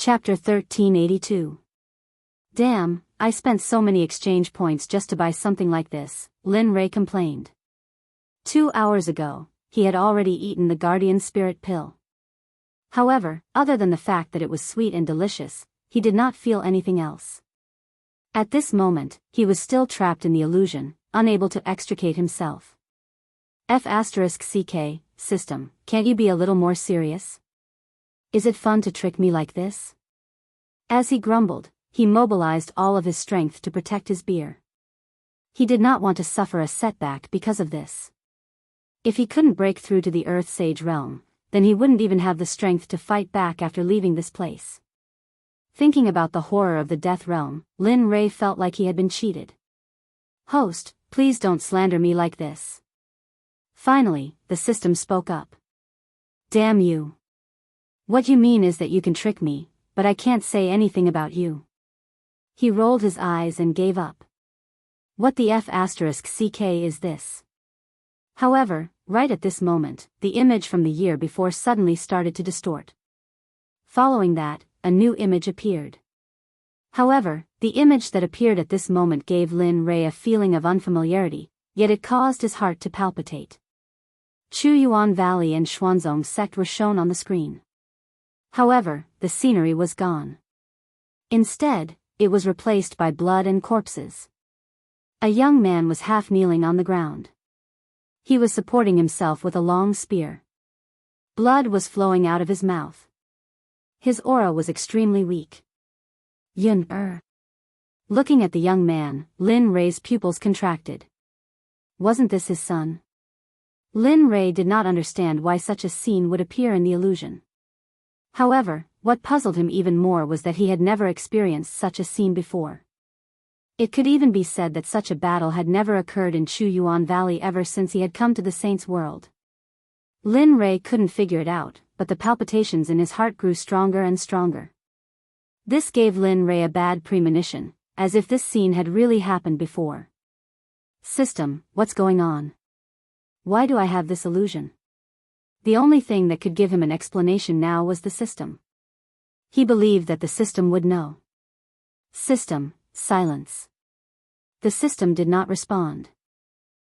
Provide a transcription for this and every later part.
Chapter 1382. Damn, I spent so many exchange points just to buy something like this, Lin Rei complained. 2 hours ago, he had already eaten the Guardian Spirit pill. However, other than the fact that it was sweet and delicious, he did not feel anything else. At this moment, he was still trapped in the illusion, unable to extricate himself. F***CK, system, can't you be a little more serious? Is it fun to trick me like this? As he grumbled, he mobilized all of his strength to protect his beer. He did not want to suffer a setback because of this. If he couldn't break through to the Earth Sage realm, then he wouldn't even have the strength to fight back after leaving this place. Thinking about the horror of the Death Realm, Lin Rei felt like he had been cheated. Host, please don't slander me like this. Finally, the system spoke up. Damn you. What you mean is that you can trick me, but I can't say anything about you. He rolled his eyes and gave up. What the F***CK is this? However, right at this moment, the image from the year before suddenly started to distort. Following that, a new image appeared. However, the image that appeared at this moment gave Lin Rei a feeling of unfamiliarity, yet it caused his heart to palpitate. Chuyuan Valley and Xuanzong Sect were shown on the screen. However, the scenery was gone. Instead, it was replaced by blood and corpses. A young man was half kneeling on the ground. He was supporting himself with a long spear. Blood was flowing out of his mouth. His aura was extremely weak. Yun. Looking at the young man, Lin Rei's pupils contracted. Wasn't this his son? Lin Rei did not understand why such a scene would appear in the illusion. However, what puzzled him even more was that he had never experienced such a scene before. It could even be said that such a battle had never occurred in Chuyuan Valley ever since he had come to the Saints' world. Lin Rei couldn't figure it out, but the palpitations in his heart grew stronger and stronger. This gave Lin Rei a bad premonition, as if this scene had really happened before. System, what's going on? Why do I have this illusion? The only thing that could give him an explanation now was the system. He believed that the system would know. System, silence. The system did not respond.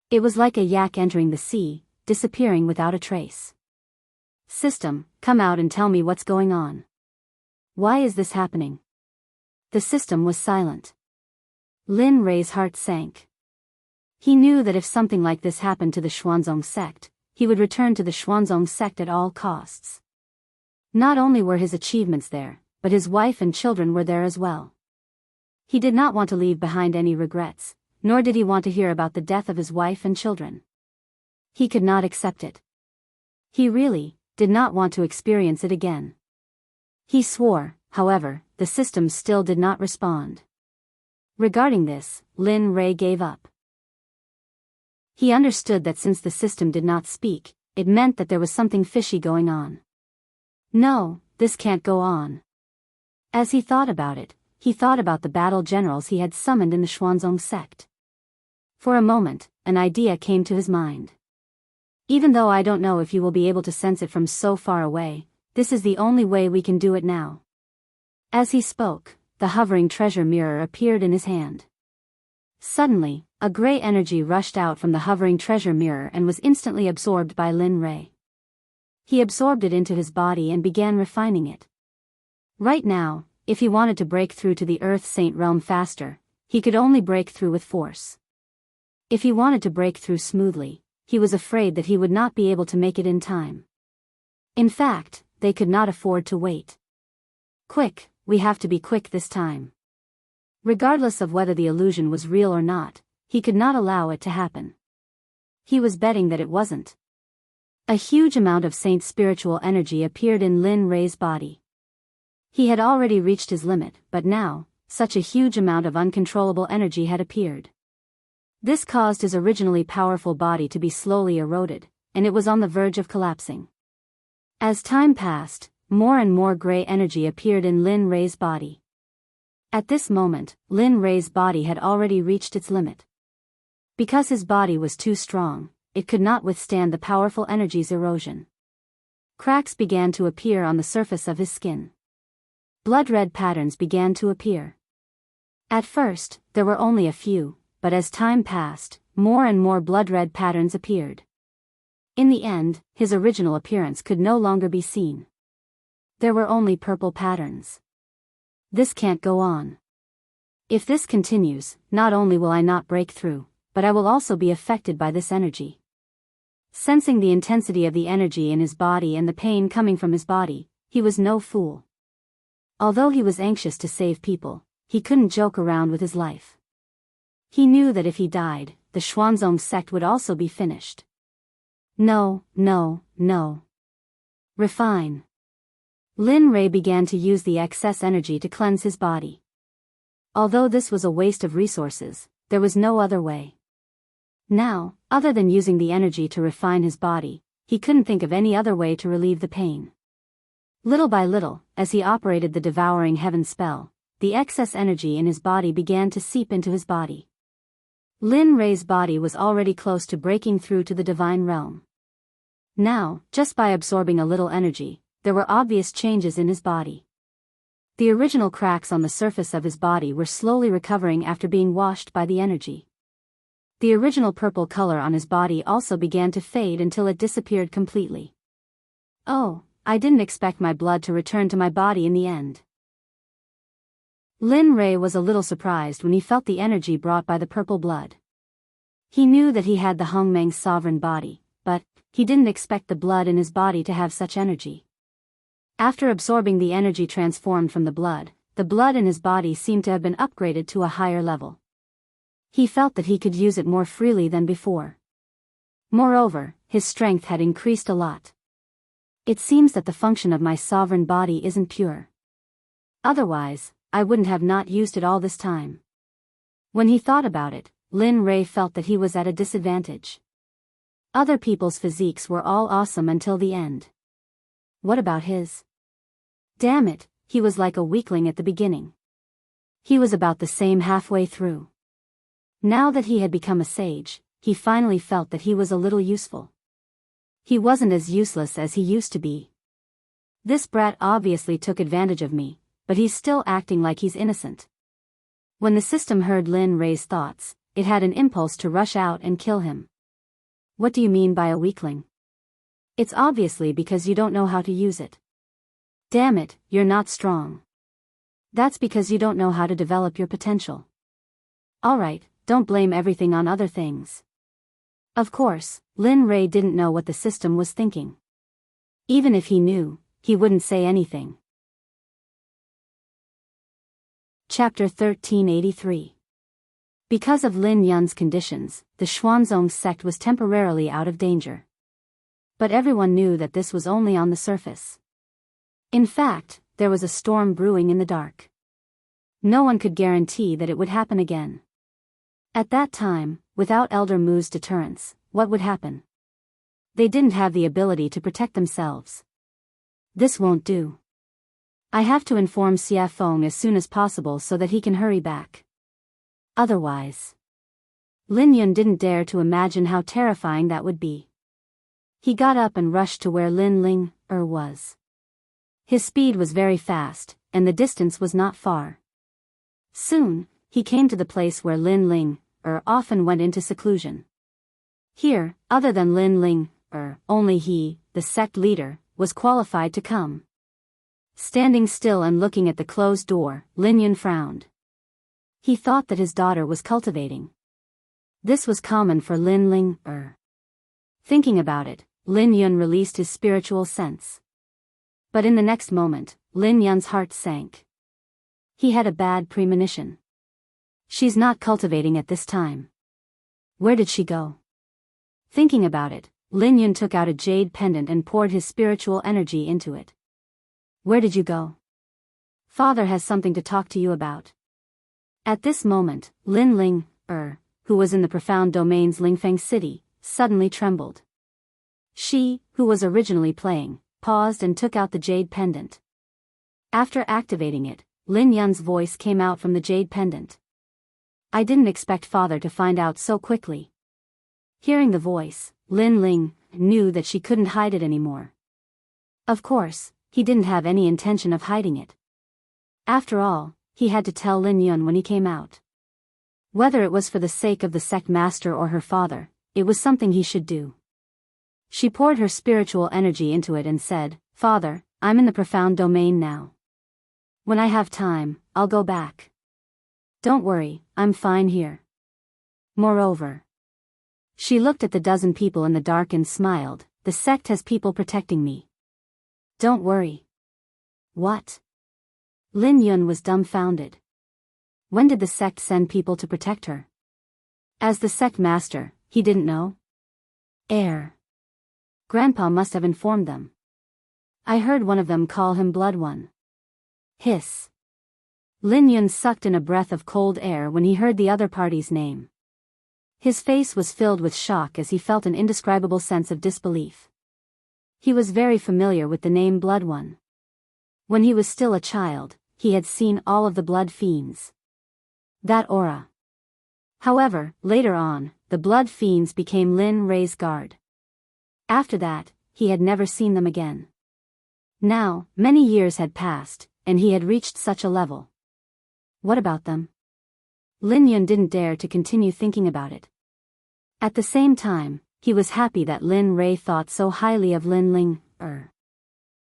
It was like a yak entering the sea, disappearing without a trace. System, come out and tell me what's going on. Why is this happening? The system was silent. Lin Rei's heart sank. He knew that if something like this happened to the Xuanzong Sect, he would return to the Xuanzong Sect at all costs. Not only were his achievements there, but his wife and children were there as well. He did not want to leave behind any regrets, nor did he want to hear about the death of his wife and children. He could not accept it. He really did not want to experience it again. He swore, however, the system still did not respond. Regarding this, Lin Rei gave up. He understood that since the system did not speak, it meant that there was something fishy going on. No, this can't go on. As he thought about it, he thought about the battle generals he had summoned in the Xuanzong Sect. For a moment, an idea came to his mind. Even though I don't know if you will be able to sense it from so far away, this is the only way we can do it now. As he spoke, the hovering treasure mirror appeared in his hand. Suddenly, a gray energy rushed out from the hovering treasure mirror and was instantly absorbed by Lin Rei. He absorbed it into his body and began refining it. Right now, if he wanted to break through to the Earth Saint realm faster, he could only break through with force. If he wanted to break through smoothly, he was afraid that he would not be able to make it in time. In fact, they could not afford to wait. Quick, we have to be quick this time. Regardless of whether the illusion was real or not, he could not allow it to happen. He was betting that it wasn't. A huge amount of Saint's spiritual energy appeared in Lin Rei's body. He had already reached his limit, but now, such a huge amount of uncontrollable energy had appeared. This caused his originally powerful body to be slowly eroded, and it was on the verge of collapsing. As time passed, more and more gray energy appeared in Lin Rei's body. At this moment, Lin Rei's body had already reached its limit. Because his body was too strong, it could not withstand the powerful energy's erosion. Cracks began to appear on the surface of his skin. Blood-red patterns began to appear. At first, there were only a few, but as time passed, more and more blood-red patterns appeared. In the end, his original appearance could no longer be seen. There were only purple patterns. This can't go on. If this continues, not only will I not break through, but I will also be affected by this energy. Sensing the intensity of the energy in his body and the pain coming from his body, he was no fool. Although he was anxious to save people, he couldn't joke around with his life. He knew that if he died, the Xuanzong sect would also be finished. No, no, no. Refine. Lin Rei began to use the excess energy to cleanse his body. Although this was a waste of resources, there was no other way. Now, other than using the energy to refine his body, he couldn't think of any other way to relieve the pain. Little by little, as he operated the devouring heaven spell, the excess energy in his body began to seep into his body. Lin Rei's body was already close to breaking through to the divine realm. Now, just by absorbing a little energy, there were obvious changes in his body. The original cracks on the surface of his body were slowly recovering after being washed by the energy. The original purple color on his body also began to fade until it disappeared completely. Oh, I didn't expect my blood to return to my body in the end. Lin Rei was a little surprised when he felt the energy brought by the purple blood. He knew that he had the Hongmeng's sovereign body, but he didn't expect the blood in his body to have such energy. After absorbing the energy transformed from the blood in his body seemed to have been upgraded to a higher level. He felt that he could use it more freely than before. Moreover, his strength had increased a lot. It seems that the function of my sovereign body isn't pure. Otherwise, I wouldn't have not used it all this time. When he thought about it, Lin Rei felt that he was at a disadvantage. Other people's physiques were all awesome until the end. What about his? Damn it, he was like a weakling at the beginning. He was about the same halfway through. Now that he had become a sage, he finally felt that he was a little useful. He wasn't as useless as he used to be. This brat obviously took advantage of me, but he's still acting like he's innocent. When the system heard Lin Rei's thoughts, it had an impulse to rush out and kill him. What do you mean by a weakling? It's obviously because you don't know how to use it. Damn it, you're not strong. That's because you don't know how to develop your potential. Alright, don't blame everything on other things. Of course, Lin Rei didn't know what the system was thinking. Even if he knew, he wouldn't say anything. Chapter 1383. Because of Lin Yun's conditions, the Xuanzong sect was temporarily out of danger. But everyone knew that this was only on the surface. In fact, there was a storm brewing in the dark. No one could guarantee that it would happen again. At that time, without Elder Mu's deterrence, what would happen? They didn't have the ability to protect themselves. This won't do. I have to inform Xia Feng as soon as possible so that he can hurry back. Otherwise. Lin Yun didn't dare to imagine how terrifying that would be. He got up and rushed to where Lin Ling was. His speed was very fast, and the distance was not far. Soon, he came to the place where Lin Ling often went into seclusion. Here, other than Lin Ling only he, the sect leader, was qualified to come. Standing still and looking at the closed door, Lin Yun frowned. He thought that his daughter was cultivating. This was common for Lin Ling. Thinking about it, Lin Yun released his spiritual sense. But in the next moment, Lin Yun's heart sank. He had a bad premonition. She's not cultivating at this time. Where did she go? Thinking about it, Lin Yun took out a jade pendant and poured his spiritual energy into it. Where did you go? Father has something to talk to you about. At this moment, Lin Ling, who was in the profound domain's Lingfeng city, suddenly trembled. She, who was originally playing, paused and took out the jade pendant. After activating it, Lin Yun's voice came out from the jade pendant. I didn't expect father to find out so quickly. Hearing the voice, Lin Ling knew that she couldn't hide it anymore. Of course, he didn't have any intention of hiding it. After all, he had to tell Lin Yun when he came out. Whether it was for the sake of the sect master or her father, it was something he should do. She poured her spiritual energy into it and said, "Father, I'm in the profound domain now. When I have time, I'll go back. Don't worry, I'm fine here. Moreover." She looked at the dozen people in the dark and smiled, "The sect has people protecting me. Don't worry." What? Lin Yun was dumbfounded. When did the sect send people to protect her? As the sect master, he didn't know? Grandpa must have informed them. I heard one of them call him Blood One. Hiss. Lin Yun sucked in a breath of cold air when he heard the other party's name. His face was filled with shock as he felt an indescribable sense of disbelief. He was very familiar with the name Blood One. When he was still a child, he had seen all of the blood fiends. That aura. However, later on, the blood fiends became Lin Rei's guard. After that, he had never seen them again. Now, many years had passed, and he had reached such a level. What about them? Lin Yun didn't dare to continue thinking about it. At the same time, he was happy that Lin Rei thought so highly of Lin Ling.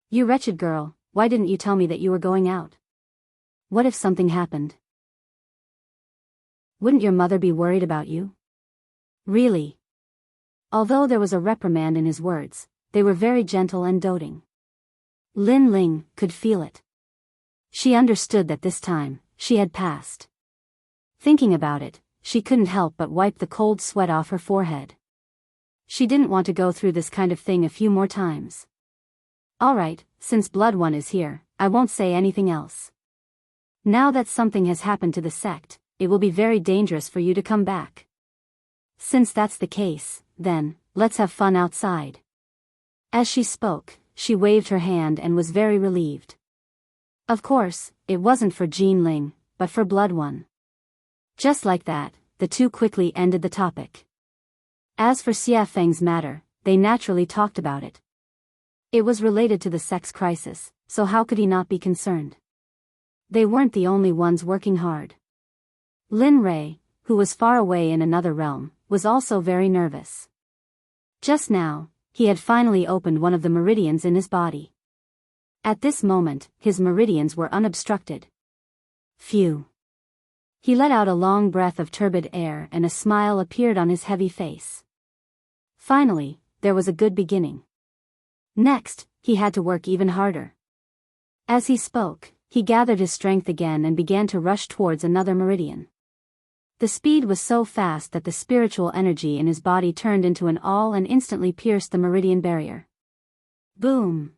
You wretched girl, why didn't you tell me that you were going out? What if something happened? Wouldn't your mother be worried about you? Really? Although there was a reprimand in his words, they were very gentle and doting. Lin Ling could feel it. She understood that this time, she had passed. Thinking about it, she couldn't help but wipe the cold sweat off her forehead. She didn't want to go through this kind of thing a few more times. Alright, since Blood One is here, I won't say anything else. Now that something has happened to the sect, it will be very dangerous for you to come back. Since that's the case, then, let's have fun outside. As she spoke, she waved her hand and was very relieved. Of course, it wasn't for Jean Ling, but for Blood One. Just like that, the two xiaofeng's ended the topic. As for Xia Feng's matter, they naturally talked about it. It was related to the sex crisis, so how could he not be concerned? They weren't the only ones working hard. Lin Rei, who was far away in another realm, was also very nervous. Just now, he had finally opened one of the meridians in his body. At this moment, his meridians were unobstructed. Phew. He let out a long breath of turbid air and a smile appeared on his heavy face. Finally, there was a good beginning. Next, he had to work even harder. As he spoke, he gathered his strength again and began to rush towards another meridian. The speed was so fast that the spiritual energy in his body turned into an awl and instantly pierced the meridian barrier. Boom!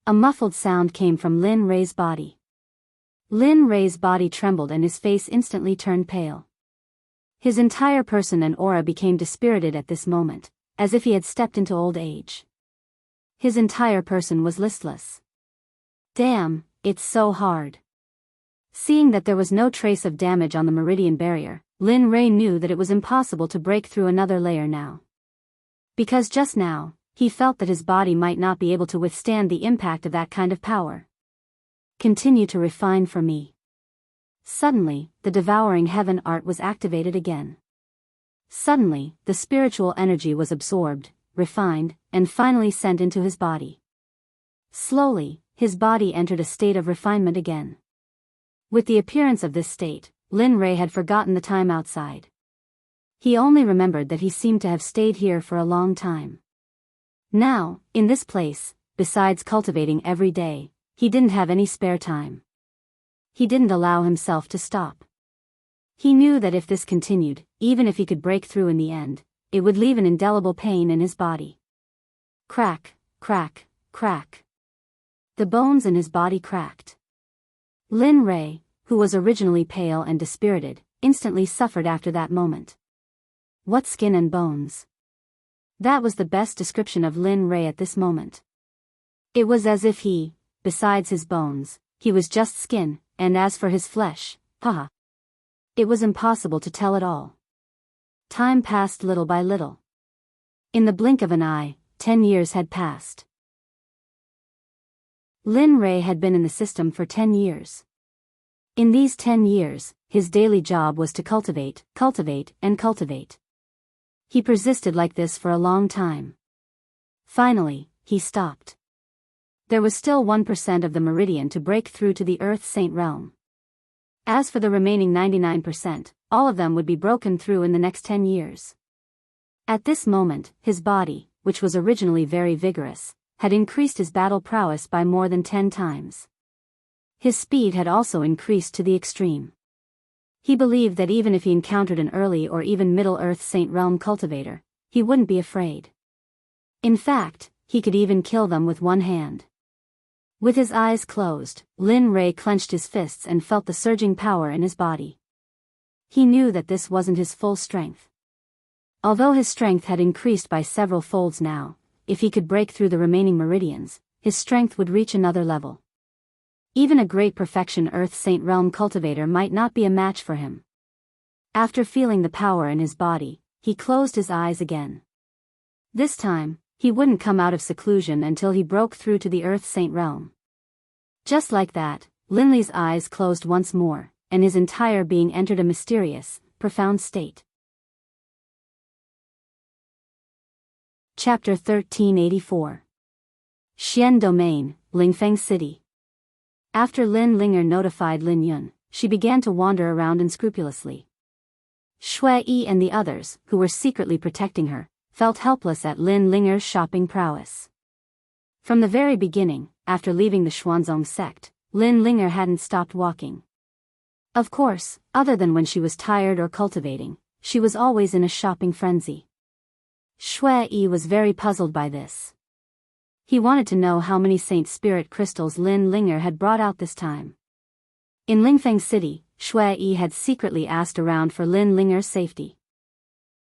A muffled sound came from Lin Rei's body. Lin Rei's body trembled and his face instantly turned pale. His entire person and aura became dispirited at this moment, as if he had stepped into old age. His entire person was listless. Damn, it's so hard. Seeing that there was no trace of damage on the meridian barrier, Lin Rei knew that it was impossible to break through another layer now. Because just now, he felt that his body might not be able to withstand the impact of that kind of power. Continue to refine for me. Suddenly, the devouring heaven art was activated again. Suddenly, the spiritual energy was absorbed, refined, and finally sent into his body. Slowly, his body entered a state of refinement again. With the appearance of this state, Lin Rei had forgotten the time outside. He only remembered that he seemed to have stayed here for a long time. Now, in this place, besides cultivating every day, he didn't have any spare time. He didn't allow himself to stop. He knew that if this continued, even if he could break through in the end, it would leave an indelible pain in his body. Crack, crack, crack. The bones in his body cracked. Lin Rei, who was originally pale and dispirited, instantly suffered after that moment. What skin and bones? That was the best description of Lin Rei at this moment. It was as if he, besides his bones, he was just skin, and as for his flesh, haha. It was impossible to tell at all. Time passed little by little. In the blink of an eye, 10 years had passed. Lin Rei had been in the system for 10 years. In these 10 years, his daily job was to cultivate, cultivate, and cultivate. He persisted like this for a long time. Finally, he stopped. There was still 1% of the meridian to break through to the Earth Saint realm. As for the remaining 99%, all of them would be broken through in the next 10 years. At this moment, his body, which was originally very vigorous, had increased his battle prowess by more than 10 times. His speed had also increased to the extreme. He believed that even if he encountered an early or even Middle Earth Saint realm cultivator, he wouldn't be afraid. In fact, he could even kill them with one hand. With his eyes closed, Lin Rui clenched his fists and felt the surging power in his body. He knew that this wasn't his full strength. Although his strength had increased by several folds now, if he could break through the remaining meridians, his strength would reach another level. Even a great perfection Earth Saint realm cultivator might not be a match for him. After feeling the power in his body, he closed his eyes again. This time, he wouldn't come out of seclusion until he broke through to the Earth Saint realm. Just like that, Lin Li's eyes closed once more, and his entire being entered a mysterious, profound state. Chapter 1384. Xian Domain, Lingfeng City. After Lin Linger notified Lin Yun, she began to wander around unscrupulously. Shui Yi and the others, who were secretly protecting her, felt helpless at Lin Linger's shopping prowess. From the very beginning, after leaving the Xuanzong sect, Lin Linger hadn't stopped walking. Of course, other than when she was tired or cultivating, she was always in a shopping frenzy. Shui Yi was very puzzled by this. He wanted to know how many Saint Spirit crystals Lin Linger had brought out this time. In Lingfeng City, Shui Yi had secretly asked around for Lin Linger's safety.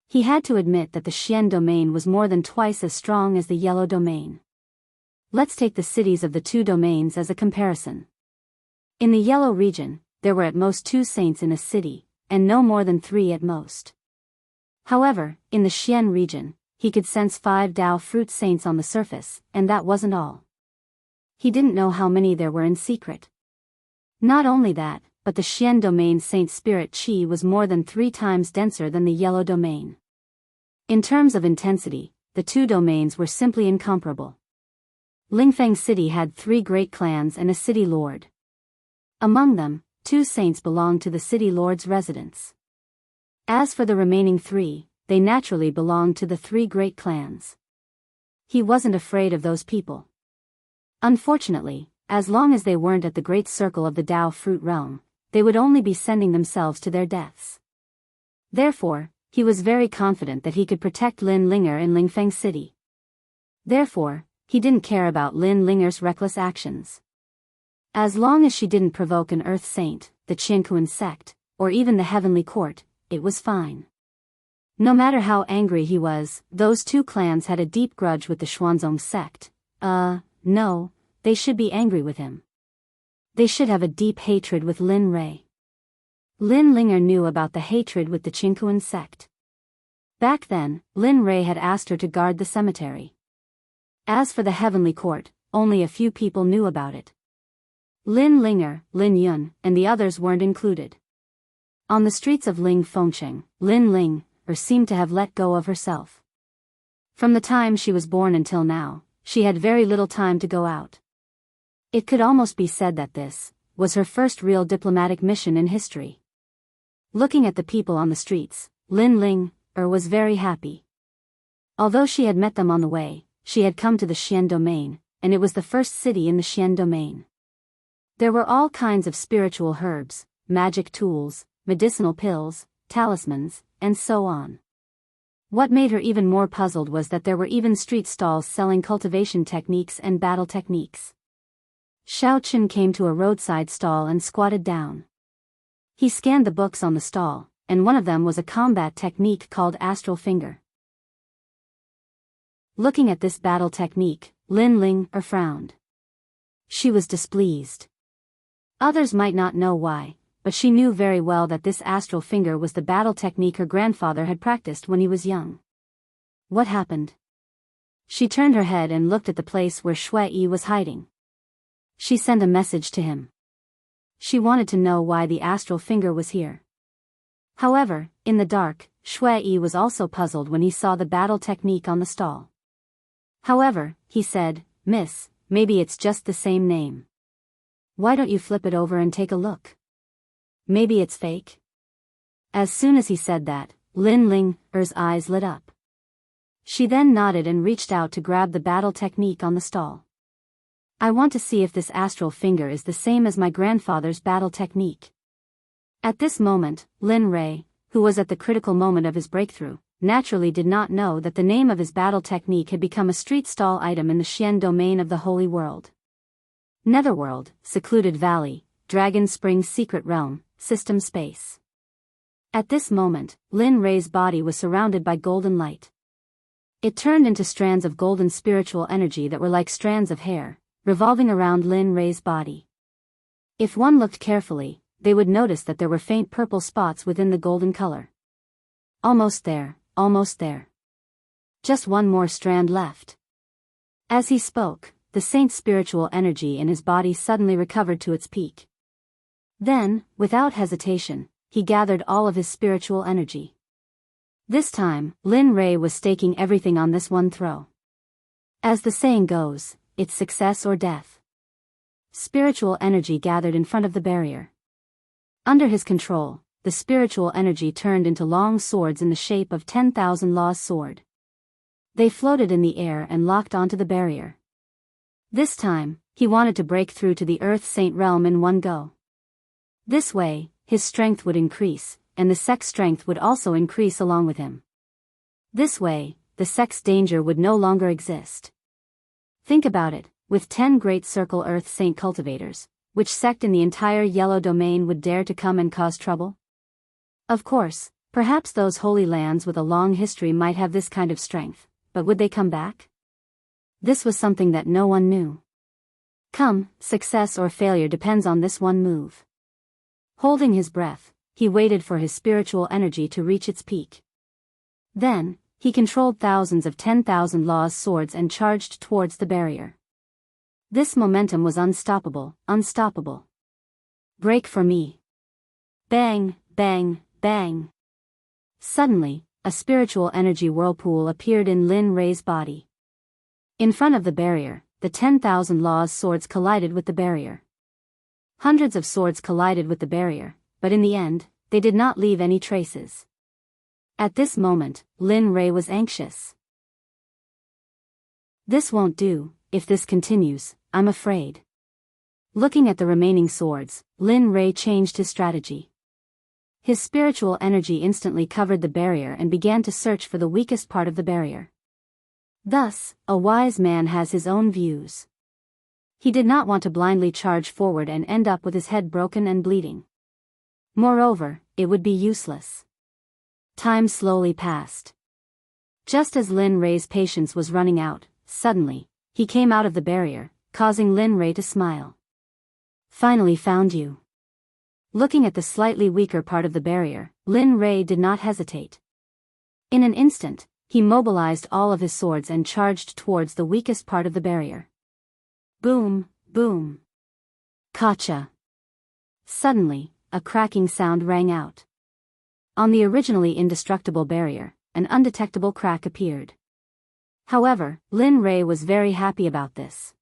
He had to admit that the Xian domain was more than twice as strong as the Yellow domain. Let's take the cities of the two domains as a comparison. In the Yellow region, there were at most 2 saints in a city, and no more than 3 at most. However, in the Xian region, he could sense 5 Dao fruit saints on the surface, and that wasn't all. He didn't know how many there were in secret. Not only that, but the Xian domain Saint Spirit Qi was more than 3 times denser than the Yellow domain. In terms of intensity, the two domains were simply incomparable. Lingfeng City had 3 great clans and a city lord. Among them, 2 saints belonged to the city lord's residence. As for the remaining 3, they naturally belonged to the 3 great clans. He wasn't afraid of those people. Unfortunately, as long as they weren't at the great circle of the Dao fruit realm, they would only be sending themselves to their deaths. Therefore, he was very confident that he could protect Lin Linger in Lingfeng City. Therefore, he didn't care about Lin Linger's reckless actions. As long as she didn't provoke an Earth Saint, the Jianghu sect, or even the Heavenly Court, it was fine. No matter how angry he was, those 2 clans had a deep grudge with the Xuanzong sect. No, they should be angry with him. They should have a deep hatred with Lin Rui. Lin Linger knew about the hatred with the Jianghu sect. Back then, Lin Rui had asked her to guard the cemetery. As for the Heavenly Court, only a few people knew about it. Lin Linger, Lin Yun, and the others weren't included. On the streets of Ling Fengcheng, Lin Ling seemed to have let go of herself. From the time she was born until now, she had very little time to go out. It could almost be said that this was her first real diplomatic mission in history. Looking at the people on the streets, Lin Ling was very happy. Although she had met them on the way, she had come to the Xian domain, and it was the first city in the Xian domain. There were all kinds of spiritual herbs, magic tools, medicinal pills, talismans, and so on. What made her even more puzzled was that there were even street stalls selling cultivation techniques and battle techniques. Xiao Chen came to a roadside stall and squatted down. He scanned the books on the stall, and one of them was a combat technique called Astral Finger. Looking at this battle technique, Lin Ling frowned. She was displeased. Others might not know why, but she knew very well that this Astral Finger was the battle technique her grandfather had practiced when he was young. What happened? She turned her head and looked at the place where Shui Yi was hiding. She sent a message to him. She wanted to know why the astral finger was here. However, in the dark, Shui was also puzzled when he saw the battle technique on the stall. However, he said, "Miss, maybe it's just the same name. Why don't you flip it over and take a look? Maybe it's fake?" As soon as he said that, Lin Ling's eyes lit up. She then nodded and reached out to grab the battle technique on the stall. "I want to see if this astral finger is the same as my grandfather's battle technique." At this moment, Lin Rei, who was at the critical moment of his breakthrough, naturally did not know that the name of his battle technique had become a street stall item in the Xian domain of the Holy World. Netherworld, Secluded Valley, Dragon Springs Secret Realm, System Space. At this moment, Lin Rei's body was surrounded by golden light. It turned into strands of golden spiritual energy that were like strands of hair, revolving around Lin Rei's body. If one looked carefully, they would notice that there were faint purple spots within the golden color. Almost there, almost there. Just one more strand left. As he spoke, the saint's spiritual energy in his body suddenly recovered to its peak. Then, without hesitation, he gathered all of his spiritual energy. This time, Lin Rei was staking everything on this one throw. As the saying goes, it's success or death. Spiritual energy gathered in front of the barrier. Under his control, the spiritual energy turned into long swords in the shape of 10,000 Law's sword. They floated in the air and locked onto the barrier. This time, he wanted to break through to the Earth Saint realm in one go. This way, his strength would increase, and the Sect's strength would also increase along with him. This way, the Sect's danger would no longer exist. Think about it, with 10 Great Circle Earth Saint cultivators, which sect in the entire Yellow Domain would dare to come and cause trouble? Of course, perhaps those holy lands with a long history might have this kind of strength, but would they come back? This was something that no one knew. Success or failure depends on this one move. Holding his breath, he waited for his spiritual energy to reach its peak. Then, he controlled thousands of 10,000 Law's swords and charged towards the barrier. This momentum was unstoppable, unstoppable. Break for me. Bang, bang, bang. Suddenly, a spiritual energy whirlpool appeared in Lin Rei's body. In front of the barrier, the 10,000 Law's swords collided with the barrier. Hundreds of swords collided with the barrier, but in the end, they did not leave any traces. At this moment, Lin Rei was anxious. This won't do. If this continues, I'm afraid. Looking at the remaining swords, Lin Rei changed his strategy. His spiritual energy instantly covered the barrier and began to search for the weakest part of the barrier. Thus, a wise man has his own views. He did not want to blindly charge forward and end up with his head broken and bleeding. Moreover, it would be useless. Time slowly passed. Just as Lin Rei's patience was running out, suddenly, he came out of the barrier, causing Lin Rei to smile. Finally found you. Looking at the slightly weaker part of the barrier, Lin Rei did not hesitate. In an instant, he mobilized all of his swords and charged towards the weakest part of the barrier. Boom, boom. Gotcha. Suddenly, a cracking sound rang out. On the originally indestructible barrier, an undetectable crack appeared. However, Lin Rei was very happy about this.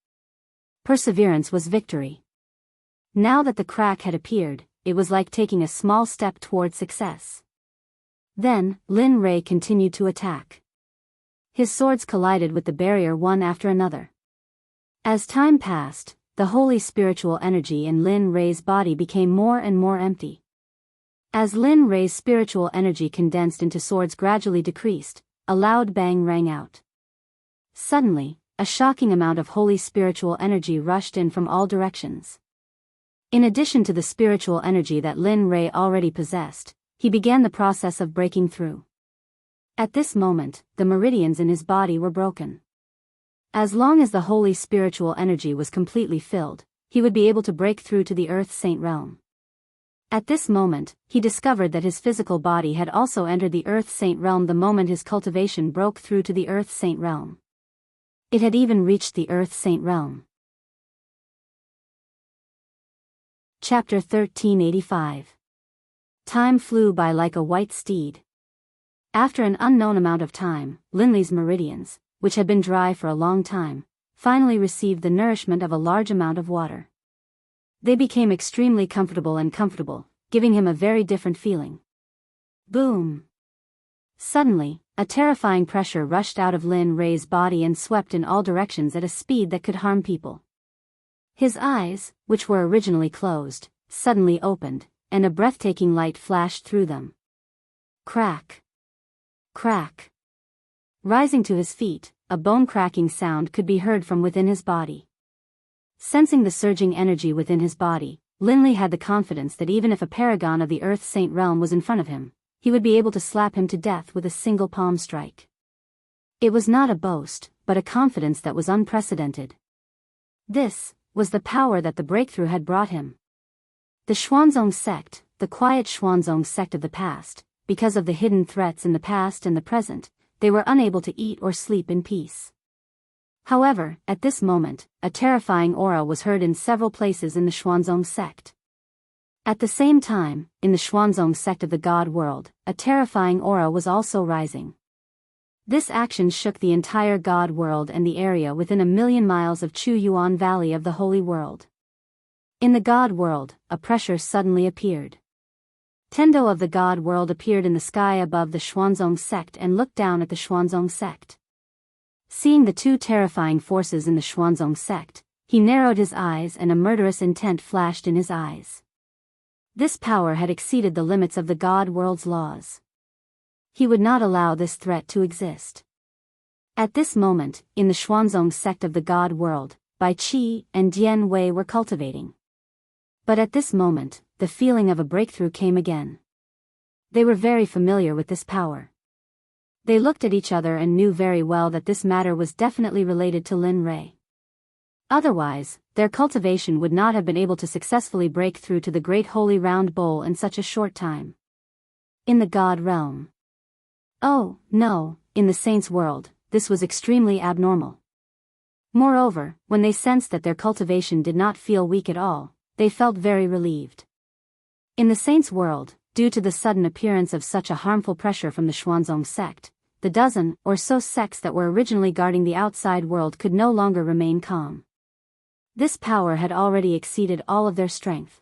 Perseverance was victory. Now that the crack had appeared, it was like taking a small step toward success. Then, Lin Rei continued to attack. His swords collided with the barrier one after another. As time passed, the holy spiritual energy in Lin Rei's body became more and more empty. As Lin Rei's spiritual energy condensed into swords gradually decreased, a loud bang rang out. Suddenly, a shocking amount of holy spiritual energy rushed in from all directions. In addition to the spiritual energy that Lin Rei already possessed, he began the process of breaking through. At this moment, the meridians in his body were broken. As long as the holy spiritual energy was completely filled, he would be able to break through to the Earth Saint realm. At this moment, he discovered that his physical body had also entered the Earth Saint realm the moment his cultivation broke through to the Earth Saint realm. It had even reached the Earth Saint realm. Chapter 1385. Time flew by like a white steed. After an unknown amount of time, Linley's meridians, which had been dry for a long time, finally received the nourishment of a large amount of water. They became extremely comfortable, giving him a very different feeling. Boom! Suddenly, a terrifying pressure rushed out of Lin Rei's body and swept in all directions at a speed that could harm people. His eyes, which were originally closed, suddenly opened, and a breathtaking light flashed through them. Crack! Crack! Rising to his feet, a bone-cracking sound could be heard from within his body. Sensing the surging energy within his body, Linley had the confidence that even if a paragon of the Earth Saint realm was in front of him, he would be able to slap him to death with a single palm strike. It was not a boast, but a confidence that was unprecedented. This was the power that the breakthrough had brought him. The Xuanzong Sect, the quiet Xuanzong Sect of the past, because of the hidden threats in the past and the present, they were unable to eat or sleep in peace. However, at this moment, a terrifying aura was heard in several places in the Xuanzong Sect. At the same time, in the Xuanzong Sect of the God World, a terrifying aura was also rising. This action shook the entire God World and the area within 1,000,000 miles of Chu Yuan Valley of the Holy World. In the God World, a pressure suddenly appeared. Tendo of the God World appeared in the sky above the Xuanzong Sect and looked down at the Xuanzong Sect. Seeing the two terrifying forces in the Xuanzong Sect, he narrowed his eyes and a murderous intent flashed in his eyes. This power had exceeded the limits of the God World's laws. He would not allow this threat to exist. At this moment, in the Xuanzong Sect of the God World, Bai Qi and Dian Wei were cultivating. But at this moment, the feeling of a breakthrough came again. They were very familiar with this power. They looked at each other and knew very well that this matter was definitely related to Lin Rei. Otherwise, their cultivation would not have been able to successfully break through to the Great Holy Round Bowl in such a short time. In the God realm. Oh, no, in the Saints' world, this was extremely abnormal. Moreover, when they sensed that their cultivation did not feel weak at all, they felt very relieved. In the Saints' world, due to the sudden appearance of such a harmful pressure from the Xuanzong Sect, the dozen or so sects that were originally guarding the outside world could no longer remain calm. This power had already exceeded all of their strength.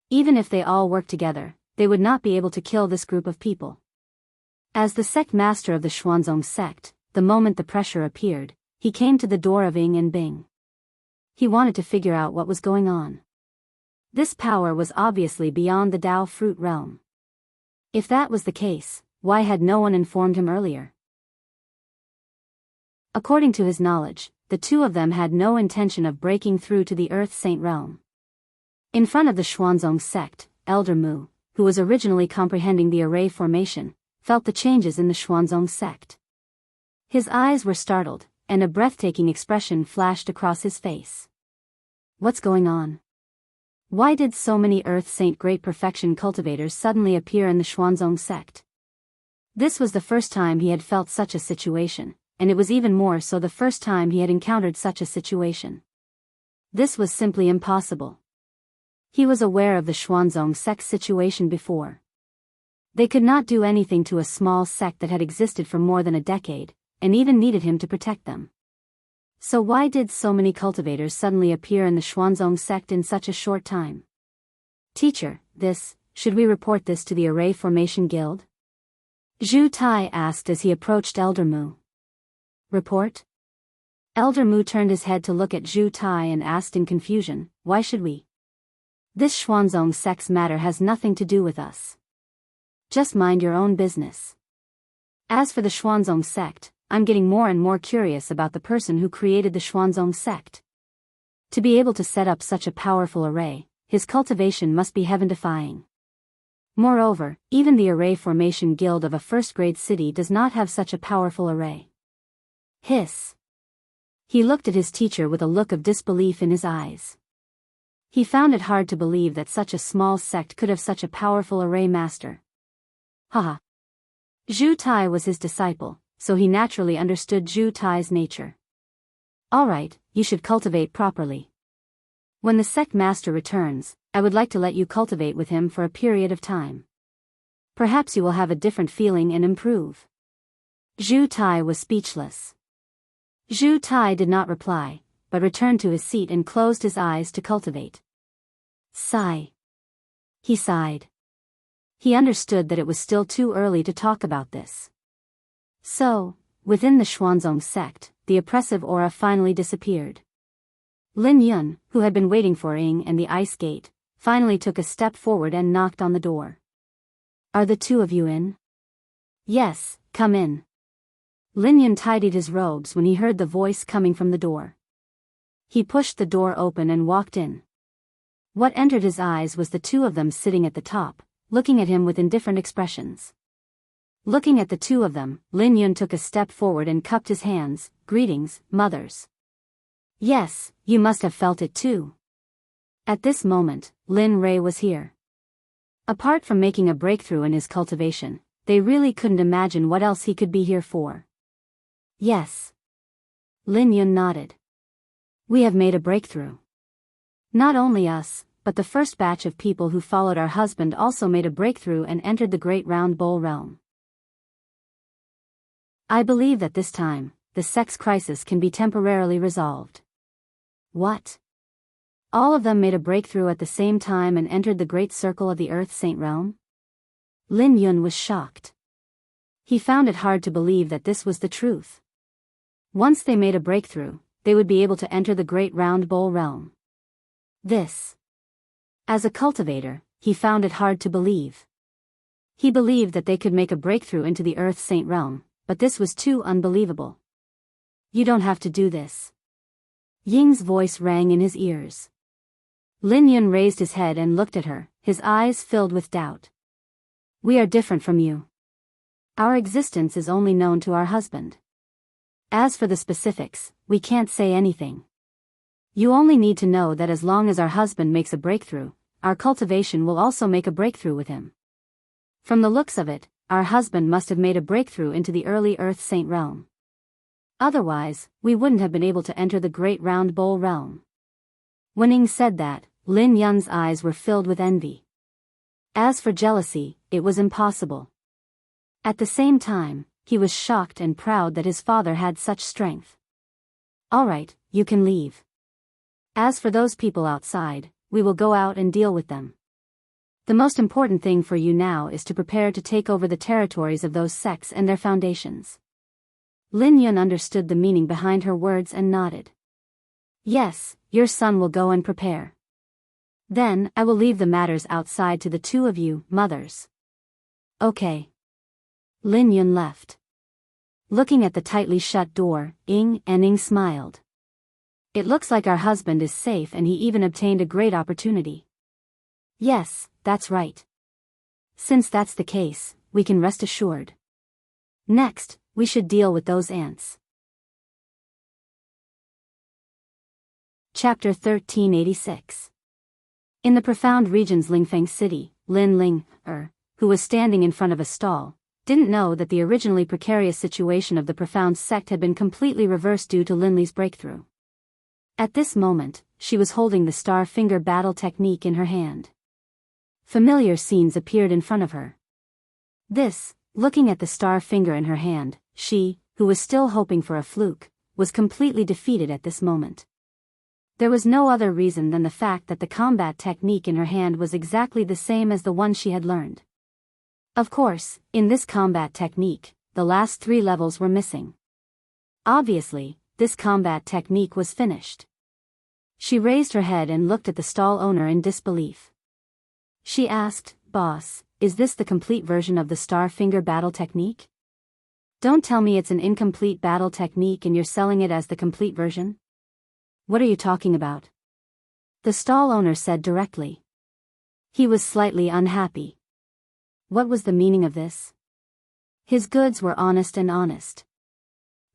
Even if they all worked together, they would not be able to kill this group of people. As the sect master of the Xuanzong Sect, the moment the pressure appeared, he came to the door of Ying and Bing. He wanted to figure out what was going on. This power was obviously beyond the Dao fruit realm. If that was the case, why had no one informed him earlier? According to his knowledge, the two of them had no intention of breaking through to the Earth Saint realm. In front of the Xuanzong Sect, Elder Mu, who was originally comprehending the array formation, felt the changes in the Xuanzong Sect. His eyes were startled, and a breathtaking expression flashed across his face. What's going on? Why did so many Earth Saint Great Perfection cultivators suddenly appear in the Xuanzong Sect? This was the first time he had felt such a situation, and it was even more so the first time he had encountered such a situation. This was simply impossible. He was aware of the Xuanzong Sect's situation before. They could not do anything to a small sect that had existed for more than a decade, and even needed him to protect them. So why did so many cultivators suddenly appear in the Xuanzong Sect in such a short time? Teacher, should we report this to the Array Formation Guild? Zhu Tai asked as he approached Elder Mu. Report? Elder Mu turned his head to look at Zhu Tai and asked in confusion, why should we? This Xuanzong Sect's matter has nothing to do with us. Just mind your own business. As for the Xuanzong Sect, I'm getting more and more curious about the person who created the Xuanzong Sect. To be able to set up such a powerful array, his cultivation must be heaven-defying. Moreover, even the Array Formation Guild of a first-grade city does not have such a powerful array. Hiss. He looked at his teacher with a look of disbelief in his eyes. He found it hard to believe that such a small sect could have such a powerful array master. Haha. Zhu Tai was his disciple, so he naturally understood Zhu Tai's nature. Alright, you should cultivate properly. When the sect master returns, I would like to let you cultivate with him for a period of time. Perhaps you will have a different feeling and improve." Zhu Tai was speechless. Zhu Tai did not reply, but returned to his seat and closed his eyes to cultivate. Sigh. He sighed. He understood that it was still too early to talk about this. So, within the Xuanzong sect, the oppressive aura finally disappeared. Lin Yun, who had been waiting for Ying and the ice gate, finally took a step forward and knocked on the door. "Are the two of you in?" "Yes, come in." Lin Yun tidied his robes when he heard the voice coming from the door. He pushed the door open and walked in. What entered his eyes was the two of them sitting at the top, looking at him with indifferent expressions. Looking at the two of them, Lin Yun took a step forward and cupped his hands. "Greetings, mothers." "Yes, you must have felt it too." At this moment, Lin Rui was here. Apart from making a breakthrough in his cultivation, they really couldn't imagine what else he could be here for. "Yes." Lin Yun nodded. "We have made a breakthrough. Not only us, but the first batch of people who followed our husband also made a breakthrough and entered the Great Round Bowl realm. I believe that this time, the sex crisis can be temporarily resolved." "What? All of them made a breakthrough at the same time and entered the Great Circle of the Earth Saint Realm?" Lin Yun was shocked. He found it hard to believe that this was the truth. Once they made a breakthrough, they would be able to enter the Great Round Bowl realm. This. As a cultivator, he found it hard to believe. He believed that they could make a breakthrough into the Earth Saint Realm, but this was too unbelievable. "You don't have to do this." Ying's voice rang in his ears. Lin Yun raised his head and looked at her, his eyes filled with doubt. "We are different from you. Our existence is only known to our husband. As for the specifics, we can't say anything. You only need to know that as long as our husband makes a breakthrough, our cultivation will also make a breakthrough with him. From the looks of it, our husband must have made a breakthrough into the early Earth Saint realm. Otherwise, we wouldn't have been able to enter the Great Round Bowl realm." When Ying said that, Lin Yun's eyes were filled with envy. As for jealousy, it was impossible. At the same time, he was shocked and proud that his father had such strength. "All right, you can leave. As for those people outside, we will go out and deal with them. The most important thing for you now is to prepare to take over the territories of those sects and their foundations." Lin Yun understood the meaning behind her words and nodded. "Yes, your son will go and prepare. Then, I will leave the matters outside to the two of you, mothers." "Okay." Lin Yun left. Looking at the tightly shut door, Ying smiled. "It looks like our husband is safe and he even obtained a great opportunity." "Yes, that's right. Since that's the case, we can rest assured. Next, we should deal with those ants." Chapter 1386. In the profound region's Lingfeng city, Lin who was standing in front of a stall, didn't know that the originally precarious situation of the profound sect had been completely reversed due to Lin Li's breakthrough. At this moment, she was holding the star finger battle technique in her hand. Familiar scenes appeared in front of her. Looking at the star finger in her hand, she, who was still hoping for a fluke, was completely defeated at this moment. There was no other reason than the fact that the combat technique in her hand was exactly the same as the one she had learned. Of course, in this combat technique, the last 3 levels were missing. Obviously, this combat technique was finished. She raised her head and looked at the stall owner in disbelief. She asked, "Boss, is this the complete version of the star finger battle technique? Don't tell me it's an incomplete battle technique and you're selling it as the complete version? What are you talking about?" The stall owner said directly. He was slightly unhappy. What was the meaning of this? His goods were honest.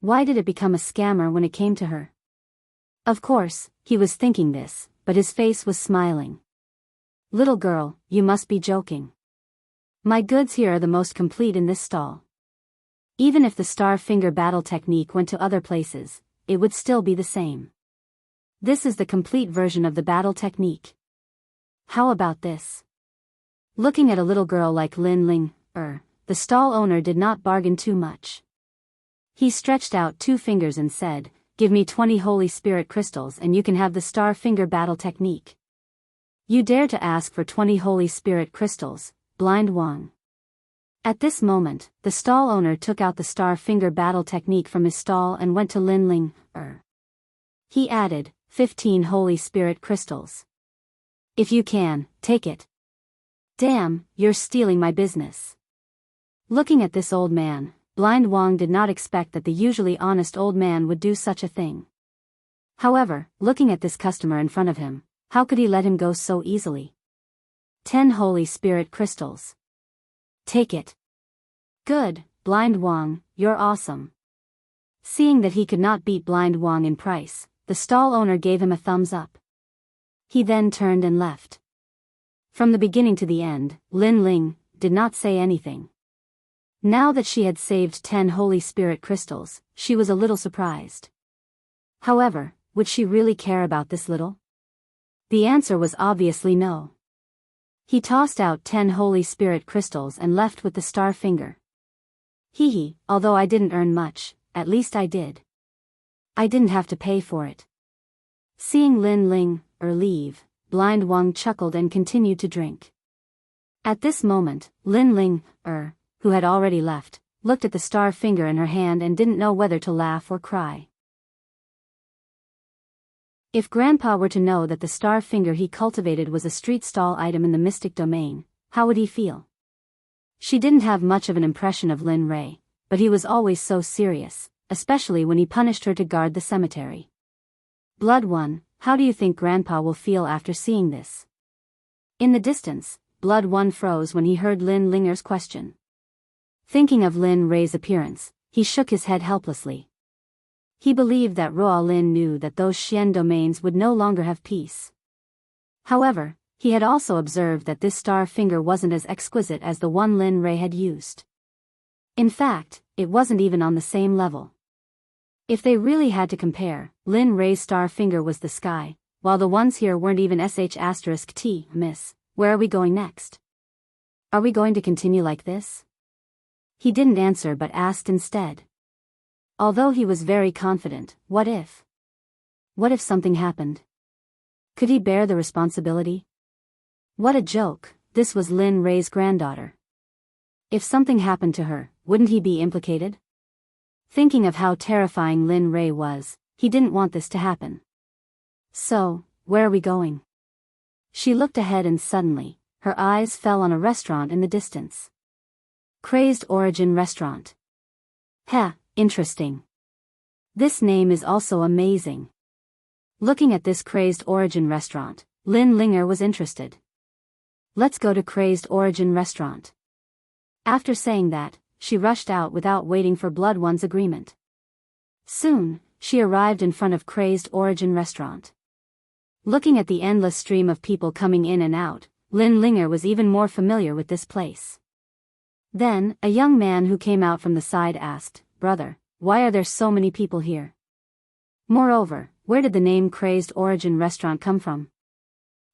Why did it become a scammer when it came to her? Of course, he was thinking this, but his face was smiling. "Little girl, you must be joking. My goods here are the most complete in this stall. Even if the star finger battle technique went to other places, it would still be the same. This is the complete version of the battle technique." how about this? Looking at a little girl like Lin Ling, the stall owner did not bargain too much. He stretched out 2 fingers and said, "Give me 20 Holy Spirit crystals and you can have the star finger battle technique." "You dare to ask for 20 Holy Spirit crystals, blind Wang." At this moment, the stall owner took out the star finger battle technique from his stall and went to Lin Ling. He added, 15 Holy Spirit crystals. "If you can, take it." "Damn, you're stealing my business." Looking at this old man, blind Wang did not expect that the usually honest old man would do such a thing. However, looking at this customer in front of him, how could he let him go so easily? 10 Holy Spirit crystals. "Take it." "Good, blind Wang, you're awesome." Seeing that he could not beat blind Wang in price, the stall owner gave him a thumbs up. He then turned and left. From the beginning to the end, Lin Ling did not say anything. Now that she had saved 10 Holy Spirit crystals, she was a little surprised. However, would she really care about this little? The answer was obviously no. He tossed out 10 Holy Spirit crystals and left with the star finger. Hee, although I didn't earn much, at least I did. I didn't have to pay for it. Seeing Lin Ling leave, blind Wang chuckled and continued to drink. At this moment, Lin Ling, who had already left, looked at the star finger in her hand and didn't know whether to laugh or cry. If Grandpa were to know that the star finger he cultivated was a street stall item in the mystic domain, how would he feel? She didn't have much of an impression of Lin Ray, but he was always so serious, especially when he punished her to guard the cemetery. Blood One, how do you think Grandpa will feel after seeing this? In the distance, Blood One froze when he heard Lin Linger's question. Thinking of Lin Ray's appearance, he shook his head helplessly. He believed that Ruo Lin knew that those Xian domains would no longer have peace. However, he had also observed that this star finger wasn't as exquisite as the one Lin Ray had used. In fact, it wasn't even on the same level. If they really had to compare, Lin Ray's star finger was the sky, while the ones here weren't even *T. Miss, where are we going next? Are we going to continue like this? He didn't answer but asked instead. Although he was very confident, what if? What if something happened? Could he bear the responsibility? What a joke, this was Lin Ray's granddaughter. If something happened to her, wouldn't he be implicated? Thinking of how terrifying Lin Ray was, he didn't want this to happen. So, where are we going? She looked ahead and suddenly, her eyes fell on a restaurant in the distance. Crazed Origin Restaurant. Interesting. This name is also amazing. Looking at this Crazed Origin Restaurant, Lin Linger was interested. Let's go to Crazed Origin Restaurant. After saying that, she rushed out without waiting for Blood One's agreement. Soon, she arrived in front of Crazed Origin Restaurant. Looking at the endless stream of people coming in and out, Lin Linger was even more familiar with this place. Then, a young man who came out from the side asked, "Brother, why are there so many people here? Moreover, where did the name Crazed Origin Restaurant come from?"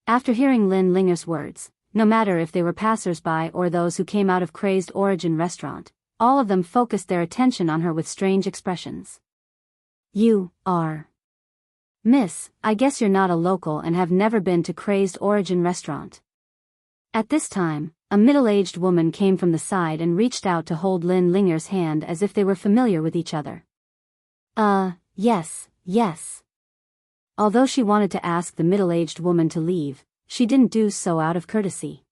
After hearing Lin Linger's words, no matter if they were passers-by or those who came out of Crazed Origin Restaurant, all of them focused their attention on her with strange expressions. "You are... Miss, I guess you're not a local and have never been to Crazed Origin Restaurant." At this time, a middle-aged woman came from the side and reached out to hold Lin Linger's hand as if they were familiar with each other. Yes. Although she wanted to ask the middle-aged woman to leave, she didn't do so out of courtesy.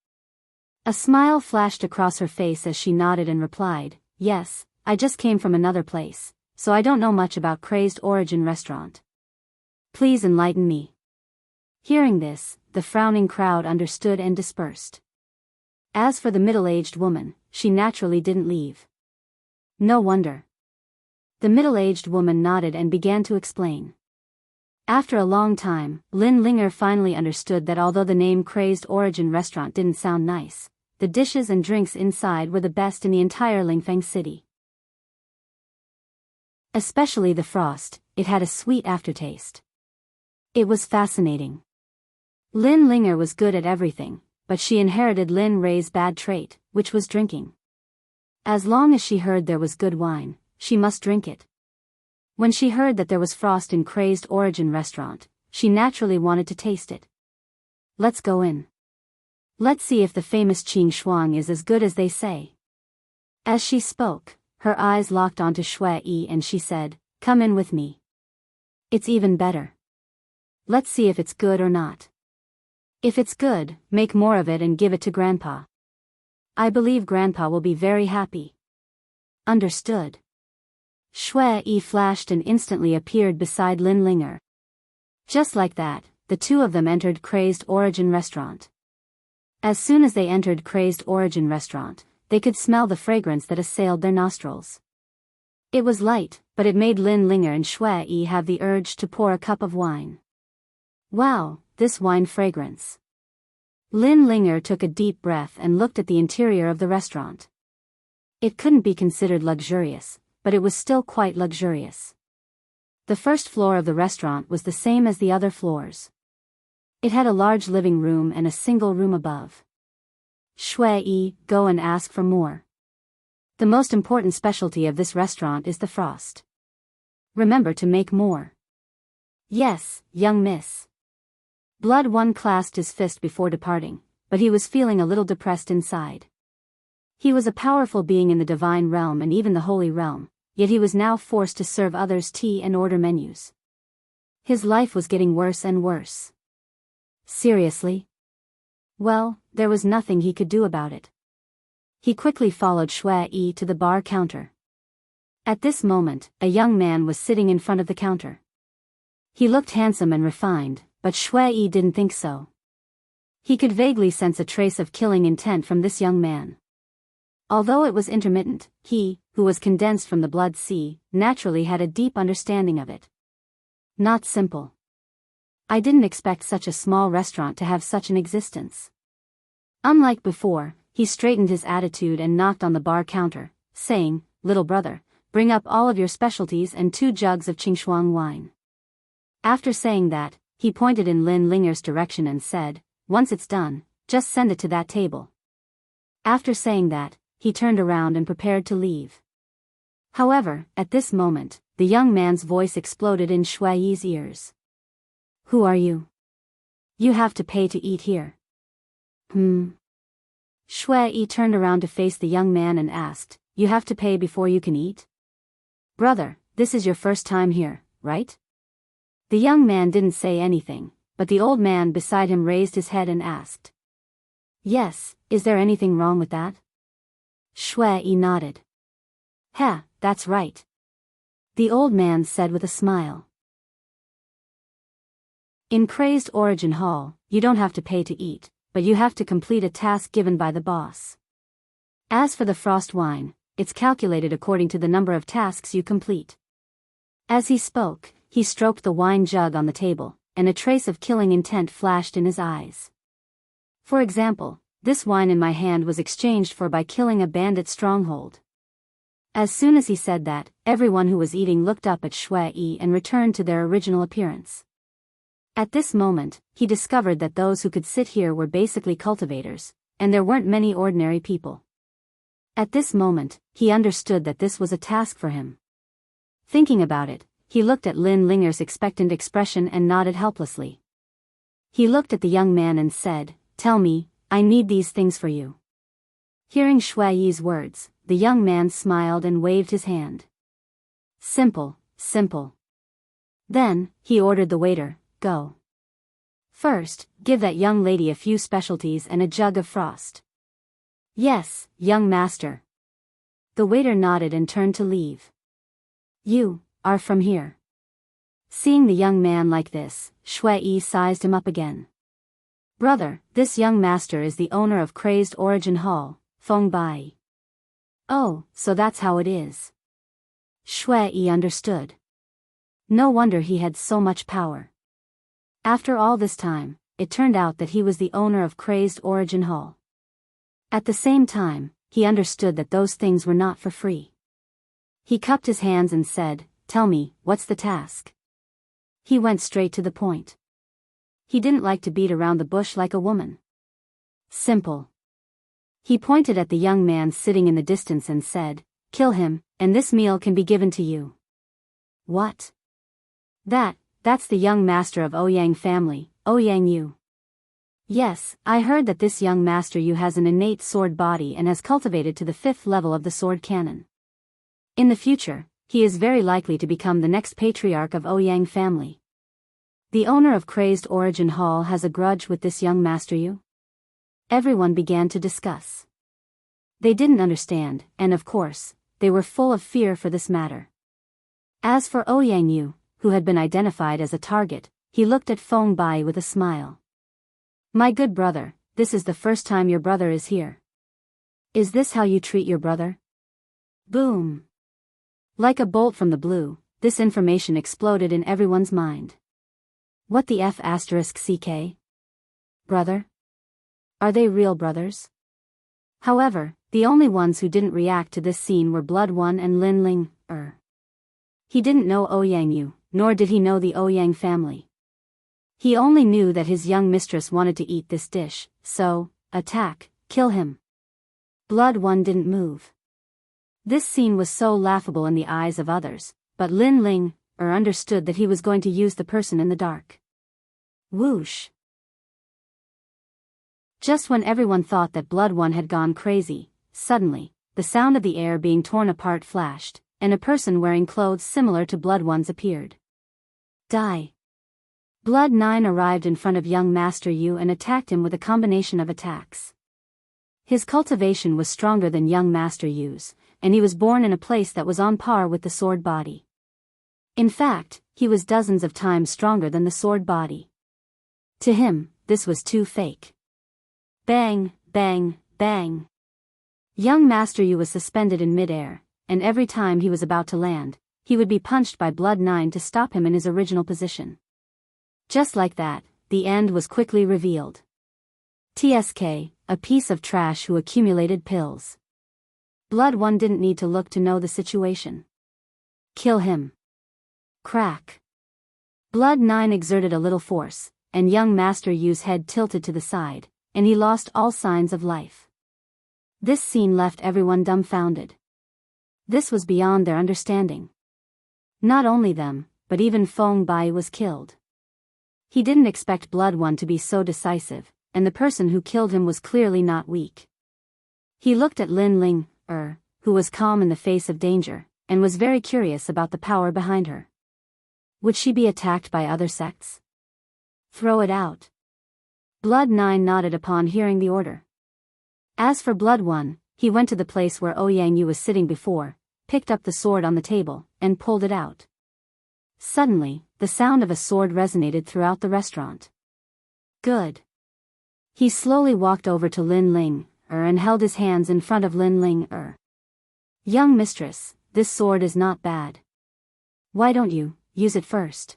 A smile flashed across her face as she nodded and replied, "Yes, I just came from another place, so I don't know much about Crazed Origin Restaurant. Please enlighten me." Hearing this, the frowning crowd understood and dispersed. As for the middle-aged woman, she naturally didn't leave. No wonder. The middle-aged woman nodded and began to explain. After a long time, Lin Linger finally understood that although the name Crazed Origin Restaurant didn't sound nice, the dishes and drinks inside were the best in the entire Lingfeng city. Especially the frost, it had a sweet aftertaste. It was fascinating. Lin Linger was good at everything, but she inherited Lin Rei's bad trait, which was drinking. As long as she heard there was good wine, she must drink it. When she heard that there was frost in Crazed Origin restaurant, she naturally wanted to taste it. Let's go in. Let's see if the famous Qing Shuang is as good as they say. As she spoke, her eyes locked onto Shui Yi and she said, "Come in with me. It's even better. Let's see if it's good or not. If it's good, make more of it and give it to Grandpa. I believe Grandpa will be very happy." Understood. Shui Yi flashed and instantly appeared beside Lin Linger. Just like that, the two of them entered Crazed Origin restaurant. As soon as they entered Crazed Origin restaurant, they could smell the fragrance that assailed their nostrils. It was light, but it made Lin Linger and Shui Yi have the urge to pour a cup of wine. Wow, this wine fragrance. Lin Linger took a deep breath and looked at the interior of the restaurant. It couldn't be considered luxurious, but it was still quite luxurious. The first floor of the restaurant was the same as the other floors. It had a large living room and a single room above. Shui Yi, go and ask for more. The most important specialty of this restaurant is the frost. Remember to make more. Yes, young miss. Blood One clasped his fist before departing, but he was feeling a little depressed inside. He was a powerful being in the divine realm and even the holy realm, yet he was now forced to serve others tea and order menus. His life was getting worse and worse. Seriously? Well, there was nothing he could do about it. He quickly followed Shui Yi to the bar counter. At this moment, a young man was sitting in front of the counter. He looked handsome and refined, but Shui Yi didn't think so. He could vaguely sense a trace of killing intent from this young man. Although it was intermittent, he, who was condensed from the blood sea, naturally had a deep understanding of it. Not simple. I didn't expect such a small restaurant to have such an existence. Unlike before, he straightened his attitude and knocked on the bar counter, saying, "Little brother, bring up all of your specialties and 2 jugs of Qingshuang wine." After saying that, he pointed in Lin Linger's direction and said, "Once it's done, just send it to that table." After saying that, he turned around and prepared to leave. However, at this moment, the young man's voice exploded in Shui Yi's ears. "Who are you? You have to pay to eat here." Shui Yi turned around to face the young man and asked, "You have to pay before you can eat? Brother, this is your first time here, right?" The young man didn't say anything, but the old man beside him raised his head and asked, "Yes, is there anything wrong with that?" Shui Yi nodded. "Heh, that's right," the old man said with a smile. In Crazed Origin Hall, you don't have to pay to eat, but you have to complete a task given by the boss. As for the frost wine, it's calculated according to the number of tasks you complete. As he spoke, he stroked the wine jug on the table, and a trace of killing intent flashed in his eyes. For example, this wine in my hand was exchanged for by killing a bandit stronghold. As soon as he said that, everyone who was eating looked up at Shui Yi and returned to their original appearance. At this moment, he discovered that those who could sit here were basically cultivators, and there weren't many ordinary people. At this moment, he understood that this was a task for him. Thinking about it, he looked at Lin Linger's expectant expression and nodded helplessly. He looked at the young man and said, "Tell me, I need these things for you." Hearing Shui Yi's words, the young man smiled and waved his hand. Simple, simple. Then, he ordered the waiter, "Go. First, give that young lady a few specialties and a jug of frost." "Yes, young master." The waiter nodded and turned to leave. "You are from here?" Seeing the young man like this, Shui Yi sized him up again. "Brother, this young master is the owner of Crazed Origin Hall, Feng Bai." "Oh, so that's how it is." Shui Yi understood. No wonder he had so much power. After all this time, it turned out that he was the owner of Crazed Origin Hall. At the same time, he understood that those things were not for free. He cupped his hands and said, "Tell me, what's the task?" He went straight to the point. He didn't like to beat around the bush like a woman. Simple. He pointed at the young man sitting in the distance and said, "Kill him, and this meal can be given to you." What? That's the young master of Ouyang family, Ouyang Yu. Yes, I heard that this young master Yu has an innate sword body and has cultivated to the 5th level of the sword canon. In the future, he is very likely to become the next patriarch of Ouyang family. The owner of Crazed Origin Hall has a grudge with this young master Yu? Everyone began to discuss. They didn't understand, and of course, they were full of fear for this matter. As for Ouyang Yu, who had been identified as a target, he looked at Feng Bai with a smile. "My good brother, this is the first time your brother is here. Is this how you treat your brother?" Boom! Like a bolt from the blue, this information exploded in everyone's mind. What the F***CK? Brother? Are they real brothers? However, the only ones who didn't react to this scene were Blood One and Lin Ling. He didn't know Ouyang Yu, nor did he know the Ouyang family. He only knew that his young mistress wanted to eat this dish, so, attack, kill him. Blood One didn't move. This scene was so laughable in the eyes of others, but Lin Ling understood that he was going to use the person in the dark. Whoosh! Just when everyone thought that Blood One had gone crazy, suddenly, the sound of the air being torn apart flashed, and a person wearing clothes similar to Blood One's appeared. Die! Blood 9 arrived in front of young Master Yu and attacked him with a combination of attacks. His cultivation was stronger than young Master Yu's, and he was born in a place that was on par with the sword body. In fact, he was dozens of times stronger than the sword body. To him, this was too fake. Bang, bang, bang. Young Master Yu was suspended in midair, and every time he was about to land, he would be punched by Blood 9 to stop him in his original position. Just like that, the end was quickly revealed. TSK, a piece of trash who accumulated pills. Blood One didn't need to look to know the situation. Kill him. Crack. Blood 9 exerted a little force, and young Master Yu's head tilted to the side, and he lost all signs of life. This scene left everyone dumbfounded. This was beyond their understanding. Not only them, but even Feng Bai was killed. He didn't expect Blood One to be so decisive, and the person who killed him was clearly not weak. He looked at Lin Ling, who was calm in the face of danger, and was very curious about the power behind her. Would she be attacked by other sects? Throw it out. Blood 9 nodded upon hearing the order. As for Blood One, he went to the place where Ouyang Yu was sitting before, picked up the sword on the table, and pulled it out. Suddenly, the sound of a sword resonated throughout the restaurant. Good. He slowly walked over to Lin Ling, and held his hands in front of Lin Ling, Young mistress, this sword is not bad. Why don't you use it first?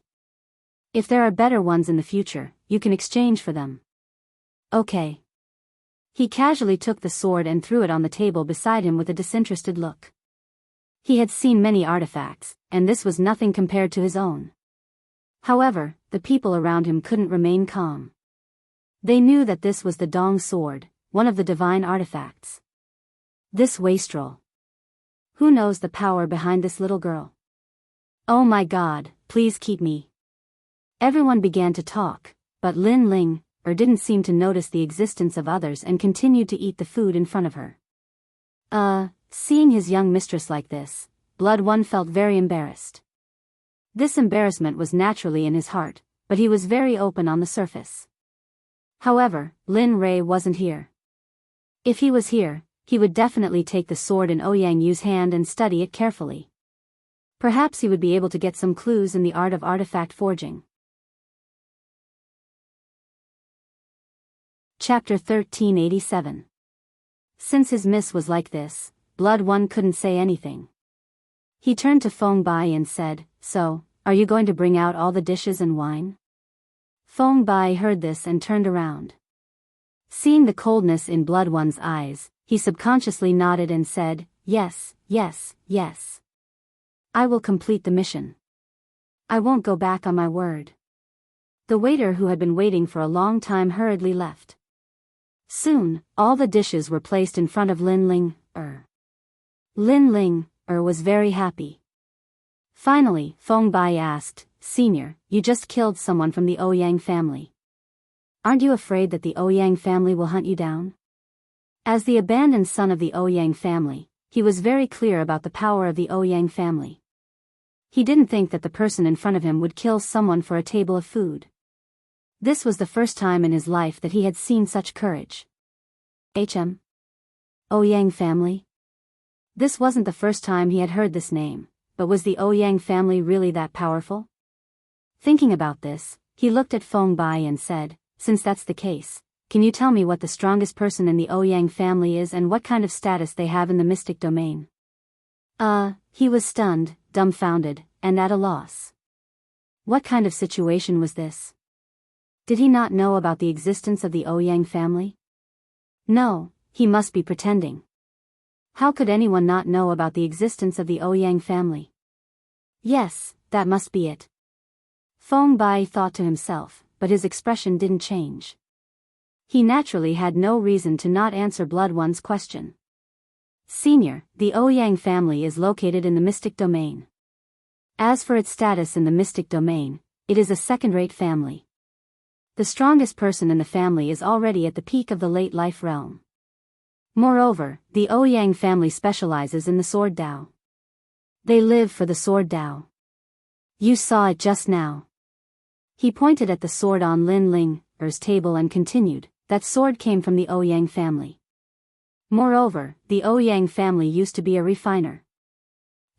If there are better ones in the future, you can exchange for them. Okay. He casually took the sword and threw it on the table beside him with a disinterested look. He had seen many artifacts, and this was nothing compared to his own. However, the people around him couldn't remain calm. They knew that this was the Dong sword, one of the divine artifacts. This wastrel. Who knows the power behind this little girl? Oh my God, please keep me. Everyone began to talk, but Lin Ling, didn't seem to notice the existence of others and continued to eat the food in front of her. Seeing his young mistress like this, Blood One felt very embarrassed. This embarrassment was naturally in his heart, but he was very open on the surface. However, Lin Ray wasn't here. If he was here, he would definitely take the sword in Ouyang Yu's hand and study it carefully. Perhaps he would be able to get some clues in the art of artifact forging. Chapter 1387. Since his miss was like this, Blood One couldn't say anything. He turned to Feng Bai and said, "So, are you going to bring out all the dishes and wine?" Feng Bai heard this and turned around. Seeing the coldness in Blood One's eyes, he subconsciously nodded and said, "Yes, yes, yes. I will complete the mission. I won't go back on my word." The waiter who had been waiting for a long time hurriedly left. Soon, all the dishes were placed in front of Lin Ling. Lin Ling was very happy. Finally, Feng Bai asked, "Senior, you just killed someone from the Ouyang family. Aren't you afraid that the Ouyang family will hunt you down?" As the abandoned son of the Ouyang family, he was very clear about the power of the Ouyang family. He didn't think that the person in front of him would kill someone for a table of food. This was the first time in his life that he had seen such courage. Ouyang family? This wasn't the first time he had heard this name, but was the Ouyang family really that powerful? Thinking about this, he looked at Feng Bai and said, "Since that's the case, can you tell me what the strongest person in the Ouyang family is and what kind of status they have in the mystic domain?" He was stunned, dumbfounded, and at a loss. What kind of situation was this? Did he not know about the existence of the Ouyang family? No, he must be pretending. How could anyone not know about the existence of the Ouyang family? Yes, that must be it. Feng Bai thought to himself, but his expression didn't change. He naturally had no reason to not answer Blood One's question. "Senior, the Ouyang family is located in the mystic domain. As for its status in the mystic domain, it is a second-rate family. The strongest person in the family is already at the peak of the late life realm. Moreover, the Ouyang family specializes in the sword Dao. They live for the sword Dao. You saw it just now." He pointed at the sword on Lin Ling's table and continued, "That sword came from the Ouyang family. Moreover, the Ouyang family used to be a refiner.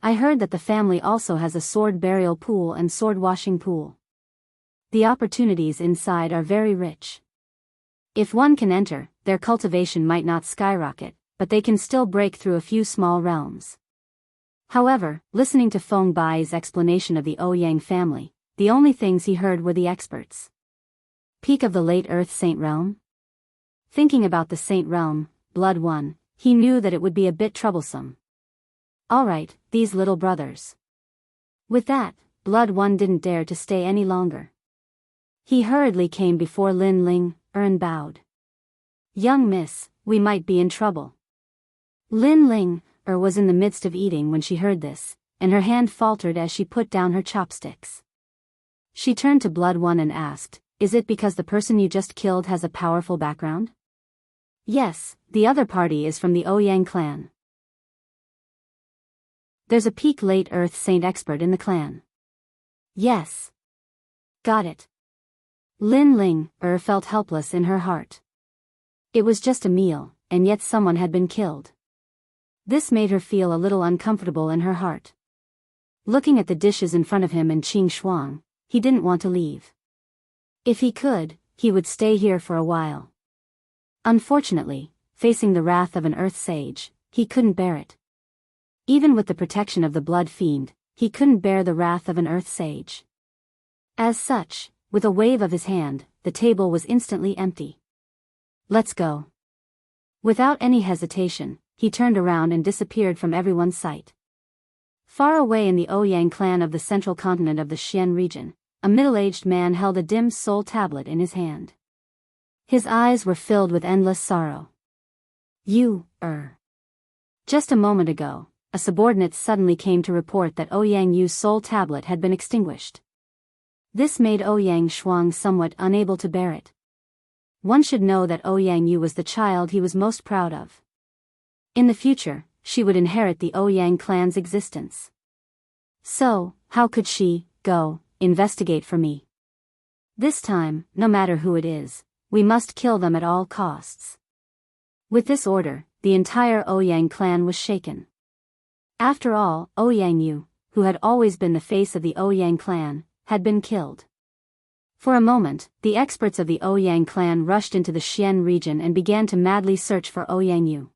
I heard that the family also has a sword burial pool and sword washing pool. The opportunities inside are very rich. If one can enter, their cultivation might not skyrocket, but they can still break through a few small realms." However, listening to Feng Bai's explanation of the Ouyang family, the only things he heard were the experts. Peak of the late Earth Saint Realm? Thinking about the Saint Realm, Blood One, he knew that it would be a bit troublesome. Alright, these little brothers. With that, Blood One didn't dare to stay any longer. He hurriedly came before Lin Ling and bowed. "Young miss, we might be in trouble." Lin Ling was in the midst of eating when she heard this, and her hand faltered as she put down her chopsticks. She turned to Blood One and asked, "Is it because the person you just killed has a powerful background?" "Yes, the other party is from the Ouyang clan. There's a peak late Earth Saint expert in the clan." "Yes. Got it." Lin Ling felt helpless in her heart. It was just a meal, and yet someone had been killed. This made her feel a little uncomfortable in her heart. Looking at the dishes in front of him and Qing Shuang, he didn't want to leave. If he could, he would stay here for a while. Unfortunately, facing the wrath of an Earth Sage, he couldn't bear it. Even with the protection of the Blood Fiend, he couldn't bear the wrath of an Earth Sage. As such, with a wave of his hand, the table was instantly empty. "Let's go." Without any hesitation, he turned around and disappeared from everyone's sight. Far away in the Ouyang clan of the central continent of the Xian region, a middle-aged man held a dim soul tablet in his hand. His eyes were filled with endless sorrow. Just a moment ago, a subordinate suddenly came to report that Ouyang Yu's soul tablet had been extinguished. This made Ouyang Shuang somewhat unable to bear it. One should know that Ouyang Yu was the child he was most proud of. In the future, she would inherit the Ouyang clan's existence. So, how could she go investigate for me? This time, no matter who it is, we must kill them at all costs. With this order, the entire Ouyang clan was shaken. After all, Ouyang Yu, who had always been the face of the Ouyang clan, had been killed. For a moment, the experts of the Ouyang clan rushed into the Xian region and began to madly search for Ouyang Yu.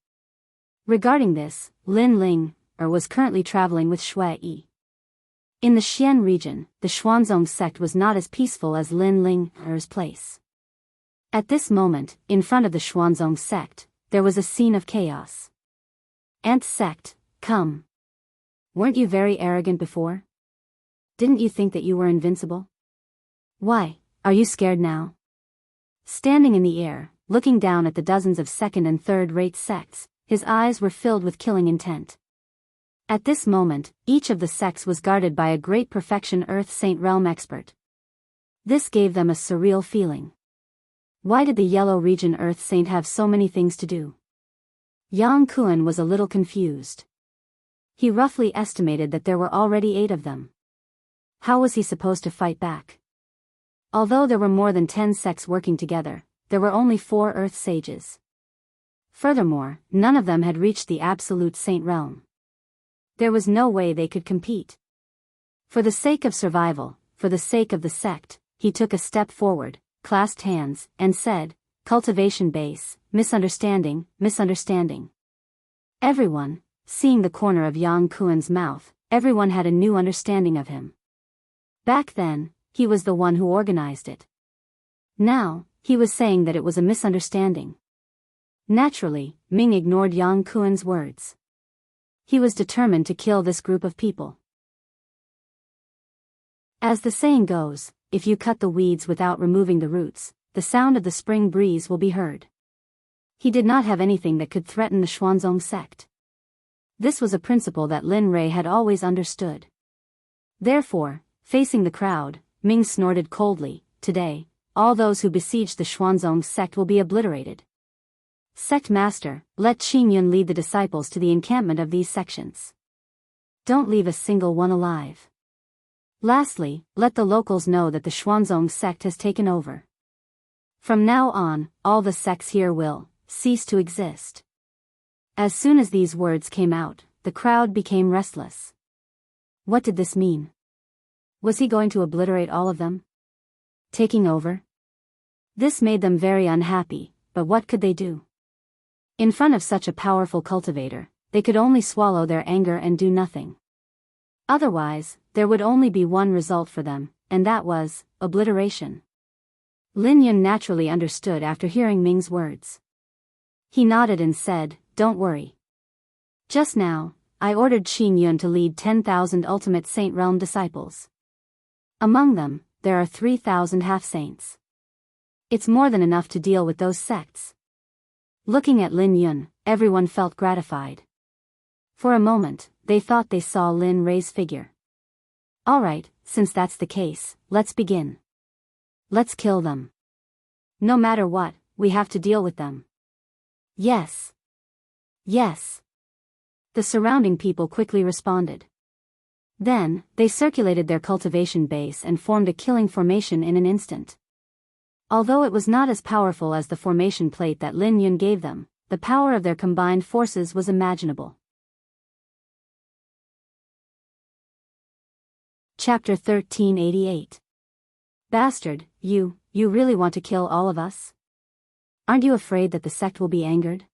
Regarding this, Lin Ling was currently traveling with Shui Yi. In the Xian region, the Xuanzong sect was not as peaceful as Lin Ling's place. At this moment, in front of the Xuanzong sect, there was a scene of chaos. "Ant sect, come. Weren't you very arrogant before? Didn't you think that you were invincible? Why, Are you scared now? Standing in the air, looking down at the dozens of second and third-rate sects, his eyes were filled with killing intent. At this moment, each of the sects was guarded by a great perfection Earth Saint realm expert. This gave them a surreal feeling. Why did the Yellow Region Earth Saint have so many things to do? Yang Kuan was a little confused. He roughly estimated that there were already 8 of them. How was he supposed to fight back? Although there were more than 10 sects working together, there were only 4 Earth Sages. Furthermore, none of them had reached the Absolute Saint realm. There was no way they could compete. For the sake of survival, for the sake of the sect, he took a step forward, clasped hands, and said, "Cultivation base, misunderstanding, misunderstanding." Everyone, seeing the corner of Yang Kuan's mouth, everyone had a new understanding of him. Back then, he was the one who organized it. Now, he was saying that it was a misunderstanding. Naturally, Ming ignored Yang Kuan's words. He was determined to kill this group of people. As the saying goes, if you cut the weeds without removing the roots, the sound of the spring breeze will be heard. He did not have anything that could threaten the Xuanzong sect. This was a principle that Lin Rui had always understood. Therefore, facing the crowd, Ming snorted coldly, "Today, all those who besiege the Xuanzong sect will be obliterated. Sect Master, let Qing Yun lead the disciples to the encampment of these sections. Don't leave a single one alive. Lastly, let the locals know that the Xuanzong sect has taken over. From now on, all the sects here will cease to exist." As soon as these words came out, the crowd became restless. What did this mean? Was he going to obliterate all of them? Taking over? This made them very unhappy, but what could they do? In front of such a powerful cultivator, they could only swallow their anger and do nothing. Otherwise, there would only be one result for them, and that was obliteration. Lin Yun naturally understood after hearing Ming's words. He nodded and said, "Don't worry. Just now, I ordered Qing Yun to lead 10,000 Ultimate Saint Realm disciples. Among them, there are 3,000 half-saints. It's more than enough to deal with those sects." Looking at Lin Yun, everyone felt gratified. For a moment, they thought they saw Lin Rui's figure. "Alright, since that's the case, let's begin. Let's kill them. No matter what, we have to deal with them." "Yes. Yes." The surrounding people quickly responded. Then, they circulated their cultivation base and formed a killing formation in an instant. Although it was not as powerful as the formation plate that Lin Yun gave them, the power of their combined forces was imaginable. Chapter 1388. Bastard, you really want to kill all of us? Aren't you afraid that the sect will be angered?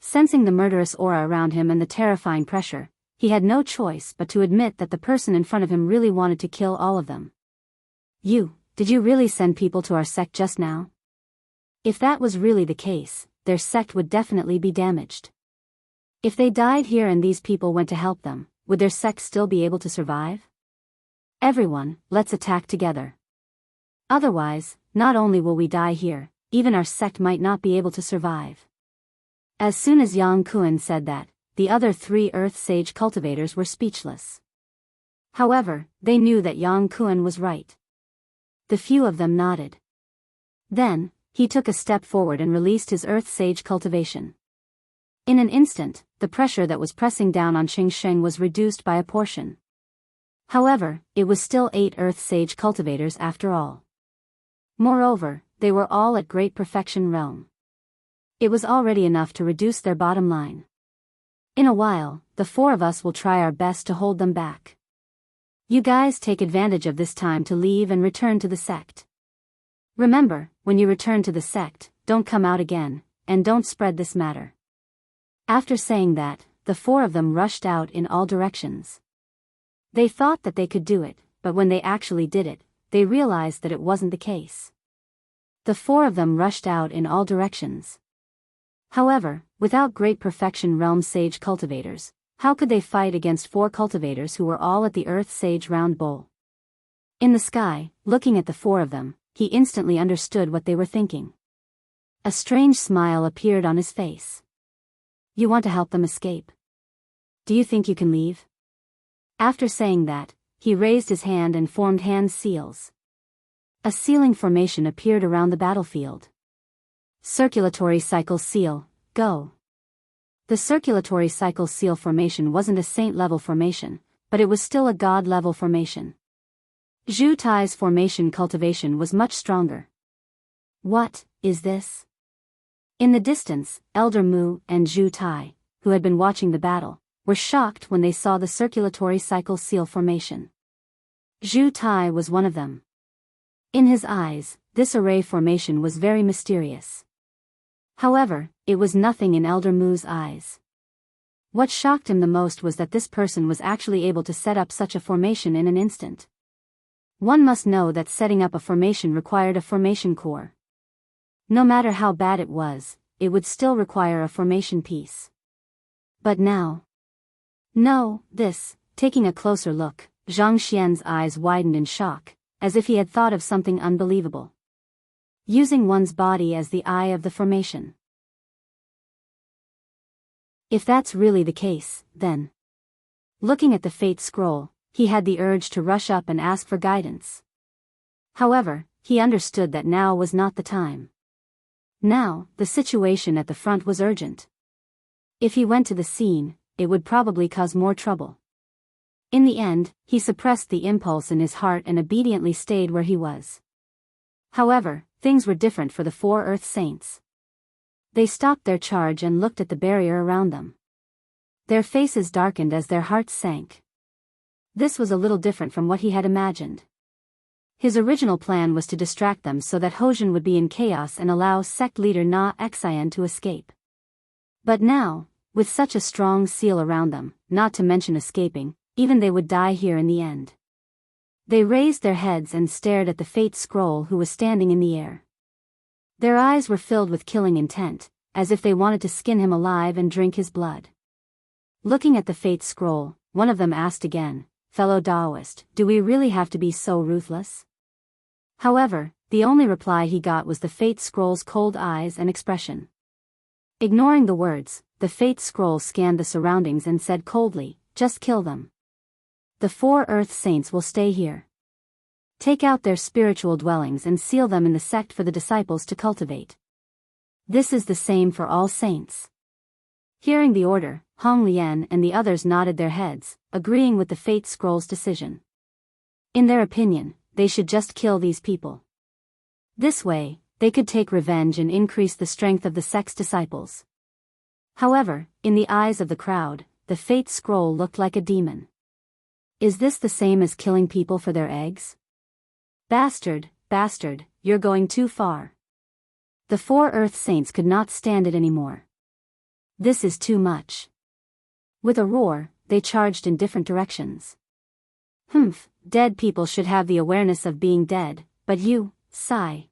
Sensing the murderous aura around him and the terrifying pressure, he had no choice but to admit that the person in front of him really wanted to kill all of them. Did you really send people to our sect just now? If that was really the case, their sect would definitely be damaged. If they died here and these people went to help them, would their sect still be able to survive? Everyone, let's attack together. Otherwise, not only will we die here, even our sect might not be able to survive. As soon as Yang Kuan said that, the other 3 Earth Sage cultivators were speechless. However, they knew that Yang Kuan was right. The few of them nodded. Then, he took a step forward and released his Earth Sage cultivation. In an instant, the pressure that was pressing down on Xing Sheng was reduced by a portion. However, it was still 8 Earth Sage cultivators after all. Moreover, they were all at great perfection realm. It was already enough to reduce their bottom line. In a while, the 4 of us will try our best to hold them back. You guys take advantage of this time to leave and return to the sect. Remember, when you return to the sect, don't come out again, and don't spread this matter." After saying that, the 4 of them rushed out in all directions. They thought that they could do it, but when they actually did it, they realized that it wasn't the case. The 4 of them rushed out in all directions. However, without great perfection realm sage cultivators, how could they fight against 4 cultivators who were all at the Earth Sage round bowl? In the sky, looking at the 4 of them, he instantly understood what they were thinking. A strange smile appeared on his face. You want to help them escape? Do you think you can leave? After saying that, he raised his hand and formed hand seals. A sealing formation appeared around the battlefield. Circulatory cycle seal, go. The circulatory cycle seal formation wasn't a saint-level formation, but it was still a god-level formation. Zhu Tai's formation cultivation was much stronger. What is this? In the distance, Elder Mu and Zhu Tai, who had been watching the battle, were shocked when they saw the circulatory cycle seal formation. Zhu Tai was one of them. In his eyes, this array formation was very mysterious. However, it was nothing in Elder Mu's eyes. What shocked him the most was that this person was actually able to set up such a formation in an instant. One must know that setting up a formation required a formation core. No matter how bad it would still require a formation piece. But now... No, taking a closer look, Zhang Xian's eyes widened in shock, as if he had thought of something unbelievable. Using one's body as the eye of the formation. If that's really the case, then... Looking at the fate scroll, he had the urge to rush up and ask for guidance. However, he understood that now was not the time. Now, the situation at the front was urgent. If he went to the scene, it would probably cause more trouble. In the end, he suppressed the impulse in his heart and obediently stayed where he was. However, things were different for the 4 Earth Saints. They stopped their charge and looked at the barrier around them. Their faces darkened as their hearts sank. This was a little different from what he had imagined. His original plan was to distract them so that Hozhen would be in chaos and allow sect leader Na Xian to escape. But now, with such a strong seal around them, not to mention escaping, even they would die here in the end. They raised their heads and stared at the fate scroll who was standing in the air. Their eyes were filled with killing intent, as if they wanted to skin him alive and drink his blood. Looking at the fate scroll, one of them asked again, "Fellow Taoist, do we really have to be so ruthless?" However, the only reply he got was the fate scroll's cold eyes and expression. Ignoring the words, the fate scroll scanned the surroundings and said coldly, "Just kill them. The 4 Earth Saints will stay here. Take out their spiritual dwellings and seal them in the sect for the disciples to cultivate. This is the same for all saints." Hearing the order, Hong Lian and the others nodded their heads, agreeing with the fate scroll's decision. In their opinion, they should just kill these people. This way, they could take revenge and increase the strength of the sect's disciples. However, in the eyes of the crowd, the fate scroll looked like a demon. Is this the same as killing people for their eggs? Bastard, you're going too far. The 4 Earth Saints could not stand it anymore. This is too much. With a roar, they charged in different directions. Dead people should have the awareness of being dead, but you, sigh.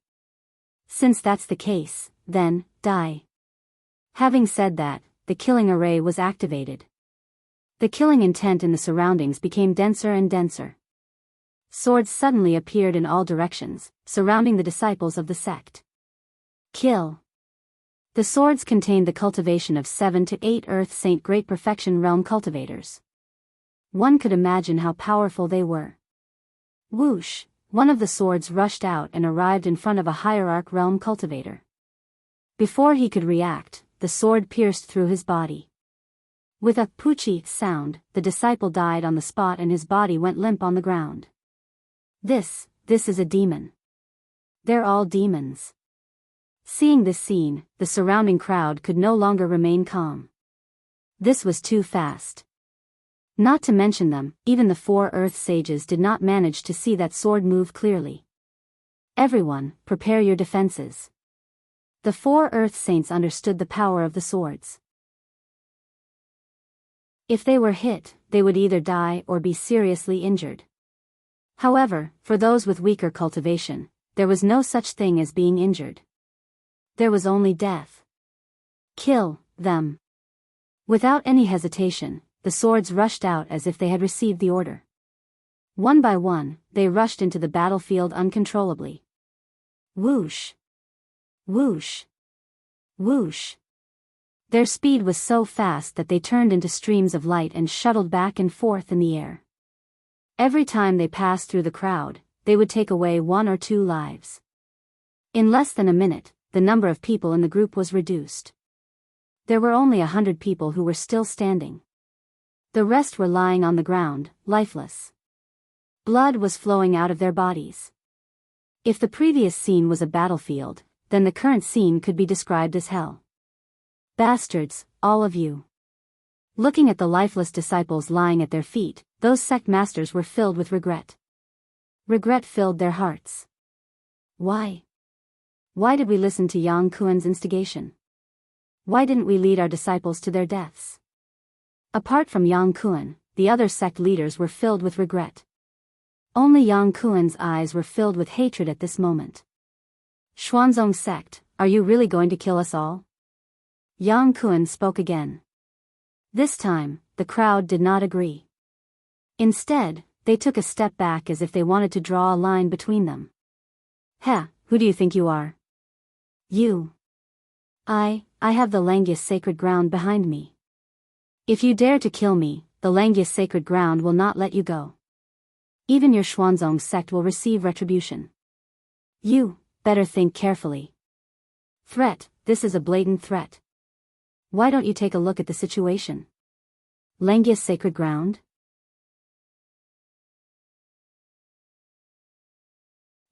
Since that's the case, then, die. Having said that, the killing array was activated. The killing intent in the surroundings became denser and denser. Swords suddenly appeared in all directions, surrounding the disciples of the sect. Kill. The swords contained the cultivation of 7 to 8 Earth Saint Great Perfection Realm cultivators. One could imagine how powerful they were. Whoosh, one of the swords rushed out and arrived in front of a Hierarch Realm cultivator. Before he could react, the sword pierced through his body. With a poochie sound, the disciple died on the spot and his body went limp on the ground. This is a demon. They're all demons. Seeing this scene, the surrounding crowd could no longer remain calm. This was too fast. Not to mention them, even the 4 Earth Sages did not manage to see that sword move clearly. Everyone, prepare your defenses. The 4 Earth Saints understood the power of the swords. If they were hit, they would either die or be seriously injured. However, for those with weaker cultivation, there was no such thing as being injured. There was only death. Kill them. Without any hesitation, the swords rushed out as if they had received the order. One by one, they rushed into the battlefield uncontrollably. Whoosh! Whoosh! Whoosh! Their speed was so fast that they turned into streams of light and shuttled back and forth in the air. Every time they passed through the crowd, they would take away 1 or 2 lives. In less than a minute, the number of people in the group was reduced. There were only 100 people who were still standing. The rest were lying on the ground, lifeless. Blood was flowing out of their bodies. If the previous scene was a battlefield, then the current scene could be described as hell. Bastards, all of you. Looking at the lifeless disciples lying at their feet, those sect masters were filled with regret. Regret filled their hearts. Why? Why did we listen to Yang Kuan's instigation? Why didn't we lead our disciples to their deaths? Apart from Yang Kuan, the other sect leaders were filled with regret. Only Yang Kuan's eyes were filled with hatred at this moment. Xuanzong sect, are you really going to kill us all? Yang Kuan spoke again. This time, the crowd did not agree. Instead, they took a step back as if they wanted to draw a line between them. Heh, who do you think you are? You. I have the Langyus sacred ground behind me. If you dare to kill me, the Langyus sacred ground will not let you go. Even your Xuanzong sect will receive retribution. You better think carefully. Threat, this is a blatant threat. Why don't you take a look at the situation? Langyus sacred ground?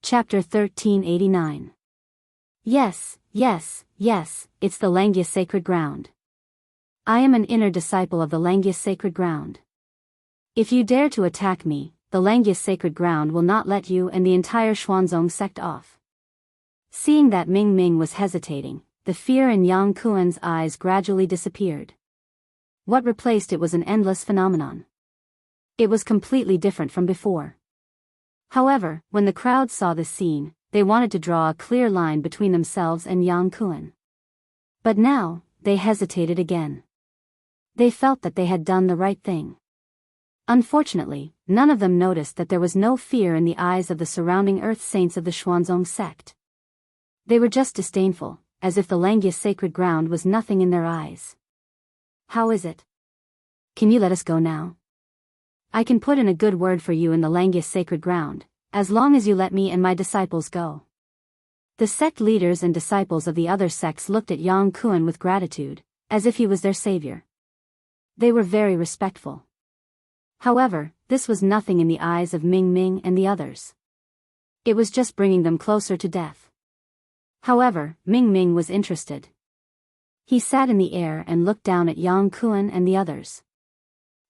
Chapter 1389. Yes, it's the Langyus sacred ground. I am an inner disciple of the Langyus sacred ground. If you dare to attack me, the Langyus sacred ground will not let you and the entire Xuanzong sect off. Seeing that Ming Ming was hesitating, the fear in Yang Kuan's eyes gradually disappeared. What replaced it was an endless phenomenon. It was completely different from before. However, when the crowd saw this scene, they wanted to draw a clear line between themselves and Yang Kuan. But now, they hesitated again. They felt that they had done the right thing. Unfortunately, none of them noticed that there was no fear in the eyes of the surrounding earth saints of the Xuanzong sect. They were just disdainful, as if the Langyus sacred ground was nothing in their eyes. How is it? Can you let us go now? I can put in a good word for you in the Langyus sacred ground, as long as you let me and my disciples go. The sect leaders and disciples of the other sects looked at Yang Kuan with gratitude, as if he was their savior. They were very respectful. However, this was nothing in the eyes of Ming Ming and the others. It was just bringing them closer to death. However, Ming Ming was interested. He sat in the air and looked down at Yang Kuan and the others.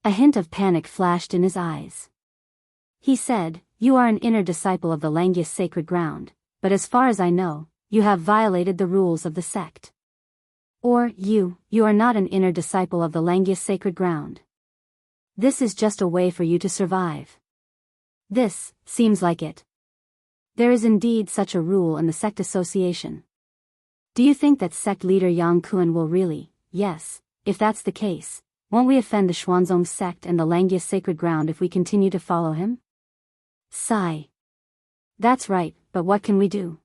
A hint of panic flashed in his eyes. He said, "You are an inner disciple of the Langyus sacred ground, but as far as I know, you have violated the rules of the sect. Or, you are not an inner disciple of the Langyus sacred ground. This is just a way for you to survive. This seems like it. There is indeed such a rule in the sect association. Do you think that sect leader Yang Kuan will really, yes, if that's the case, won't we offend the Xuanzong sect and the Langyus sacred ground if we continue to follow him?" Sigh. That's right, but what can we do?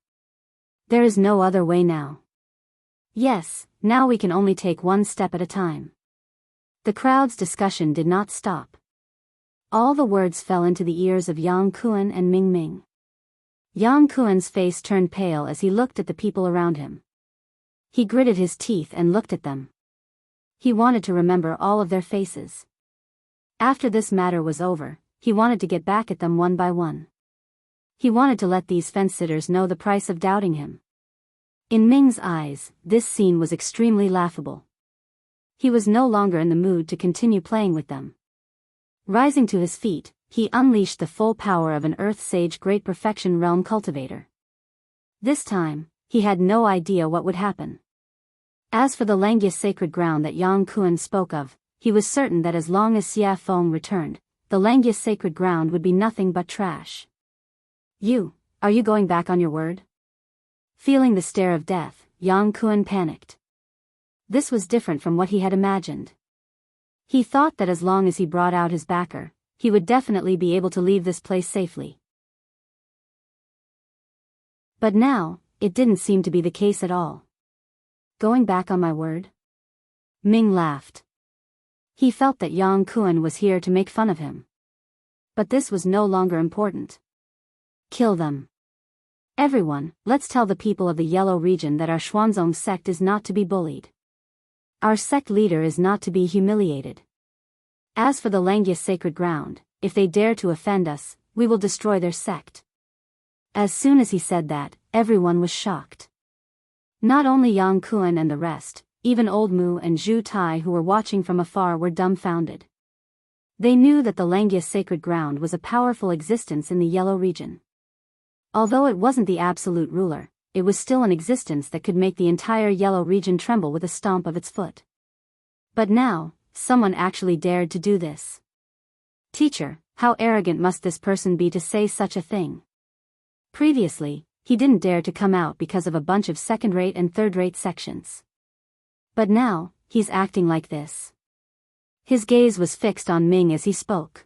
There is no other way now. Yes, now we can only take one step at a time. The crowd's discussion did not stop. All the words fell into the ears of Yang Kuan and Ming Ming. Yang Kuan's face turned pale as he looked at the people around him. He gritted his teeth and looked at them. He wanted to remember all of their faces. After this matter was over, he wanted to get back at them one by one. He wanted to let these fence-sitters know the price of doubting him. In Ming's eyes, this scene was extremely laughable. He was no longer in the mood to continue playing with them. Rising to his feet, he unleashed the full power of an Earth Sage Great Perfection Realm Cultivator. This time, he had no idea what would happen. As for the Langyus sacred ground that Yang Kuan spoke of, he was certain that as long as Xia Feng returned, the Langyus sacred ground would be nothing but trash. Are you going back on your word? Feeling the stare of death, Yang Kuan panicked. This was different from what he had imagined. He thought that as long as he brought out his backer, he would definitely be able to leave this place safely. But now, it didn't seem to be the case at all. Going back on my word? Ming laughed. He felt that Yang Kuan was here to make fun of him. But this was no longer important. Kill them. Everyone, let's tell the people of the Yellow region that our Xuanzong sect is not to be bullied. Our sect leader is not to be humiliated. As for the Langya sacred ground, if they dare to offend us, we will destroy their sect. As soon as he said that, everyone was shocked. Not only Yang Kuan and the rest, even Old Mu and Zhu Tai who were watching from afar were dumbfounded. They knew that the Langya sacred ground was a powerful existence in the Yellow region. Although it wasn't the absolute ruler, it was still an existence that could make the entire Yellow region tremble with a stomp of its foot. But now, someone actually dared to do this. Teacher, how arrogant must this person be to say such a thing? Previously, he didn't dare to come out because of a bunch of second-rate and third-rate sections. But now, he's acting like this. His gaze was fixed on Ming as he spoke.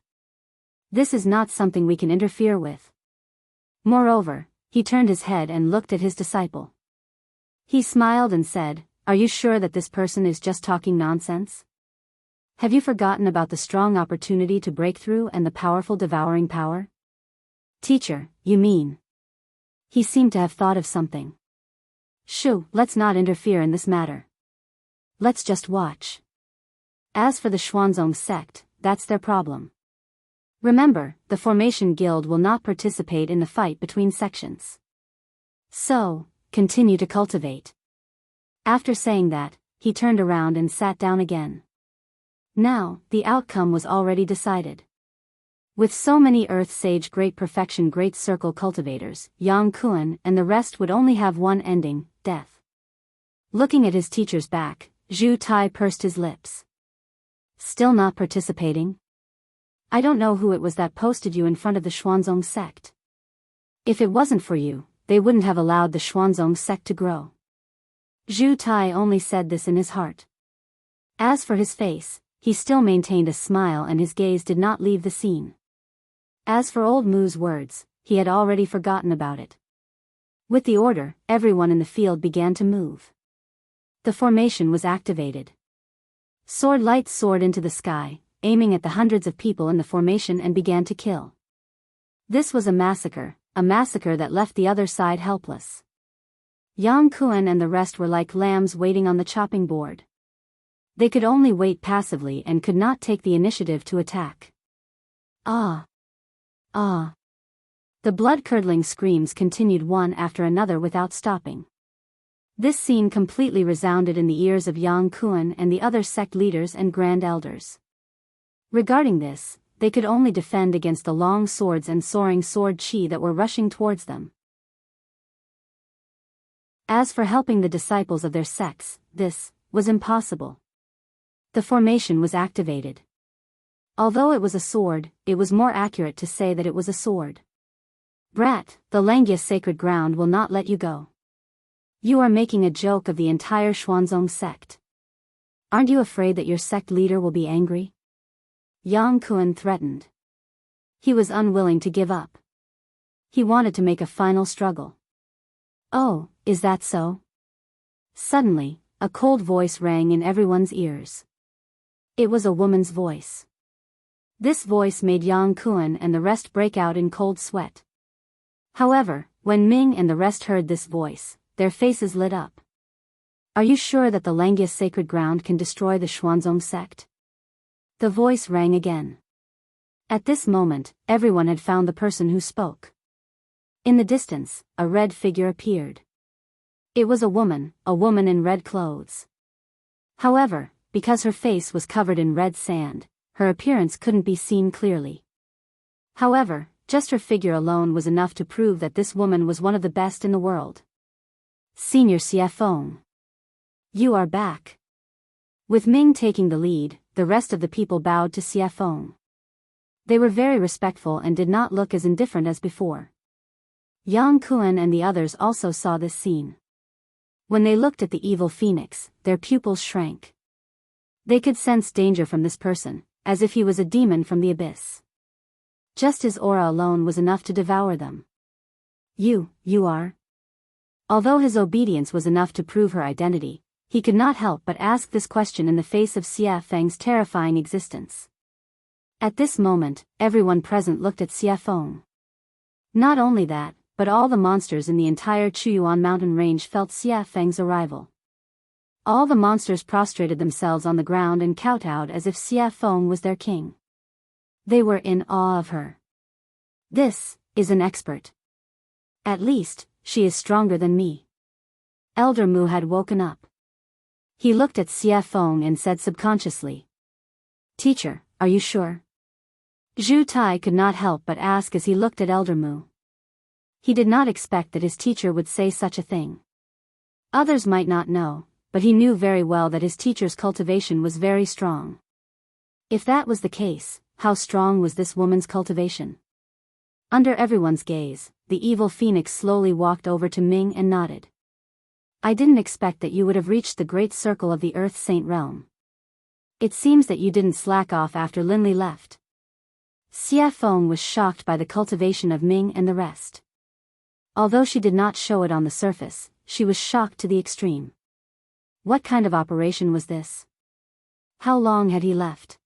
This is not something we can interfere with. Moreover, he turned his head and looked at his disciple. He smiled and said, "Are you sure that this person is just talking nonsense? Have you forgotten about the strong opportunity to break through and the powerful devouring power?" Teacher, you mean? He seemed to have thought of something. Shoo, let's not interfere in this matter. Let's just watch. As for the Xuanzong sect, that's their problem. Remember, the Formation Guild will not participate in the fight between sections. So, continue to cultivate. After saying that, he turned around and sat down again. Now, the outcome was already decided. With so many Earth Sage Great Perfection Great Circle cultivators, Yang Kuan and the rest would only have one ending, death. Looking at his teacher's back, Zhu Tai pursed his lips. Still not participating? I don't know who it was that posted you in front of the Xuanzong sect. If it wasn't for you, they wouldn't have allowed the Xuanzong sect to grow. Zhu Tai only said this in his heart. As for his face, he still maintained a smile and his gaze did not leave the scene. As for Old Mu's words, he had already forgotten about it. With the order, everyone in the field began to move. The formation was activated. Sword lights soared into the sky, aiming at the hundreds of people in the formation and began to kill. This was a massacre that left the other side helpless. Yang Kuan and the rest were like lambs waiting on the chopping board. They could only wait passively and could not take the initiative to attack. Ah! Ah! The blood-curdling screams continued one after another without stopping. This scene completely resounded in the ears of Yang Kuan and the other sect leaders and grand elders. Regarding this, they could only defend against the long swords and soaring sword chi that were rushing towards them. As for helping the disciples of their sects, this was impossible. The formation was activated. Although it was a sword, it was more accurate to say that it was a sword. Brat, the Langya sacred ground will not let you go. You are making a joke of the entire Xuanzong sect. Aren't you afraid that your sect leader will be angry? Yang Kuan threatened. He was unwilling to give up. He wanted to make a final struggle. Oh, is that so? Suddenly, a cold voice rang in everyone's ears. It was a woman's voice. This voice made Yang Kuan and the rest break out in cold sweat. However, when Ming and the rest heard this voice, their faces lit up. Are you sure that the Langya sacred ground can destroy the Xuanzong sect? The voice rang again. At this moment, everyone had found the person who spoke. In the distance, a red figure appeared. It was a woman in red clothes. However, because her face was covered in red sand, her appearance couldn't be seen clearly. However, just her figure alone was enough to prove that this woman was one of the best in the world. Senior CFO. You are back. With Ming taking the lead, the rest of the people bowed to CFO. They were very respectful and did not look as indifferent as before. Yang Kuan and the others also saw this scene. When they looked at the evil phoenix, their pupils shrank. They could sense danger from this person, as if he was a demon from the abyss. Just his aura alone was enough to devour them. You are? Although his obedience was enough to prove her identity, he could not help but ask this question in the face of Xie Feng's terrifying existence. At this moment, everyone present looked at Xie Feng. Not only that, but all the monsters in the entire Chuyuan mountain range felt Xie Feng's arrival. All the monsters prostrated themselves on the ground and kowtowed as if Xie Feng was their king. They were in awe of her. This is an expert. At least, she is stronger than me. Elder Mu had woken up. He looked at Xie Feng and said subconsciously, "Teacher, are you sure?" Zhu Tai could not help but ask as he looked at Elder Mu. He did not expect that his teacher would say such a thing. Others might not know, but he knew very well that his teacher's cultivation was very strong. If that was the case, how strong was this woman's cultivation? Under everyone's gaze, the evil phoenix slowly walked over to Ming and nodded. "I didn't expect that you would have reached the great circle of the Earth Saint realm. It seems that you didn't slack off after Linli left." Xie Feng was shocked by the cultivation of Ming and the rest. Although she did not show it on the surface, she was shocked to the extreme. What kind of operation was this? How long had he left?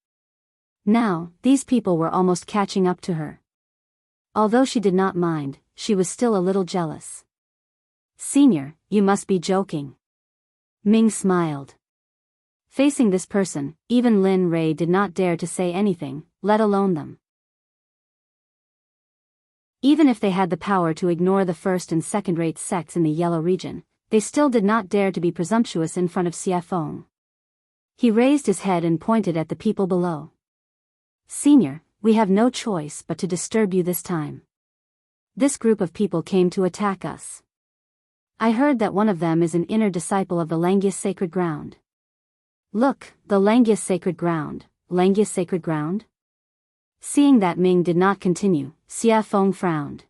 Now, these people were almost catching up to her. Although she did not mind, she was still a little jealous. "Senior, you must be joking." Ming smiled. Facing this person, even Lin Rei did not dare to say anything, let alone them. Even if they had the power to ignore the first and second-rate sects in the Yellow region, they still did not dare to be presumptuous in front of Xie Feng. He raised his head and pointed at the people below. "Senior, we have no choice but to disturb you this time. This group of people came to attack us. I heard that one of them is an inner disciple of the Langius Sacred Ground." "Look, the Langius Sacred Ground, Langius Sacred Ground?" Seeing that Ming did not continue, Xie Feng frowned.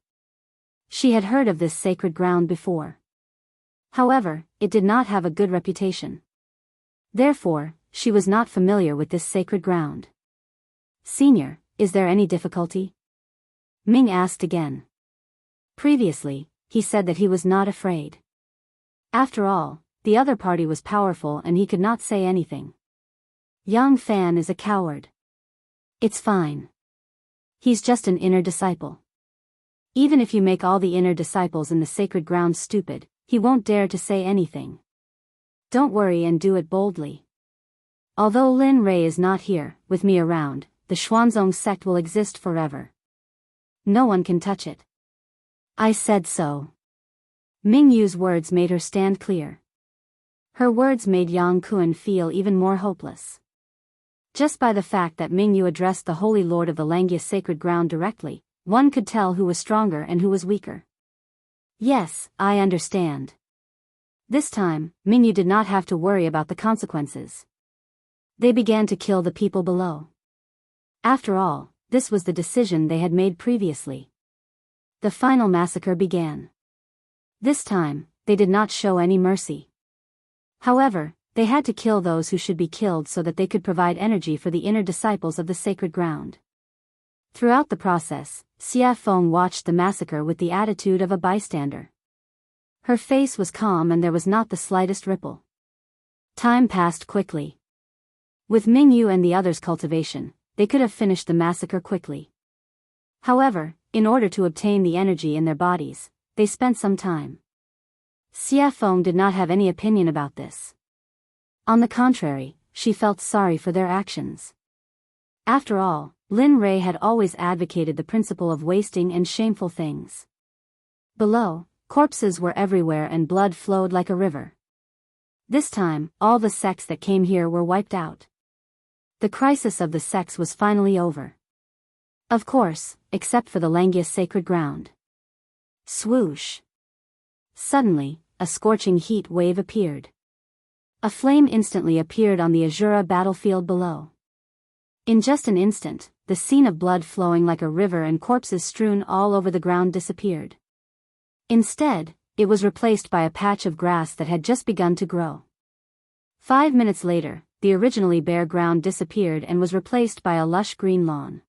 She had heard of this sacred ground before. However, it did not have a good reputation. Therefore, she was not familiar with this sacred ground. "Senior, is there any difficulty?" Ming asked again. Previously, he said that he was not afraid. After all, the other party was powerful and he could not say anything. Yang Fan is a coward. It's fine. He's just an inner disciple. Even if you make all the inner disciples in the sacred ground stupid, he won't dare to say anything. Don't worry and do it boldly. Although Lin Rei is not here, with me around, the Xuanzong sect will exist forever. No one can touch it. I said so. Ming Yu's words made her stand clear. Her words made Yang Kuan feel even more hopeless. Just by the fact that Ming Yu addressed the Holy Lord of the Langius Sacred Ground directly, one could tell who was stronger and who was weaker. Yes, I understand. This time, Ming Yu did not have to worry about the consequences. They began to kill the people below. After all, this was the decision they had made previously. The final massacre began. This time, they did not show any mercy. However, they had to kill those who should be killed so that they could provide energy for the inner disciples of the sacred ground. Throughout the process, Xie Feng watched the massacre with the attitude of a bystander. Her face was calm and there was not the slightest ripple. Time passed quickly. With Ming Yu and the others' cultivation, they could have finished the massacre quickly. However, in order to obtain the energy in their bodies, they spent some time. Xie Feng did not have any opinion about this. On the contrary, she felt sorry for their actions. After all, Lin Rei had always advocated the principle of wasting and shameful things. Below, corpses were everywhere and blood flowed like a river. This time, all the sects that came here were wiped out. The crisis of the sects was finally over. Of course, except for the Langius Sacred Ground. Swoosh! Suddenly, a scorching heat wave appeared. A flame instantly appeared on the Azura battlefield below. In just an instant, the scene of blood flowing like a river and corpses strewn all over the ground disappeared. Instead, it was replaced by a patch of grass that had just begun to grow. 5 minutes later, the originally bare ground disappeared and was replaced by a lush green lawn.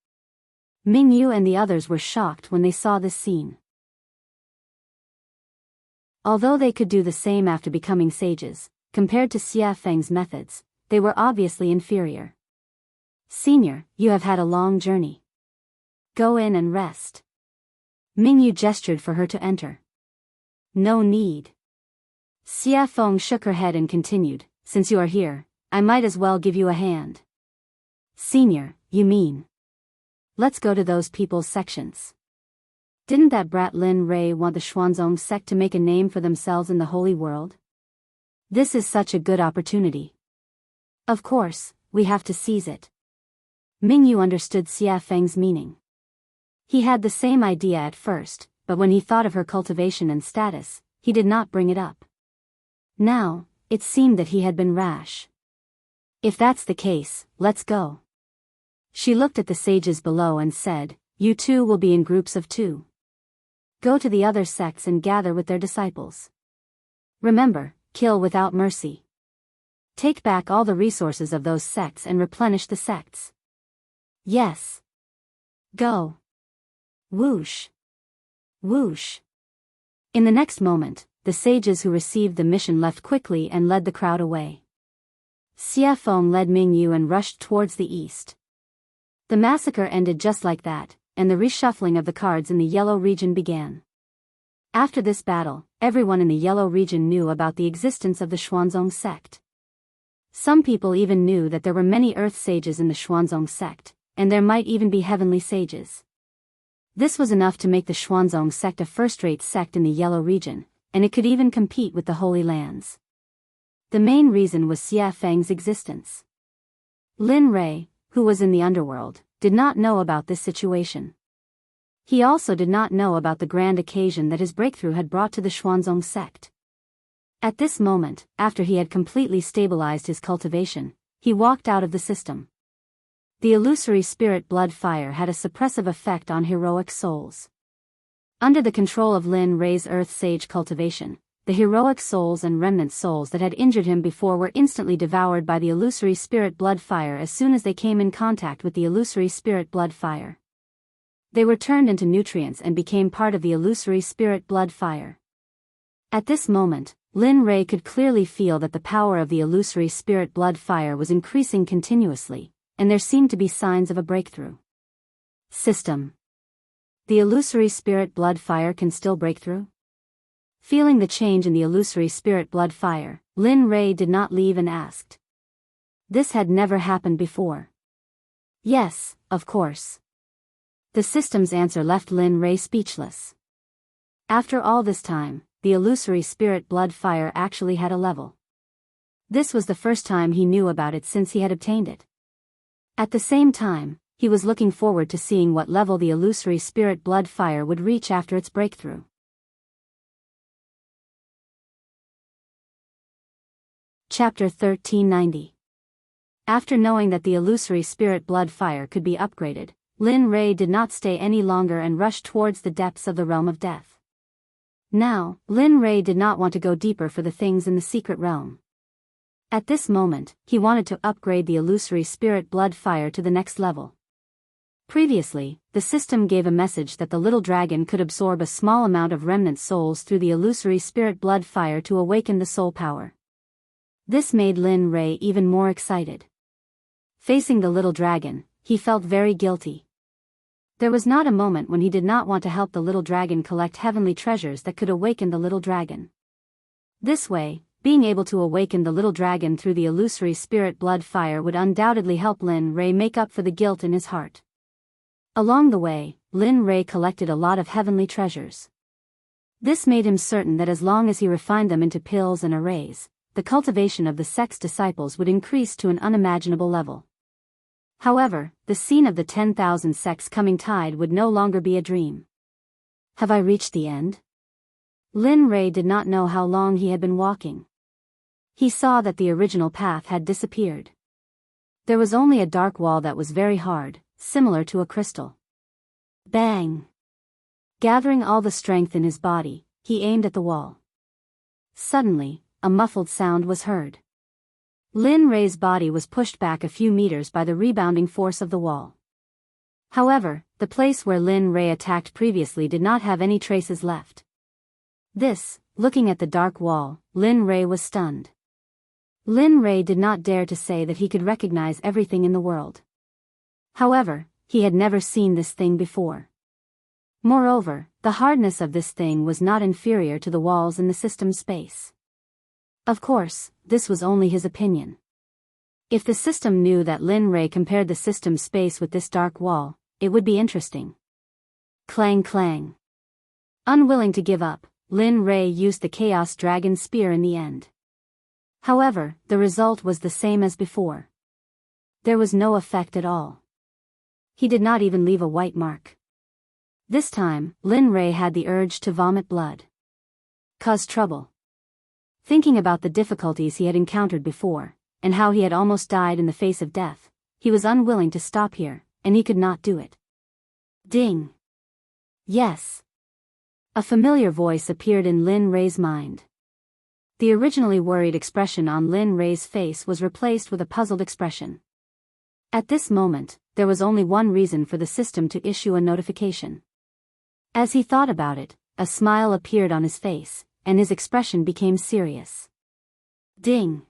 Ming Yu and the others were shocked when they saw this scene. Although they could do the same after becoming sages, compared to Xia Feng's methods, they were obviously inferior. Senior, you have had a long journey. Go in and rest. Mingyu gestured for her to enter. No need. Xia Feng shook her head and continued, since you are here, I might as well give you a hand. Senior, you mean? Let's go to those people's sections. Didn't that brat Lin Rei want the Xuanzong sect to make a name for themselves in the holy world? This is such a good opportunity. Of course, we have to seize it. Mingyu understood Xia Feng's meaning. He had the same idea at first, but when he thought of her cultivation and status, he did not bring it up. Now, it seemed that he had been rash. If that's the case, let's go. She looked at the sages below and said, you two will be in groups of 2. Go to the other sects and gather with their disciples. Remember, kill without mercy. Take back all the resources of those sects and replenish the sects. Yes. Go. Whoosh. Whoosh. In the next moment, the sages who received the mission left quickly and led the crowd away. Xia Feng led Mingyu and rushed towards the east. The massacre ended just like that, and the reshuffling of the cards in the yellow region began. After this battle, everyone in the yellow region knew about the existence of the Xuanzong sect. Some people even knew that there were many earth sages in the Xuanzong sect, and there might even be heavenly sages. This was enough to make the Xuanzong sect a first-rate sect in the yellow region, and it could even compete with the Holy Lands. The main reason was Xia Feng's existence. Lin Rei, who was in the underworld, did not know about this situation. He also did not know about the grand occasion that his breakthrough had brought to the Xuanzong sect. At this moment, after he had completely stabilized his cultivation, he walked out of the system. The illusory spirit blood fire had a suppressive effect on heroic souls. Under the control of Lin Rei's earth sage cultivation, the heroic souls and remnant souls that had injured him before were instantly devoured by the illusory spirit blood fire as soon as they came in contact with the illusory spirit blood fire. They were turned into nutrients and became part of the illusory spirit blood fire. At this moment, Lin Rei could clearly feel that the power of the illusory spirit blood fire was increasing continuously, and there seemed to be signs of a breakthrough. System. The illusory spirit blood fire can still break through? Feeling the change in the illusory spirit blood fire, Lin Rei did not leave and asked. This had never happened before. Yes, of course. The system's answer left Lin Rei speechless. After all this time, the illusory spirit blood fire actually had a level. This was the first time he knew about it since he had obtained it. At the same time, he was looking forward to seeing what level the illusory spirit blood fire would reach after its breakthrough. Chapter 1390. After knowing that the illusory spirit blood fire could be upgraded, Lin Rei did not stay any longer and rushed towards the depths of the realm of death. Now, Lin Rei did not want to go deeper for the things in the secret realm. At this moment, he wanted to upgrade the illusory spirit blood fire to the next level. Previously, the system gave a message that the little dragon could absorb a small amount of remnant souls through the illusory spirit blood fire to awaken the soul power. This made Lin Rei even more excited. Facing the little dragon, he felt very guilty. There was not a moment when he did not want to help the little dragon collect heavenly treasures that could awaken the little dragon. This way, being able to awaken the little dragon through the illusory spirit blood fire would undoubtedly help Lin Rei make up for the guilt in his heart. Along the way, Lin Rei collected a lot of heavenly treasures. This made him certain that as long as he refined them into pills and arrays, the cultivation of the sect's disciples would increase to an unimaginable level. However, the scene of the 10,000 sects coming tide would no longer be a dream. Have I reached the end? Lin Rei did not know how long he had been walking. He saw that the original path had disappeared. There was only a dark wall that was very hard, similar to a crystal. Bang! Gathering all the strength in his body, he aimed at the wall. Suddenly, a muffled sound was heard. Lin Rei's body was pushed back a few meters by the rebounding force of the wall. However, the place where Lin Rei attacked previously did not have any traces left. This, looking at the dark wall, Lin Rei was stunned. Lin Rei did not dare to say that he could recognize everything in the world. However, he had never seen this thing before. Moreover, the hardness of this thing was not inferior to the walls in the system's space. Of course, this was only his opinion. If the system knew that Lin Rei compared the system's space with this dark wall, it would be interesting. Clang clang. Unwilling to give up, Lin Rei used the Chaos Dragon Spear in the end. However, the result was the same as before. There was no effect at all. He did not even leave a white mark. This time, Lin Rei had the urge to vomit blood. Cause trouble. Thinking about the difficulties he had encountered before, and how he had almost died in the face of death, he was unwilling to stop here, and he could not do it. Ding. Yes. A familiar voice appeared in Lin Rei's mind. The originally worried expression on Lin Rei's face was replaced with a puzzled expression. At this moment, there was only one reason for the system to issue a notification. As he thought about it, a smile appeared on his face, and his expression became serious. Ding.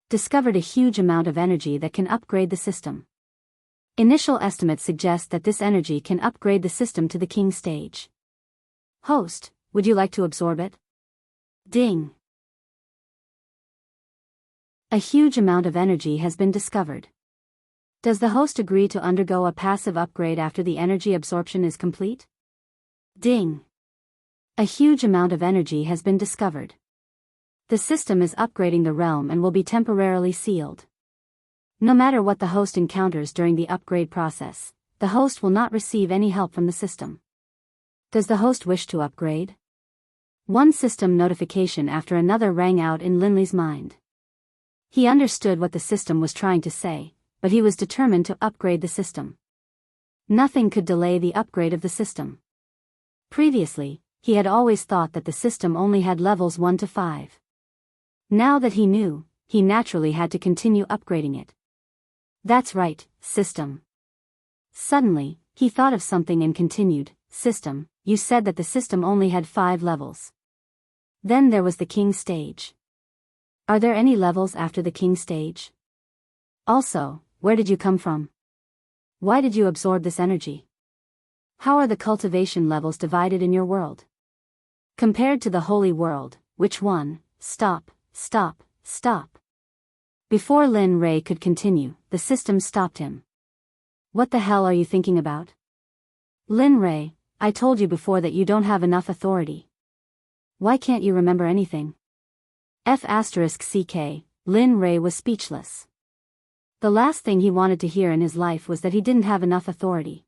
Discovered a huge amount of energy that can upgrade the system. Initial estimates suggest that this energy can upgrade the system to the king stage. Host, would you like to absorb it? Ding. A huge amount of energy has been discovered. Does the host agree to undergo a passive upgrade after the energy absorption is complete? Ding. A huge amount of energy has been discovered. The system is upgrading the realm and will be temporarily sealed. No matter what the host encounters during the upgrade process, the host will not receive any help from the system. Does the host wish to upgrade? One system notification after another rang out in Linley's mind. He understood what the system was trying to say, but he was determined to upgrade the system. Nothing could delay the upgrade of the system. Previously, he had always thought that the system only had levels 1 to 5. Now that he knew, he naturally had to continue upgrading it. That's right, system. Suddenly, he thought of something and continued, System, you said that the system only had 5 levels. Then there was the king stage. Are there any levels after the king stage? Also, where did you come from? Why did you absorb this energy? How are the cultivation levels divided in your world? Compared to the holy world, which one? Stop, stop, stop. Before Lin Rei could continue, the system stopped him. What the hell are you thinking about? Lin Rei, I told you before that you don't have enough authority. Why can't you remember anything? F***ck, Lin Rei was speechless. The last thing he wanted to hear in his life was that he didn't have enough authority.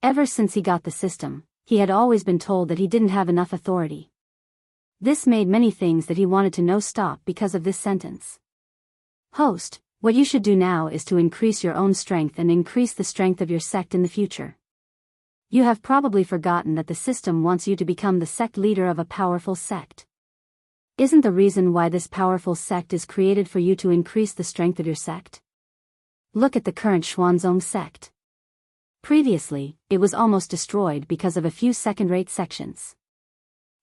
Ever since he got the system, he had always been told that he didn't have enough authority. This made many things that he wanted to know stop because of this sentence. Host, what you should do now is to increase your own strength and increase the strength of your sect in the future. You have probably forgotten that the system wants you to become the sect leader of a powerful sect. Isn't the reason why this powerful sect is created for you to increase the strength of your sect? Look at the current Xuanzong sect. Previously, it was almost destroyed because of a few second-rate sections.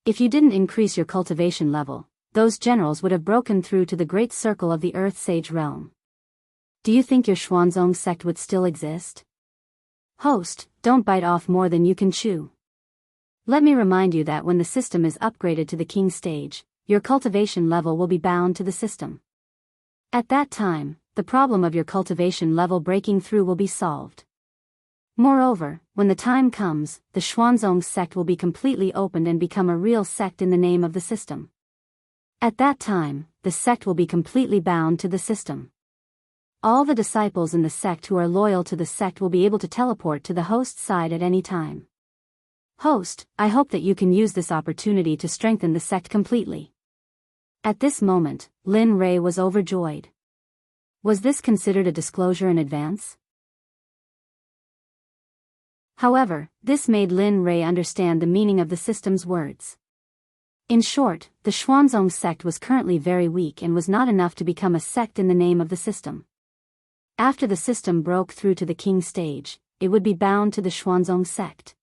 If you didn't increase your cultivation level, those generals would have broken through to the great circle of the Earth Sage realm. Do you think your Xuanzong sect would still exist? Host, don't bite off more than you can chew. Let me remind you that when the system is upgraded to the king stage, your cultivation level will be bound to the system. At that time, the problem of your cultivation level breaking through will be solved. Moreover, when the time comes, the Xuanzong sect will be completely opened and become a real sect in the name of the system. At that time, the sect will be completely bound to the system. All the disciples in the sect who are loyal to the sect will be able to teleport to the host's side at any time. Host, I hope that you can use this opportunity to strengthen the sect completely. At this moment, Lin Rei was overjoyed. Was this considered a disclosure in advance? However, this made Lin Rei understand the meaning of the system's words. In short, the Xuanzong sect was currently very weak and was not enough to become a sect in the name of the system. After the system broke through to the king stage, it would be bound to the Xuanzong sect.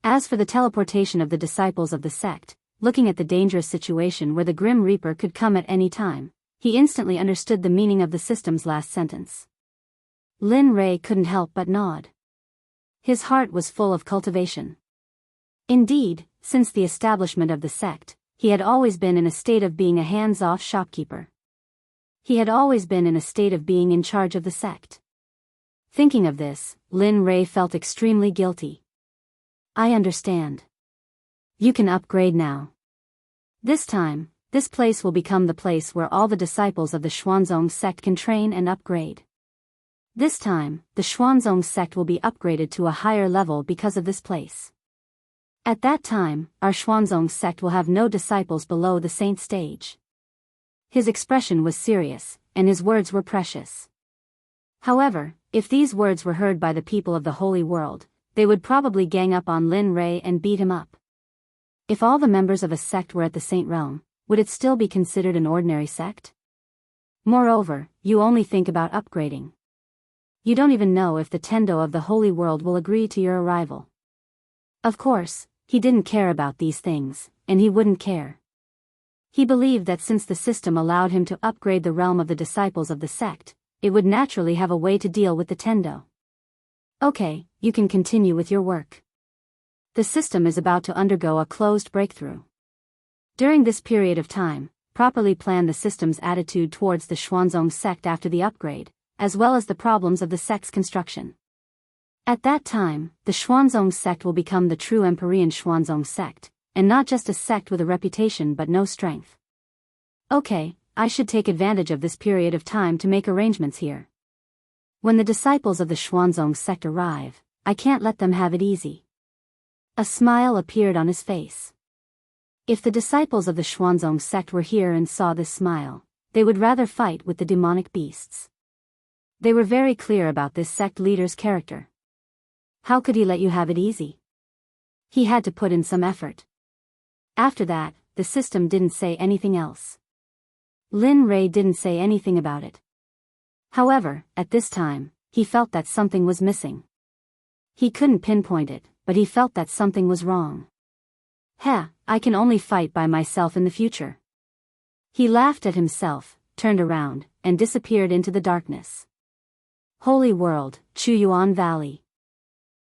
As for the teleportation of the disciples of the sect, looking at the dangerous situation where the Grim Reaper could come at any time, he instantly understood the meaning of the system's last sentence. Lin Rei couldn't help but nod. His heart was full of cultivation. Indeed, since the establishment of the sect, he had always been in a state of being a hands-off shopkeeper. He had always been in a state of being in charge of the sect. Thinking of this, Lin Rei felt extremely guilty. I understand. You can upgrade now. This time, this place will become the place where all the disciples of the Xuanzong sect can train and upgrade. This time, the Xuanzong sect will be upgraded to a higher level because of this place. At that time, our Xuanzong sect will have no disciples below the saint stage. His expression was serious, and his words were precious. However, if these words were heard by the people of the holy world, they would probably gang up on Lin Rei and beat him up. If all the members of a sect were at the saint realm, would it still be considered an ordinary sect? Moreover, you only think about upgrading. You don't even know if the Tendo of the holy world will agree to your arrival. Of course, he didn't care about these things, and he wouldn't care. He believed that since the system allowed him to upgrade the realm of the disciples of the sect, it would naturally have a way to deal with the Tendo. Okay, you can continue with your work. The system is about to undergo a closed breakthrough. During this period of time, properly plan the system's attitude towards the Xuanzong sect after the upgrade, as well as the problems of the sect's construction. At that time, the Xuanzong sect will become the true Emperorian Xuanzong sect, and not just a sect with a reputation but no strength. Okay, I should take advantage of this period of time to make arrangements here. When the disciples of the Xuanzong sect arrive, I can't let them have it easy. A smile appeared on his face. If the disciples of the Xuanzong sect were here and saw this smile, they would rather fight with the demonic beasts. They were very clear about this sect leader's character. How could he let you have it easy? He had to put in some effort. After that, the system didn't say anything else. Lin Rei didn't say anything about it. However, at this time, he felt that something was missing. He couldn't pinpoint it, but he felt that something was wrong. I can only fight by myself in the future. He laughed at himself, turned around, and disappeared into the darkness. Holy World, Chuyuan Valley.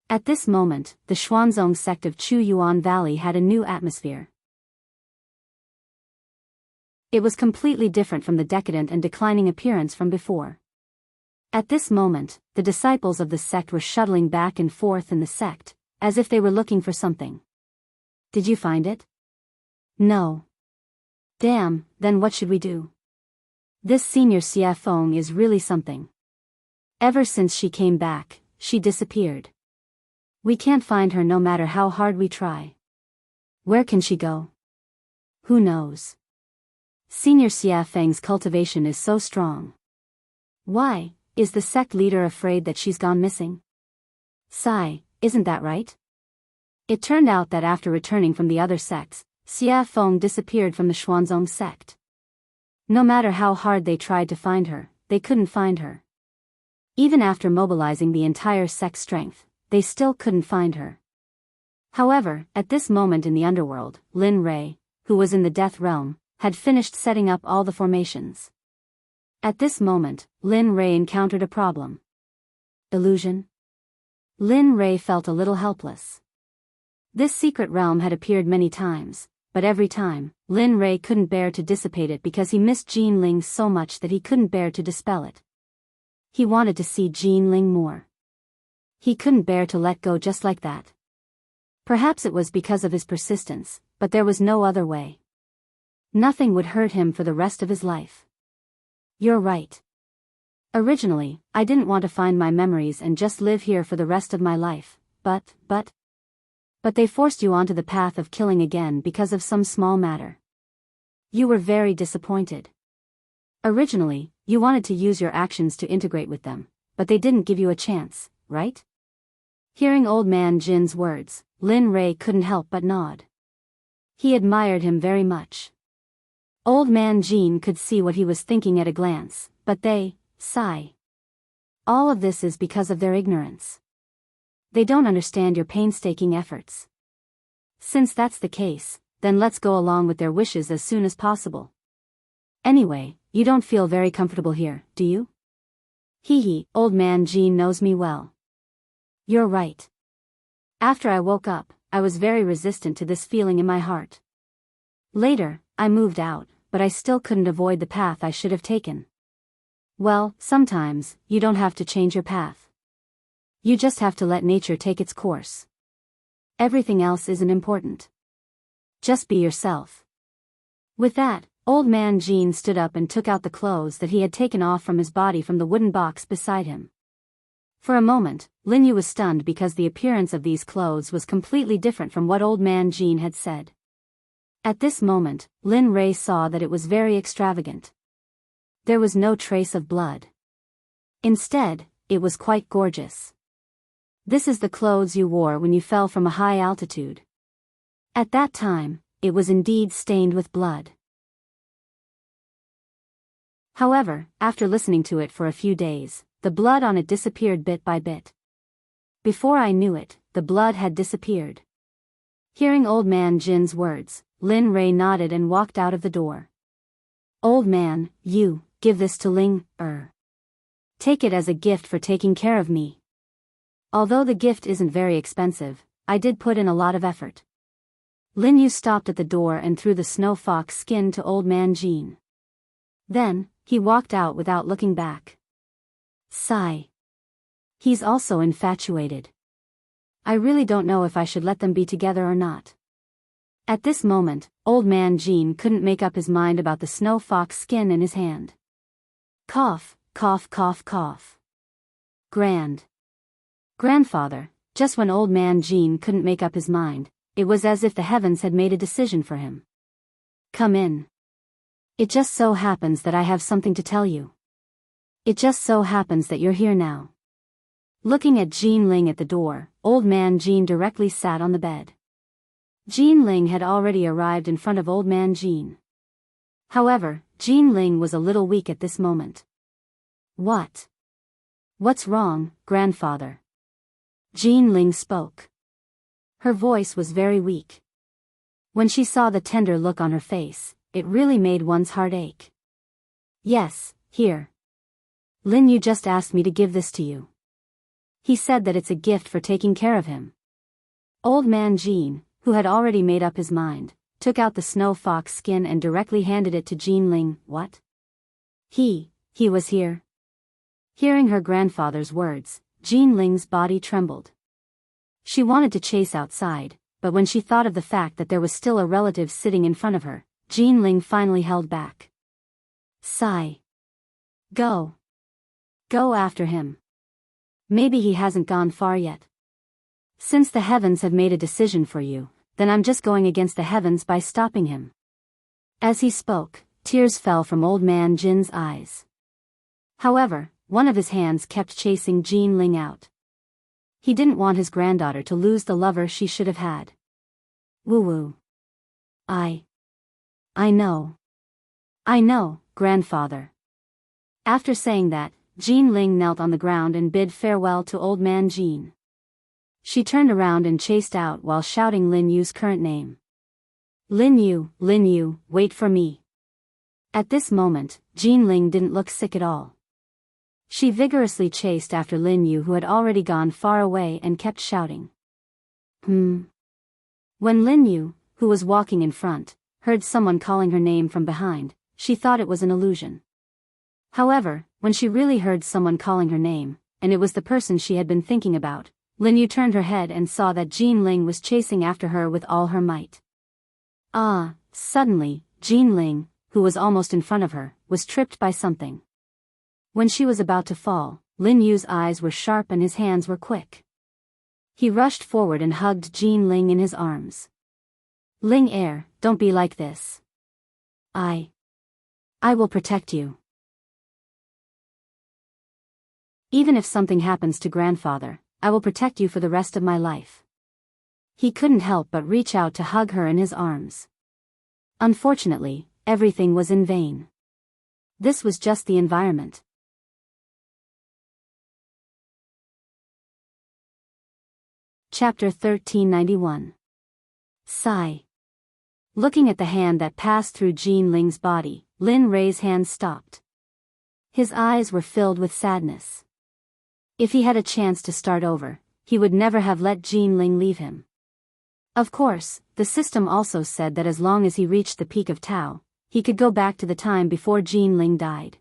At this moment, the Xuanzong sect of Chuyuan Valley had a new atmosphere. It was completely different from the decadent and declining appearance from before. At this moment, the disciples of the sect were shuttling back and forth in the sect, as if they were looking for something. Did you find it? No. Damn, then what should we do? This senior CFO is really something. Ever since she came back, she disappeared. We can't find her no matter how hard we try. Where can she go? Who knows? Senior Xia Feng's cultivation is so strong. Why, is the sect leader afraid that she's gone missing? Sigh, isn't that right? It turned out that after returning from the other sects, Xia Feng disappeared from the Xuanzong sect. No matter how hard they tried to find her, they couldn't find her. Even after mobilizing the entire sect's strength, they still couldn't find her. However, at this moment in the underworld, Lin Rei, who was in the death realm, had finished setting up all the formations. At this moment, Lin Rei encountered a problem. Illusion? Lin Rei felt a little helpless. This secret realm had appeared many times, but every time, Lin Rei couldn't bear to dissipate it because he missed Jean Ling so much that he couldn't bear to dispel it. He wanted to see Jean Ling more. He couldn't bear to let go just like that. Perhaps it was because of his persistence, but there was no other way. Nothing would hurt him for the rest of his life. You're right. Originally, I didn't want to find my memories and just live here for the rest of my life, but they forced you onto the path of killing again because of some small matter. You were very disappointed. Originally, you wanted to use your actions to integrate with them, but they didn't give you a chance, right? Hearing old man Jin's words, Lin Rei couldn't help but nod. He admired him very much. Old man Jin could see what he was thinking at a glance, but they, sigh. All of this is because of their ignorance. They don't understand your painstaking efforts. Since that's the case, then let's go along with their wishes as soon as possible. Anyway, you don't feel very comfortable here, do you? Hee hee, old man Jean knows me well. You're right. After I woke up, I was very resistant to this feeling in my heart. Later, I moved out, but I still couldn't avoid the path I should have taken. Well, sometimes, you don't have to change your path. You just have to let nature take its course. Everything else isn't important. Just be yourself. With that, old man Jean stood up and took out the clothes that he had taken off from his body from the wooden box beside him. For a moment, Lin Yu was stunned because the appearance of these clothes was completely different from what old man Jean had said. At this moment, Lin Rei saw that it was very extravagant. There was no trace of blood. Instead, it was quite gorgeous. This is the clothes you wore when you fell from a high altitude. At that time, it was indeed stained with blood. However, after listening to it for a few days, the blood on it disappeared bit by bit. Before I knew it, the blood had disappeared. Hearing old man Jin's words, Lin Rei nodded and walked out of the door. Old man, you, give this to Ling, take it as a gift for taking care of me. Although the gift isn't very expensive, I did put in a lot of effort. Lin Yu stopped at the door and threw the snow fox skin to old man Jean. Then, he walked out without looking back. Sigh. He's also infatuated. I really don't know if I should let them be together or not. At this moment, old man Jean couldn't make up his mind about the snow fox skin in his hand. Cough, cough, cough, cough. Grandfather, just when old man Jean couldn't make up his mind, it was as if the heavens had made a decision for him. Come in. It just so happens that I have something to tell you. It just so happens that you're here now. Looking at Jean Ling at the door, old man Jean directly sat on the bed. Jean Ling had already arrived in front of old man Jean. However, Jean Ling was a little weak at this moment. What? What's wrong, grandfather? Jean Ling spoke. Her voice was very weak. When she saw the tender look on her face, it really made one's heart ache. Yes, here. Lin Yu just asked me to give this to you. He said that it's a gift for taking care of him. Old man Jean, who had already made up his mind, took out the snow fox skin and directly handed it to Jean Ling. What? He was here? Hearing her grandfather's words, Jean Ling's body trembled. She wanted to chase outside, but when she thought of the fact that there was still a relative sitting in front of her, Jean Ling finally held back. Sigh. Go. Go after him. Maybe he hasn't gone far yet. Since the heavens have made a decision for you, then I'm just going against the heavens by stopping him. As he spoke, tears fell from old man Jin's eyes. However, one of his hands kept chasing Jean Ling out. He didn't want his granddaughter to lose the lover she should have had. Woo-woo. I know. I know, grandfather. After saying that, Jean Ling knelt on the ground and bid farewell to old man Jean. She turned around and chased out while shouting Lin Yu's current name. Lin Yu, wait for me. At this moment, Jean Ling didn't look sick at all. She vigorously chased after Lin Yu, who had already gone far away, and kept shouting. When Lin Yu, who was walking in front, heard someone calling her name from behind, she thought it was an illusion. However, when she really heard someone calling her name, and it was the person she had been thinking about, Lin Yu turned her head and saw that Jean Ling was chasing after her with all her might. Suddenly, Jean Ling, who was almost in front of her, was tripped by something. When she was about to fall, Lin Yu's eyes were sharp and his hands were quick. He rushed forward and hugged Jean Ling in his arms. Ling don't be like this. I will protect you. Even if something happens to grandfather, I will protect you for the rest of my life. He couldn't help but reach out to hug her in his arms. Unfortunately, everything was in vain. This was just the environment. Chapter 1391. Sigh. Looking at the hand that passed through Jean Ling's body, Lin Rui's hand stopped. His eyes were filled with sadness. If he had a chance to start over, he would never have let Jean Ling leave him. Of course, the system also said that as long as he reached the peak of Tao, he could go back to the time before Jean Ling died.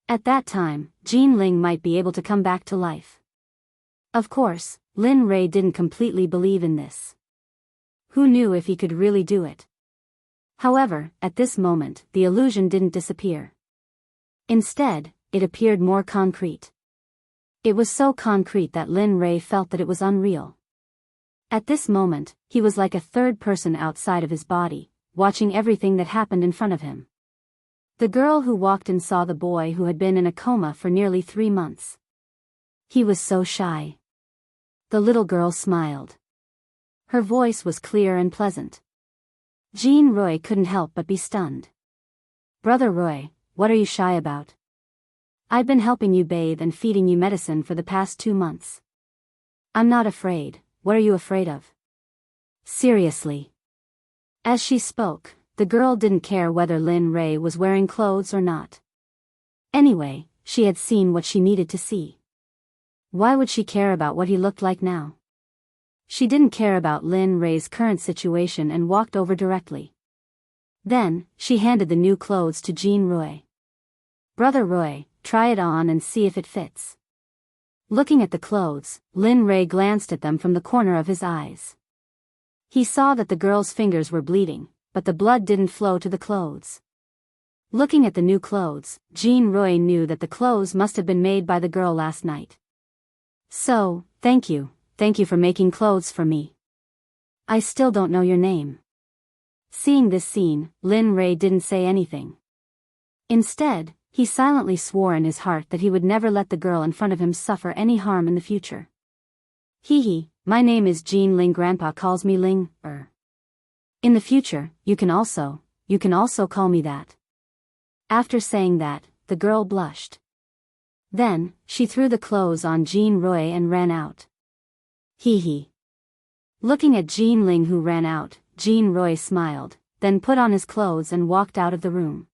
At that time, Jean Ling might be able to come back to life. Of course, Lin Rui didn't completely believe in this. Who knew if he could really do it? However, at this moment, the illusion didn't disappear. Instead, it appeared more concrete. It was so concrete that Lin Rui felt that it was unreal. At this moment, he was like a third person outside of his body, watching everything that happened in front of him. The girl who walked in saw the boy who had been in a coma for nearly 3 months. He was so shy. The little girl smiled. Her voice was clear and pleasant. Jean Rui couldn't help but be stunned. "Brother Rui, what are you shy about? I've been helping you bathe and feeding you medicine for the past 2 months. I'm not afraid. What are you afraid of? Seriously." As she spoke, the girl didn't care whether Lin Rui was wearing clothes or not. Anyway, she had seen what she needed to see. Why would she care about what he looked like now? She didn't care about Lin Rui's current situation and walked over directly. Then, she handed the new clothes to Jean Rui. "Brother Rui, try it on and see if it fits." Looking at the clothes, Lin Rui glanced at them from the corner of his eyes. He saw that the girl's fingers were bleeding, but the blood didn't flow to the clothes. Looking at the new clothes, Jean Rui knew that the clothes must have been made by the girl last night. "So, thank you for making clothes for me. I still don't know your name." Seeing this scene, Lin Rui didn't say anything. Instead, he silently swore in his heart that he would never let the girl in front of him suffer any harm in the future. "Hee, my name is Jean Ling. Grandpa calls me Ling. In the future, you can also call me that." After saying that, the girl blushed. Then, she threw the clothes on Jean Rui and ran out. Hee. Looking at Jean Ling who ran out, Jean Rui smiled, then put on his clothes and walked out of the room.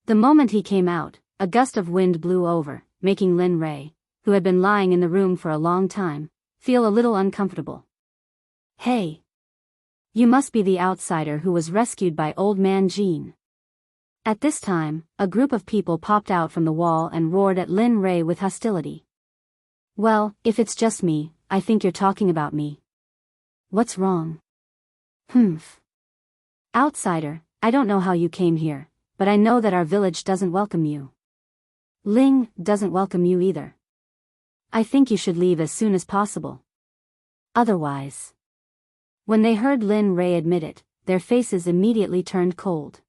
The moment he came out, a gust of wind blew over, making Lin Rui, who had been lying in the room for a long time, feel a little uncomfortable. "Hey! You must be the outsider who was rescued by old man Jean." At this time, a group of people popped out from the wall and roared at Lin Rui with hostility. "Well, if it's just me, I think you're talking about me. What's wrong?" "Humph. Outsider, I don't know how you came here, but I know that our village doesn't welcome you. Ling doesn't welcome you either. I think you should leave as soon as possible. Otherwise." When they heard Lin Rui admit it, their faces immediately turned cold.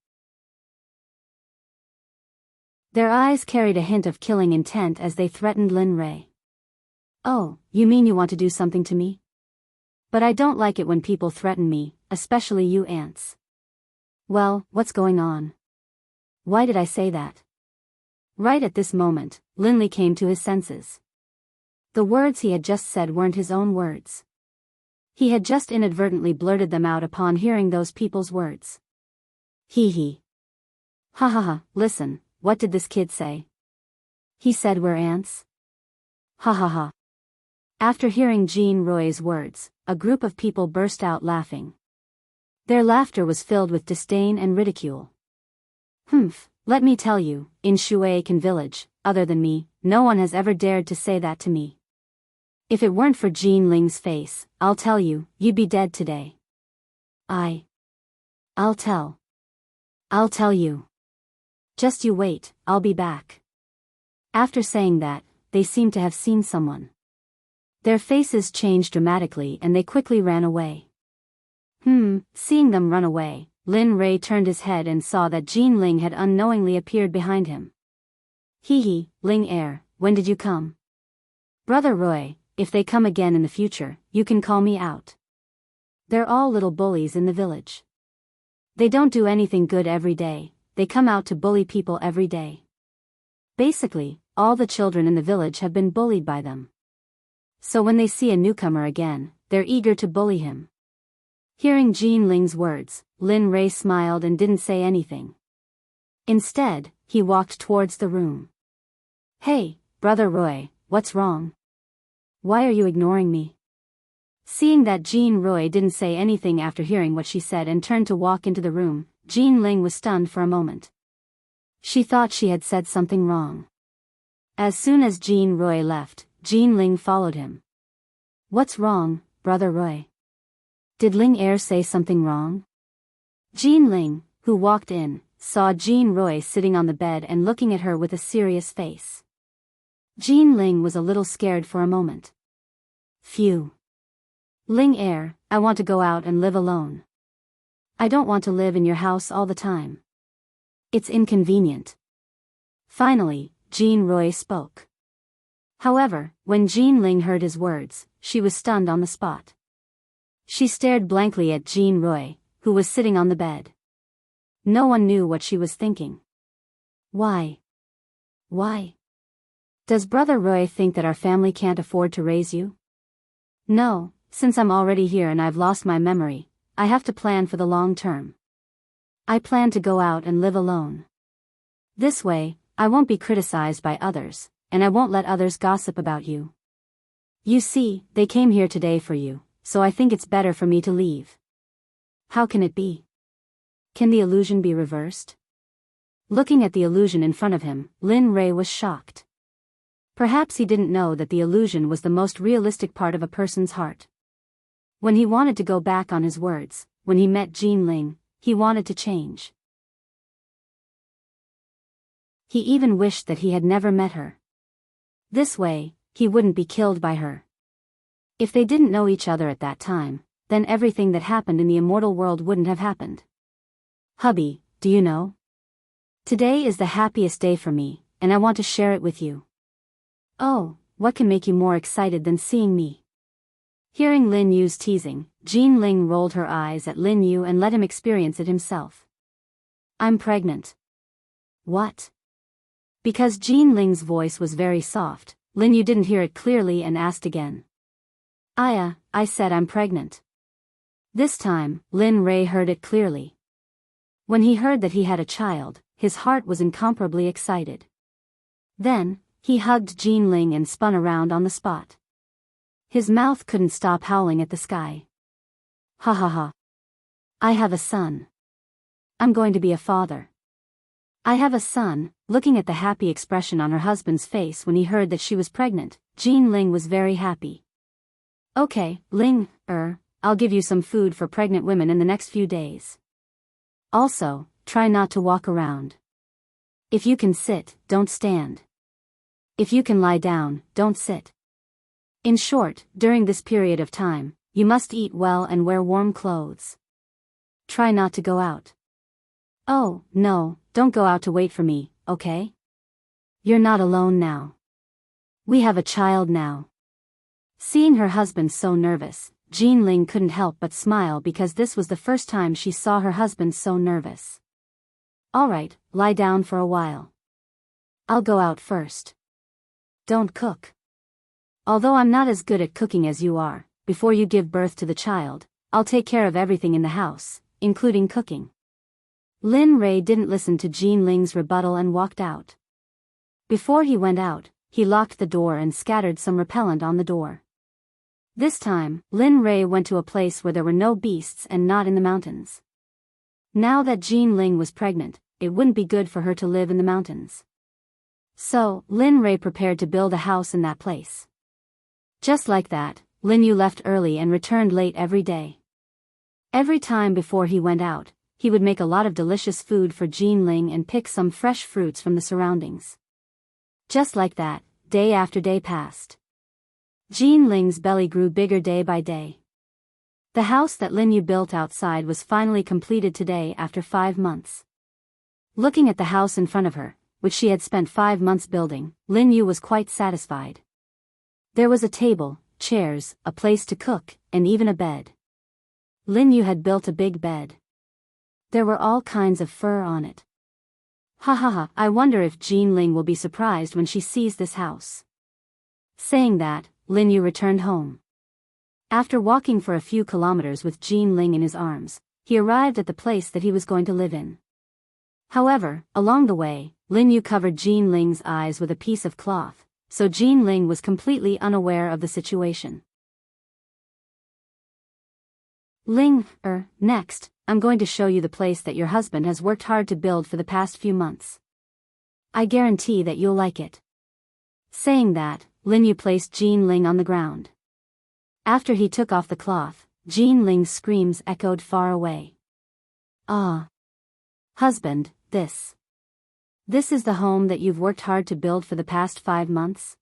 Their eyes carried a hint of killing intent as they threatened Lin Rui. "Oh, you mean you want to do something to me? But I don't like it when people threaten me, especially you ants." "Well, what's going on? Why did I say that?" Right at this moment, Lin Li came to his senses. The words he had just said weren't his own words. He had just inadvertently blurted them out upon hearing those people's words. Hee. Ha ha ha, listen, what did this kid say? He said we're ants? Ha ha ha. After hearing Jean Rui's words, a group of people burst out laughing. Their laughter was filled with disdain and ridicule. "Humph, let me tell you, in Shuaikan village, other than me, no one has ever dared to say that to me. If it weren't for Jean Ling's face, I'll tell you, you'd be dead today. I'll tell you. Just you wait, I'll be back." After saying that, they seemed to have seen someone. Their faces changed dramatically and they quickly ran away. Seeing them run away, Lin Rui turned his head and saw that Jean Ling had unknowingly appeared behind him. Hee, Ling Air, when did you come? Brother Rui, if they come again in the future, you can call me out. They're all little bullies in the village. They don't do anything good every day, they come out to bully people every day. Basically, all the children in the village have been bullied by them. So when they see a newcomer again, they're eager to bully him. Hearing Jean Ling's words, Lin Rei smiled and didn't say anything. Instead, he walked towards the room. Hey, Brother Roy, what's wrong? Why are you ignoring me? Seeing that Jean Roy didn't say anything after hearing what she said and turned to walk into the room, Jean Ling was stunned for a moment. She thought she had said something wrong. As soon as Jean Roy left, Jean Ling followed him. What's wrong, Brother Roy? Did Ling Er say something wrong? Jean Ling, who walked in, saw Jean Roy sitting on the bed and looking at her with a serious face. Jean Ling was a little scared for a moment. Phew. Ling Er, I want to go out and live alone. I don't want to live in your house all the time. It's inconvenient. Finally, Jean Roy spoke. However, when Jean Ling heard his words, she was stunned on the spot. She stared blankly at Jean Roy, who was sitting on the bed. No one knew what she was thinking. Why? Why? Does Brother Roy think that our family can't afford to raise you? No, since I'm already here and I've lost my memory, I have to plan for the long term. I plan to go out and live alone. This way, I won't be criticized by others, and I won't let others gossip about you. You see, they came here today for you, so I think it's better for me to leave. How can it be? Can the illusion be reversed? Looking at the illusion in front of him, Lin Rei was shocked. Perhaps he didn't know that the illusion was the most realistic part of a person's heart. When he wanted to go back on his words, when he met Jean Ling, he wanted to change. He even wished that he had never met her. This way, he wouldn't be killed by her. If they didn't know each other at that time, then everything that happened in the immortal world wouldn't have happened. Hubby, do you know? Today is the happiest day for me, and I want to share it with you. Oh, what can make you more excited than seeing me? Hearing Lin Yu's teasing, Jean Ling rolled her eyes at Lin Yu and let him experience it himself. I'm pregnant. What? Because Jean Ling's voice was very soft, Lin Yu didn't hear it clearly and asked again. I said I'm pregnant. This time, Lin Rei heard it clearly. When he heard that he had a child, his heart was incomparably excited. Then, he hugged Jean Ling and spun around on the spot. His mouth couldn't stop howling at the sky. Ha ha ha. I have a son. I'm going to be a father. I have a son. Looking at the happy expression on her husband's face when he heard that she was pregnant, Jean Ling was very happy. Okay, Ling, I'll give you some food for pregnant women in the next few days. Also, try not to walk around. If you can sit, don't stand. If you can lie down, don't sit. In short, during this period of time, you must eat well and wear warm clothes. Try not to go out. Oh, no, don't go out to wait for me, okay? You're not alone now. We have a child now. Seeing her husband so nervous, Jean Ling couldn't help but smile because this was the first time she saw her husband so nervous. Alright, lie down for a while. I'll go out first. Don't cook. Although I'm not as good at cooking as you are, before you give birth to the child, I'll take care of everything in the house, including cooking. Lin Rei didn't listen to Jean Ling's rebuttal and walked out. Before he went out, he locked the door and scattered some repellent on the door. This time, Lin Rei went to a place where there were no beasts and not in the mountains. Now that Jean Ling was pregnant, it wouldn't be good for her to live in the mountains. So, Lin Rei prepared to build a house in that place. Just like that, Lin Yu left early and returned late every day. Every time before he went out, he would make a lot of delicious food for Jean Ling and pick some fresh fruits from the surroundings. Just like that, day after day passed. Jean Ling's belly grew bigger day by day. The house that Lin Yu built outside was finally completed today after 5 months. Looking at the house in front of her, which she had spent 5 months building, Lin Yu was quite satisfied. There was a table, chairs, a place to cook, and even a bed. Lin Yu had built a big bed. There were all kinds of fur on it. Ha ha ha, I wonder if Jean Ling will be surprised when she sees this house. Saying that, Lin Yu returned home. After walking for a few kilometers with Jean Ling in his arms, he arrived at the place that he was going to live in. However, along the way, Lin Yu covered Jean Ling's eyes with a piece of cloth, so Jean Ling was completely unaware of the situation. Next, I'm going to show you the place that your husband has worked hard to build for the past few months. I guarantee that you'll like it. Saying that, Lin Yu placed Jean Ling on the ground. After he took off the cloth, Jean Ling's screams echoed far away. Ah! Husband, this is the home that you've worked hard to build for the past 5 months?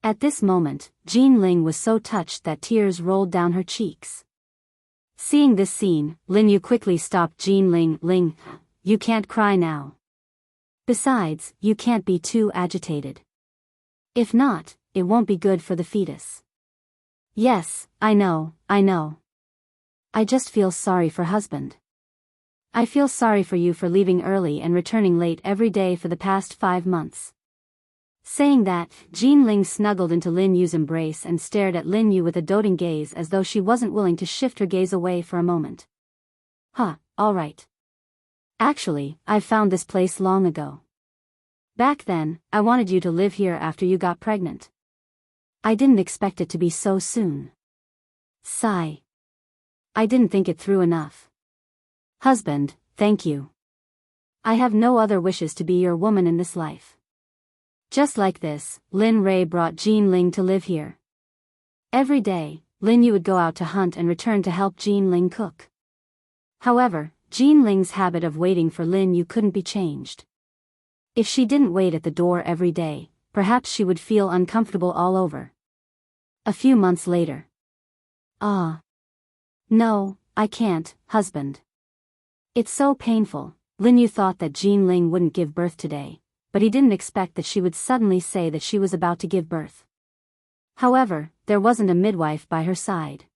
At this moment, Jean Ling was so touched that tears rolled down her cheeks. Seeing this scene, Lin Yu quickly stopped Jean Ling, you can't cry now. Besides, you can't be too agitated. If not, it won't be good for the fetus. Yes, I know. I just feel sorry for husband. I feel sorry for you for leaving early and returning late every day for the past 5 months. Saying that, Jean Ling snuggled into Lin Yu's embrace and stared at Lin Yu with a doting gaze as though she wasn't willing to shift her gaze away for a moment. All right. Actually, I found this place long ago. Back then, I wanted you to live here after you got pregnant. I didn't expect it to be so soon. Sigh. I didn't think it through enough. Husband, thank you. I have no other wishes to be your woman in this life. Just like this, Lin Ray brought Jean Ling to live here. Every day, Lin Yu would go out to hunt and return to help Jean Ling cook. However, Jean Ling's habit of waiting for Lin Yu couldn't be changed. If she didn't wait at the door every day, perhaps she would feel uncomfortable all over. A few months later. No, I can't, husband. It's so painful. Lin Yu thought that Jean Ling wouldn't give birth today, but he didn't expect that she would suddenly say that she was about to give birth. However, there wasn't a midwife by her side.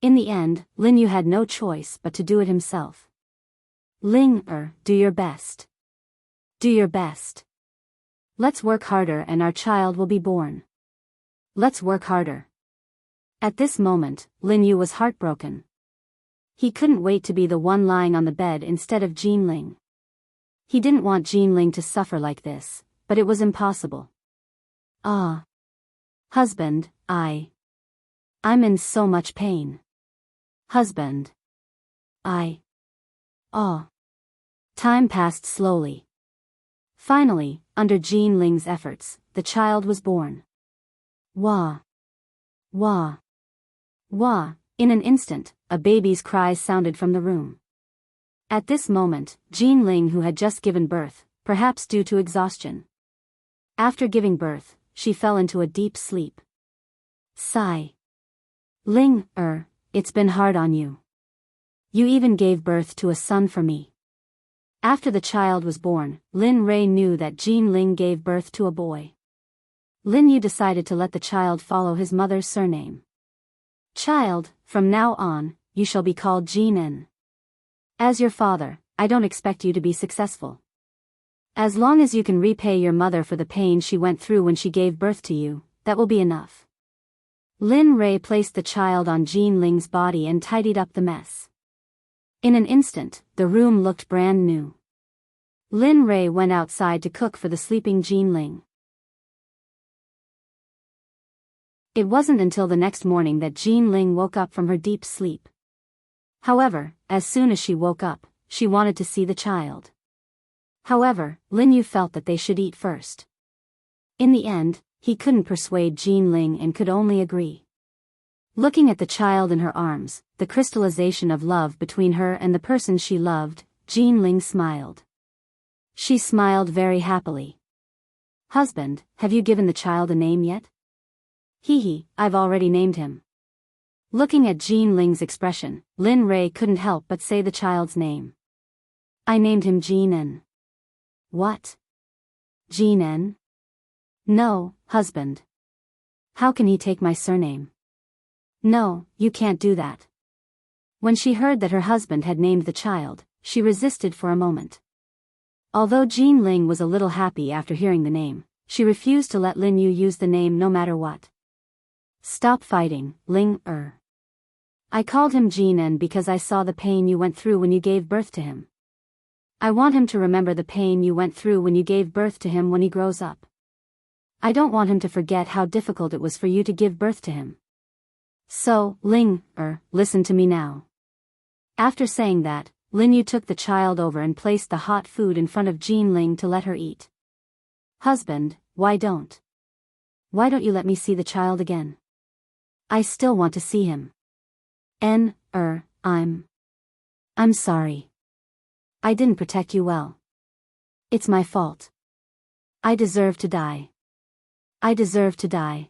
In the end, Lin Yu had no choice but to do it himself. Do your best. Do your best. Let's work harder and our child will be born. Let's work harder. At this moment, Lin Yu was heartbroken. He couldn't wait to be the one lying on the bed instead of Jean Ling. He didn't want Jean Ling to suffer like this, but it was impossible. Husband, I'm in so much pain. Husband. Time passed slowly. Finally, under Jean Ling's efforts, the child was born. Wah. Wah. Wah. In an instant, a baby's cries sounded from the room. At this moment, Jean Ling, who had just given birth, perhaps due to exhaustion. After giving birth, she fell into a deep sleep. Sigh. Ling, it's been hard on you. You even gave birth to a son for me. After the child was born, Lin Ray knew that Jean Ling gave birth to a boy. Lin Yu decided to let the child follow his mother's surname. Child, from now on, you shall be called Jean N. As your father, I don't expect you to be successful. As long as you can repay your mother for the pain she went through when she gave birth to you, that will be enough. Lin Ray placed the child on Jean Ling's body and tidied up the mess. In an instant, the room looked brand new. Lin Ray went outside to cook for the sleeping Jean Ling. It wasn't until the next morning that Jean Ling woke up from her deep sleep. However, as soon as she woke up, she wanted to see the child. However, Lin Yu felt that they should eat first. In the end, he couldn't persuade Jean Ling and could only agree. Looking at the child in her arms, the crystallization of love between her and the person she loved, Jean Ling smiled. She smiled very happily. Husband, have you given the child a name yet? I've already named him. Looking at Jean Ling's expression, Lin Ray couldn't help but say the child's name. I named him Jean N. What? Jean N? No, husband. How can he take my surname? No, you can't do that. When she heard that her husband had named the child, she resisted for a moment. Although Jean Ling was a little happy after hearing the name, she refused to let Lin Yu use the name no matter what. Stop fighting, Ling Er. I called him Jinan because I saw the pain you went through when you gave birth to him. I want him to remember the pain you went through when you gave birth to him when he grows up. I don't want him to forget how difficult it was for you to give birth to him. So, Ling Er, listen to me now. After saying that, Lin Yu took the child over and placed the hot food in front of Jean Ling to let her eat. Husband, why don't you let me see the child again? I still want to see him. I'm sorry. I didn't protect you well. It's my fault. I deserve to die. I deserve to die.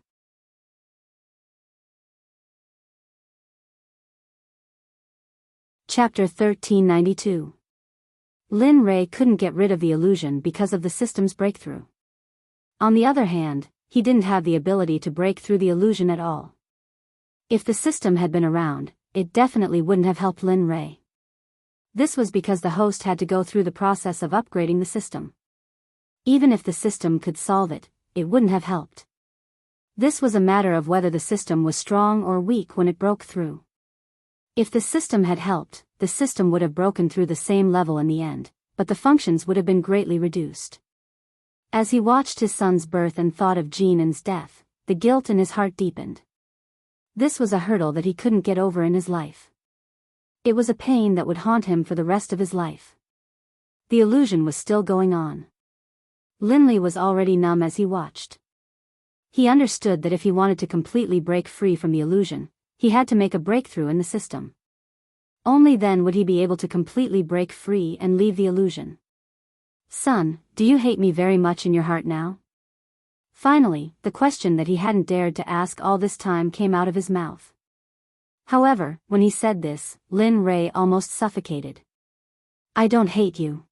Chapter 1392. Lin Rei couldn't get rid of the illusion because of the system's breakthrough. On the other hand, he didn't have the ability to break through the illusion at all. If the system had been around, it definitely wouldn't have helped Lin Rei. This was because the host had to go through the process of upgrading the system. Even if the system could solve it, it wouldn't have helped. This was a matter of whether the system was strong or weak when it broke through. If the system had helped, the system would have broken through the same level in the end, but the functions would have been greatly reduced. As he watched his son's birth and thought of Jinan's death, the guilt in his heart deepened. This was a hurdle that he couldn't get over in his life. It was a pain that would haunt him for the rest of his life. The illusion was still going on. Linley was already numb as he watched. He understood that if he wanted to completely break free from the illusion, he had to make a breakthrough in the system. Only then would he be able to completely break free and leave the illusion. Son, do you hate me very much in your heart now? Finally, the question that he hadn't dared to ask all this time came out of his mouth. However, when he said this, Lin Rei almost suffocated. I don't hate you.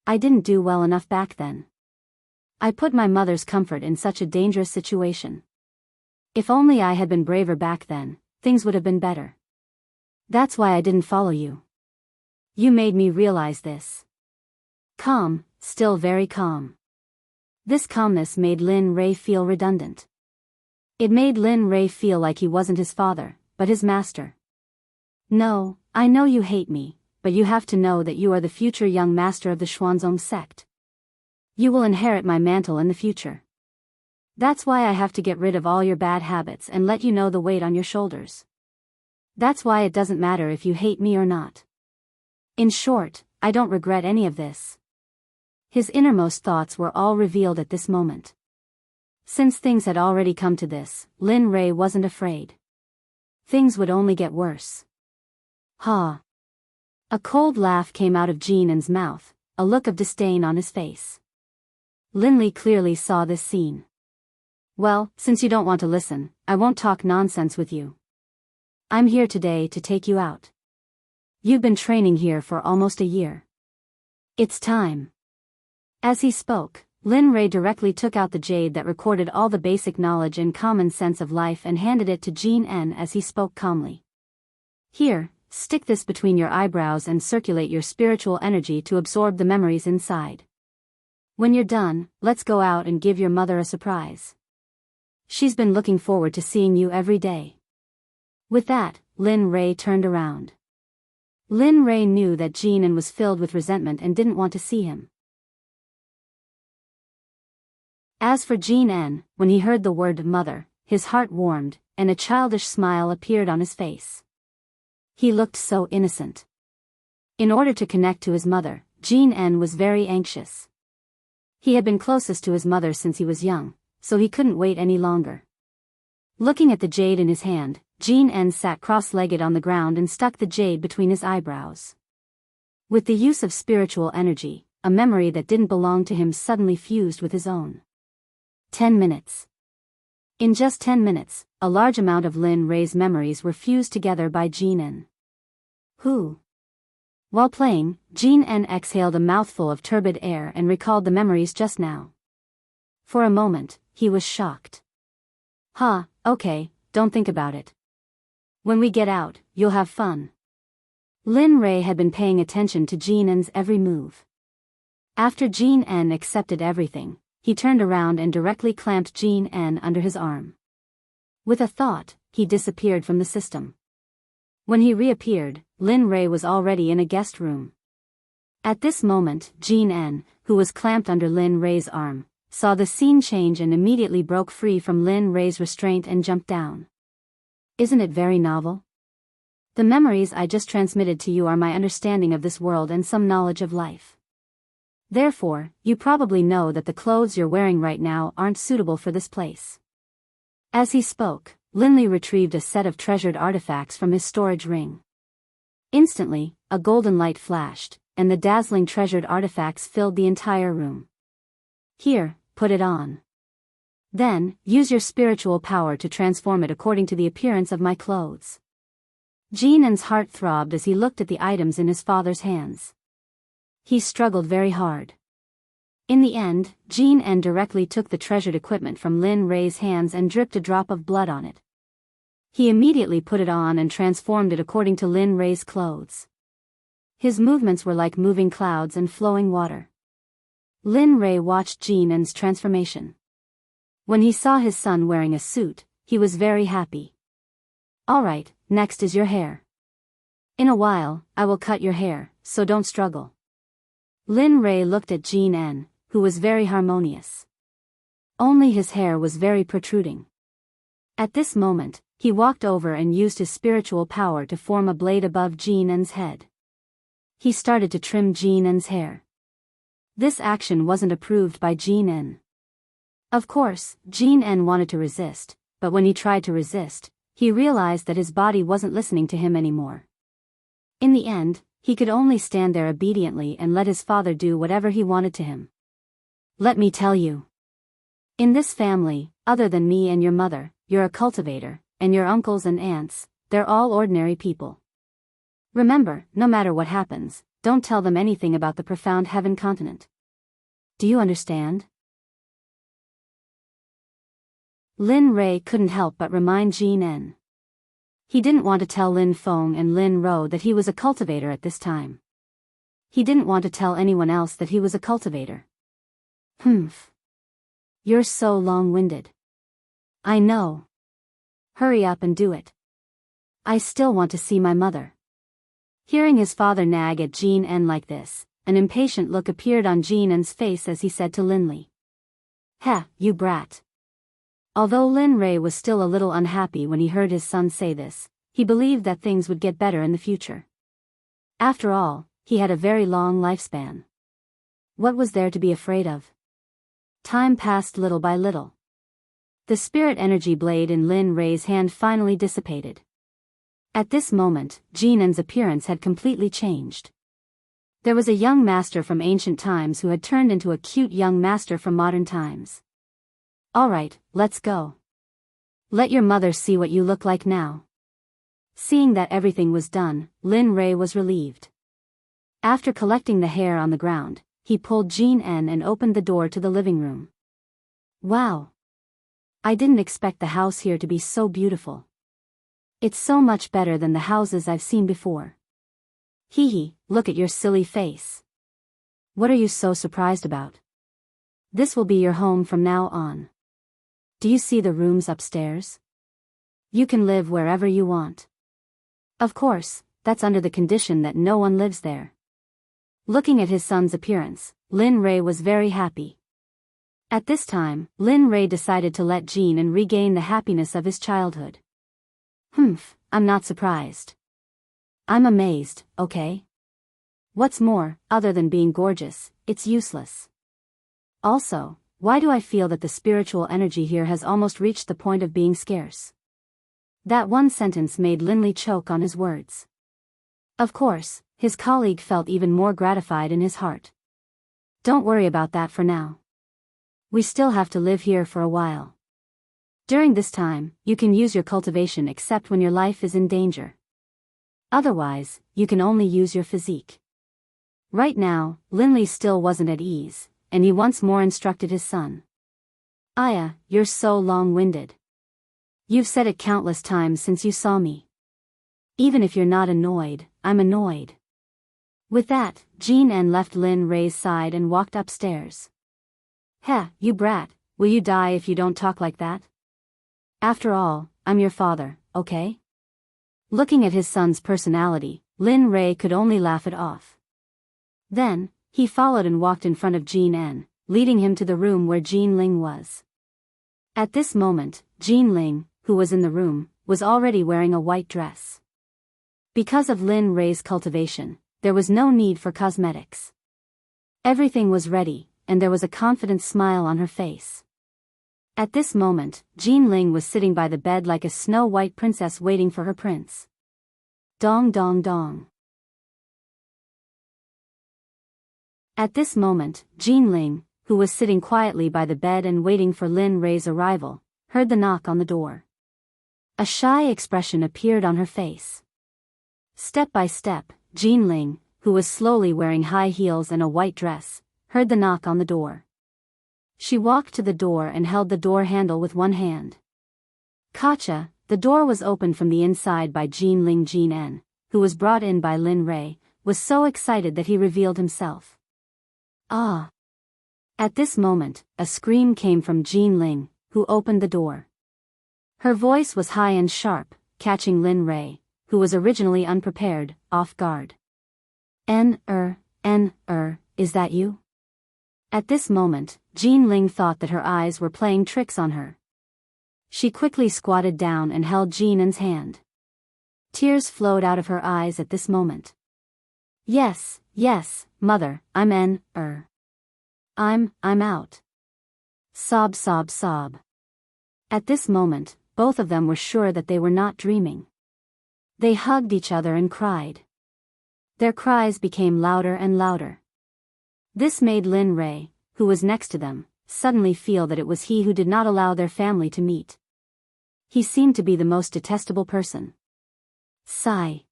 I didn't do well enough back then. I put my mother's comfort in such a dangerous situation. If only I had been braver back then, things would have been better. That's why I didn't follow you. You made me realize this. Calm, still very calm. This calmness made Lin Rei feel redundant. It made Lin Rei feel like he wasn't his father, but his master. No, I know you hate me, but you have to know that you are the future young master of the Xuanzong sect. You will inherit my mantle in the future. That's why I have to get rid of all your bad habits and let you know the weight on your shoulders. That's why it doesn't matter if you hate me or not. In short, I don't regret any of this. His innermost thoughts were all revealed at this moment. Since things had already come to this, Lin Rei wasn't afraid. Things would only get worse. Ha! A cold laugh came out of Jinan's mouth, a look of disdain on his face. Linley clearly saw this scene. Well, since you don't want to listen, I won't talk nonsense with you. I'm here today to take you out. You've been training here for almost a year. It's time. As he spoke, Lin Rei directly took out the jade that recorded all the basic knowledge and common sense of life and handed it to Jin En as he spoke calmly. Here, stick this between your eyebrows and circulate your spiritual energy to absorb the memories inside. When you're done, let's go out and give your mother a surprise. She's been looking forward to seeing you every day. With that, Lin Rei turned around. Lin Rei knew that Jin En was filled with resentment and didn't want to see him. As for Jin En, when he heard the word mother, his heart warmed, and a childish smile appeared on his face. He looked so innocent. In order to connect to his mother, Jin En was very anxious. He had been closest to his mother since he was young, so he couldn't wait any longer. Looking at the jade in his hand, Jin En sat cross-legged on the ground and stuck the jade between his eyebrows. With the use of spiritual energy, a memory that didn't belong to him suddenly fused with his own. 10 minutes. In just 10 minutes, a large amount of Lin Rei's memories were fused together by Jin En. Who? While playing, Jin En exhaled a mouthful of turbid air and recalled the memories just now. For a moment, he was shocked. Okay, don't think about it. When we get out, you'll have fun. Lin Rei had been paying attention to Jin En's every move. After Jin En accepted everything, he turned around and directly clamped Jin En under his arm. With a thought, he disappeared from the system. When he reappeared, Lin Rei was already in a guest room. At this moment, Jean En, who was clamped under Lin Rei's arm, saw the scene change and immediately broke free from Lin Rei's restraint and jumped down. Isn't it very novel? The memories I just transmitted to you are my understanding of this world and some knowledge of life. Therefore, you probably know that the clothes you're wearing right now aren't suitable for this place. As he spoke, Linley retrieved a set of treasured artifacts from his storage ring. Instantly, a golden light flashed, and the dazzling treasured artifacts filled the entire room. Here, put it on. Then, use your spiritual power to transform it according to the appearance of my clothes. Jean's heart throbbed as he looked at the items in his father's hands. He struggled very hard. In the end, Jean En directly took the treasured equipment from Lin Rei's hands and dripped a drop of blood on it. He immediately put it on and transformed it according to Lin Rei's clothes. His movements were like moving clouds and flowing water. Lin Rei watched Jean En's transformation. When he saw his son wearing a suit, he was very happy. Alright, next is your hair. In a while, I will cut your hair, so don't struggle. Lin Rei looked at Jean En, who was very harmonious. Only his hair was very protruding. At this moment, he walked over and used his spiritual power to form a blade above Jean En's head. He started to trim Jean En's hair. This action wasn't approved by Jean En. Of course, Jean En wanted to resist, but when he tried to resist, he realized that his body wasn't listening to him anymore. In the end, he could only stand there obediently and let his father do whatever he wanted to him. Let me tell you. In this family, other than me and your mother, you're a cultivator, and your uncles and aunts, they're all ordinary people. Remember, no matter what happens, don't tell them anything about the profound heaven continent. Do you understand? Lin Rei couldn't help but remind Jean En. He didn't want to tell Lin Feng and Lin Ro that he was a cultivator at this time. He didn't want to tell anyone else that he was a cultivator. Humph. You're so long-winded. I know. Hurry up and do it. I still want to see my mother. Hearing his father nag at Jean En like this, an impatient look appeared on Jean En's face as he said to Linley. Heh, you brat. Although Lin Rei was still a little unhappy when he heard his son say this, he believed that things would get better in the future. After all, he had a very long lifespan. What was there to be afraid of? Time passed little by little. The spirit energy blade in Lin Rei's hand finally dissipated. At this moment, Jean En's appearance had completely changed. There was a young master from ancient times who had turned into a cute young master from modern times. Alright, let's go. Let your mother see what you look like now. Seeing that everything was done, Lin Rei was relieved. After collecting the hair on the ground, he pulled Jean En and opened the door to the living room. Wow! I didn't expect the house here to be so beautiful. It's so much better than the houses I've seen before. Hee hee, look at your silly face. What are you so surprised about? This will be your home from now on. Do you see the rooms upstairs? You can live wherever you want. Of course, that's under the condition that no one lives there. Looking at his son's appearance, Lin Rei was very happy. At this time, Lin Rei decided to let Jean En regain the happiness of his childhood. Humph, I'm not surprised. I'm amazed, okay? What's more, other than being gorgeous, it's useless. Also, why do I feel that the spiritual energy here has almost reached the point of being scarce? That one sentence made Linley choke on his words. Of course, his colleague felt even more gratified in his heart. Don't worry about that for now. We still have to live here for a while. During this time, you can use your cultivation except when your life is in danger. Otherwise, you can only use your physique. Right now, Linley still wasn't at ease, and he once more instructed his son. Aya, you're so long-winded. You've said it countless times since you saw me. Even if you're not annoyed, I'm annoyed. With that, Jean En left Lin Rei's side and walked upstairs. Heh, you brat, will you die if you don't talk like that? After all, I'm your father, okay? Looking at his son's personality, Lin Rei could only laugh it off. Then, he followed and walked in front of Jean En, leading him to the room where Jean Ling was. At this moment, Jean Ling, who was in the room, was already wearing a white dress. Because of Lin Rei's cultivation, there was no need for cosmetics. Everything was ready, and there was a confident smile on her face. At this moment, Jean Ling was sitting by the bed like a snow-white princess waiting for her prince. Dong dong dong. At this moment, Jean Ling, who was sitting quietly by the bed and waiting for Lin Rei's arrival, heard the knock on the door. A shy expression appeared on her face. Step by step, Jean Ling, who was slowly wearing high heels and a white dress, heard the knock on the door. She walked to the door and held the door handle with one hand. Gotcha, the door was opened from the inside by Jean Ling. Jean En, who was brought in by Lin Rei, was so excited that he revealed himself. Ah! At this moment, a scream came from Jean Ling, who opened the door. Her voice was high and sharp, catching Lin Rei, who was originally unprepared, off guard. Is that you? At this moment, Jean Ling thought that her eyes were playing tricks on her. She quickly squatted down and held Jean En's hand. Tears flowed out of her eyes at this moment. Yes, mother, I'm out. Sob sob sob. At this moment, both of them were sure that they were not dreaming. They hugged each other and cried. Their cries became louder and louder. This made Lin Rei, who was next to them, suddenly feel that it was he who did not allow their family to meet. He seemed to be the most detestable person. Sigh.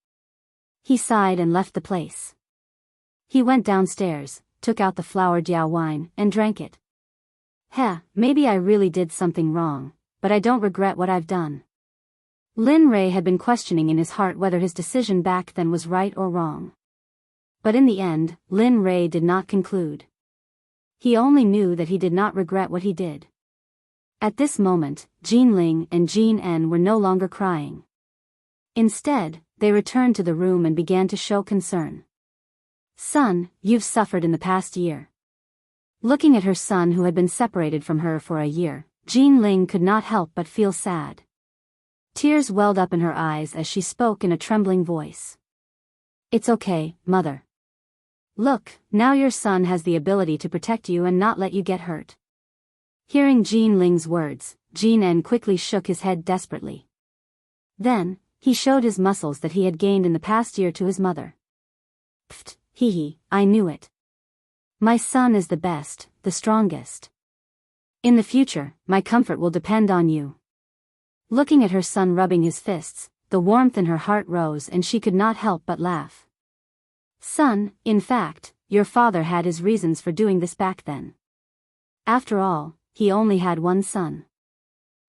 He sighed and left the place. He went downstairs, took out the flowered Yao wine, and drank it. Maybe I really did something wrong, but I don't regret what I've done. Lin Rei had been questioning in his heart whether his decision back then was right or wrong. But in the end, Lin Rei did not conclude. He only knew that he did not regret what he did. At this moment, Jean Ling and Jean En were no longer crying. Instead, they returned to the room and began to show concern. Son, you've suffered in the past year. Looking at her son who had been separated from her for a year, Jean Ling could not help but feel sad. Tears welled up in her eyes as she spoke in a trembling voice. It's okay, mother. Look, now your son has the ability to protect you and not let you get hurt. Hearing Jean Ling's words, Jean En quickly shook his head desperately. Then, he showed his muscles that he had gained in the past year to his mother. Pfft, I knew it. My son is the best, the strongest. In the future, my comfort will depend on you. Looking at her son rubbing his fists, the warmth in her heart rose and she could not help but laugh. Son, in fact, your father had his reasons for doing this back then. After all, he only had one son.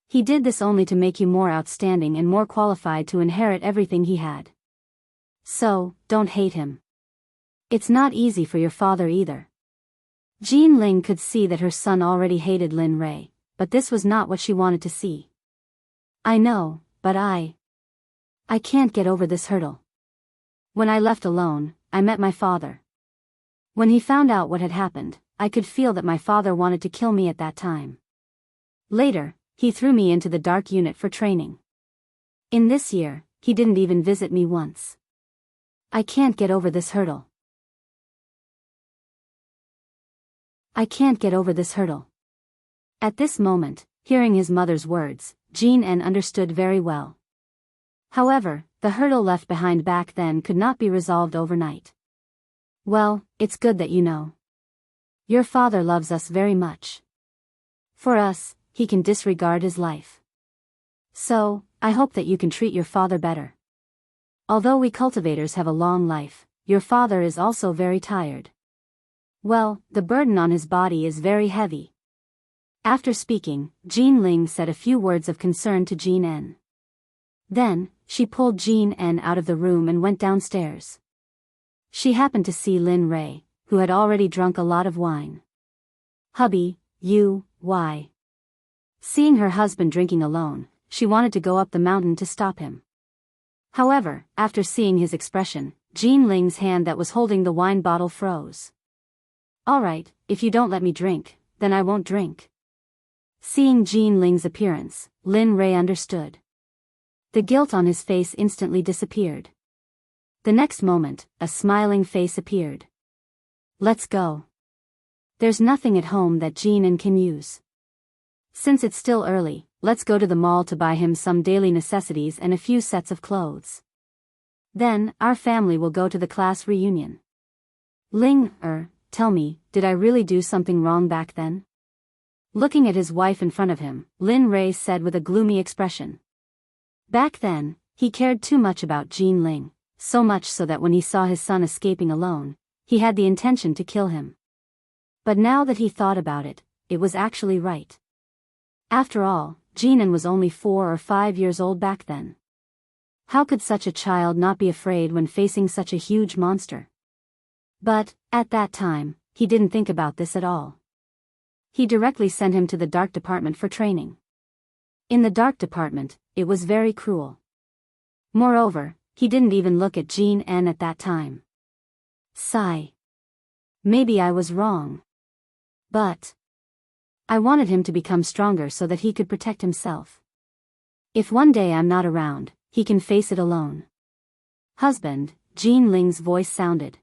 He did this only to make you more outstanding and more qualified to inherit everything he had. So, don't hate him. It's not easy for your father either. Jean Ling could see that her son already hated Lin Rei, but this was not what she wanted to see. I know, but I can't get over this hurdle. When I left alone, I met my father. When he found out what had happened, I could feel that my father wanted to kill me at that time. Later, he threw me into the dark unit for training. In this year, he didn't even visit me once. I can't get over this hurdle. At this moment, hearing his mother's words, Jean En understood very well. However, the hurdle left behind back then could not be resolved overnight. Well, it's good that you know. Your father loves us very much. For us, he can disregard his life. So, I hope that you can treat your father better. Although we cultivators have a long life, your father is also very tired. Well, the burden on his body is very heavy. After speaking, Jean Ling said a few words of concern to Jean En. Then, she pulled Jean En out of the room and went downstairs. She happened to see Lin Rei, who had already drunk a lot of wine. Hubby, why? Seeing her husband drinking alone, she wanted to go up the mountain to stop him. However, after seeing his expression, Jean Ling's hand that was holding the wine bottle froze. "All right, if you don't let me drink, then I won't drink." Seeing Jean Ling's appearance, Lin Rei understood. The guilt on his face instantly disappeared. The next moment, a smiling face appeared. "Let's go. There's nothing at home that Jean can use. Since it's still early, let's go to the mall to buy him some daily necessities and a few sets of clothes. Then, our family will go to the class reunion." "Ling, tell me, did I really do something wrong back then?" Looking at his wife in front of him, Lin Rei said with a gloomy expression. Back then, he cared too much about Jean Ling, so much so that when he saw his son escaping alone, he had the intention to kill him. But now that he thought about it, it was actually right. After all, Jean was only 4 or 5 years old back then. How could such a child not be afraid when facing such a huge monster? But, at that time, he didn't think about this at all. He directly sent him to the dark department for training. In the dark department, it was very cruel. Moreover, he didn't even look at Jean at that time. Sigh. Maybe I was wrong. But I wanted him to become stronger so that he could protect himself. If one day I'm not around, he can face it alone. Husband, Jean Ling's voice sounded.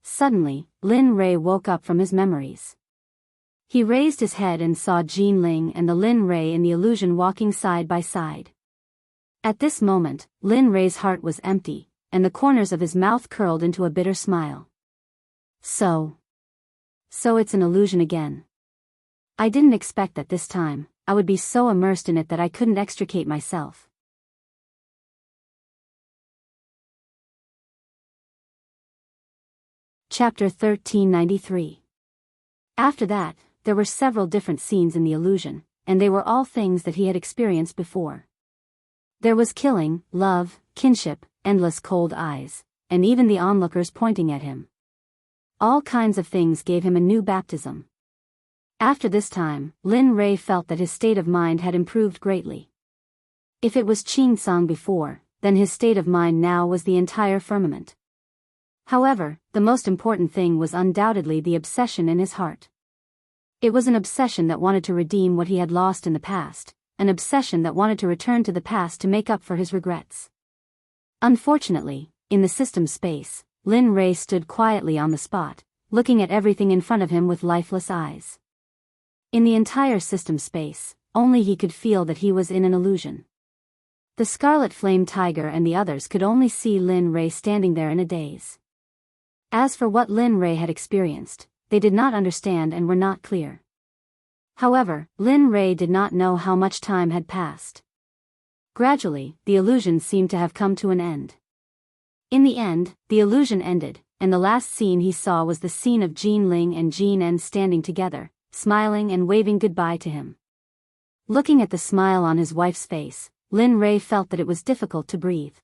Suddenly, Lin Rei woke up from his memories. He raised his head and saw Jean Ling and the Lin Rei in the illusion walking side by side. At this moment, Lin Rei's heart was empty, and the corners of his mouth curled into a bitter smile. So it's an illusion again. I didn't expect that this time, I would be so immersed in it that I couldn't extricate myself. Chapter 1393. After that, there were several different scenes in the illusion, and they were all things that he had experienced before. There was killing, love, kinship, endless cold eyes, and even the onlookers pointing at him. All kinds of things gave him a new baptism. After this time, Lin Rei felt that his state of mind had improved greatly. If it was Qing Song before, then his state of mind now was the entire firmament. However, the most important thing was undoubtedly the obsession in his heart. It was an obsession that wanted to redeem what he had lost in the past, an obsession that wanted to return to the past to make up for his regrets. Unfortunately, in the system space, Lin Rei stood quietly on the spot, looking at everything in front of him with lifeless eyes. In the entire system space, only he could feel that he was in an illusion. The Scarlet Flame Tiger and the others could only see Lin Rei standing there in a daze. As for what Lin Rei had experienced, they did not understand and were not clear. However, Lin Rei did not know how much time had passed. Gradually, the illusion seemed to have come to an end. In the end, the illusion ended, and the last scene he saw was the scene of Jean Ling and Jean standing together, smiling and waving goodbye to him. Looking at the smile on his wife's face, Lin Rei felt that it was difficult to breathe.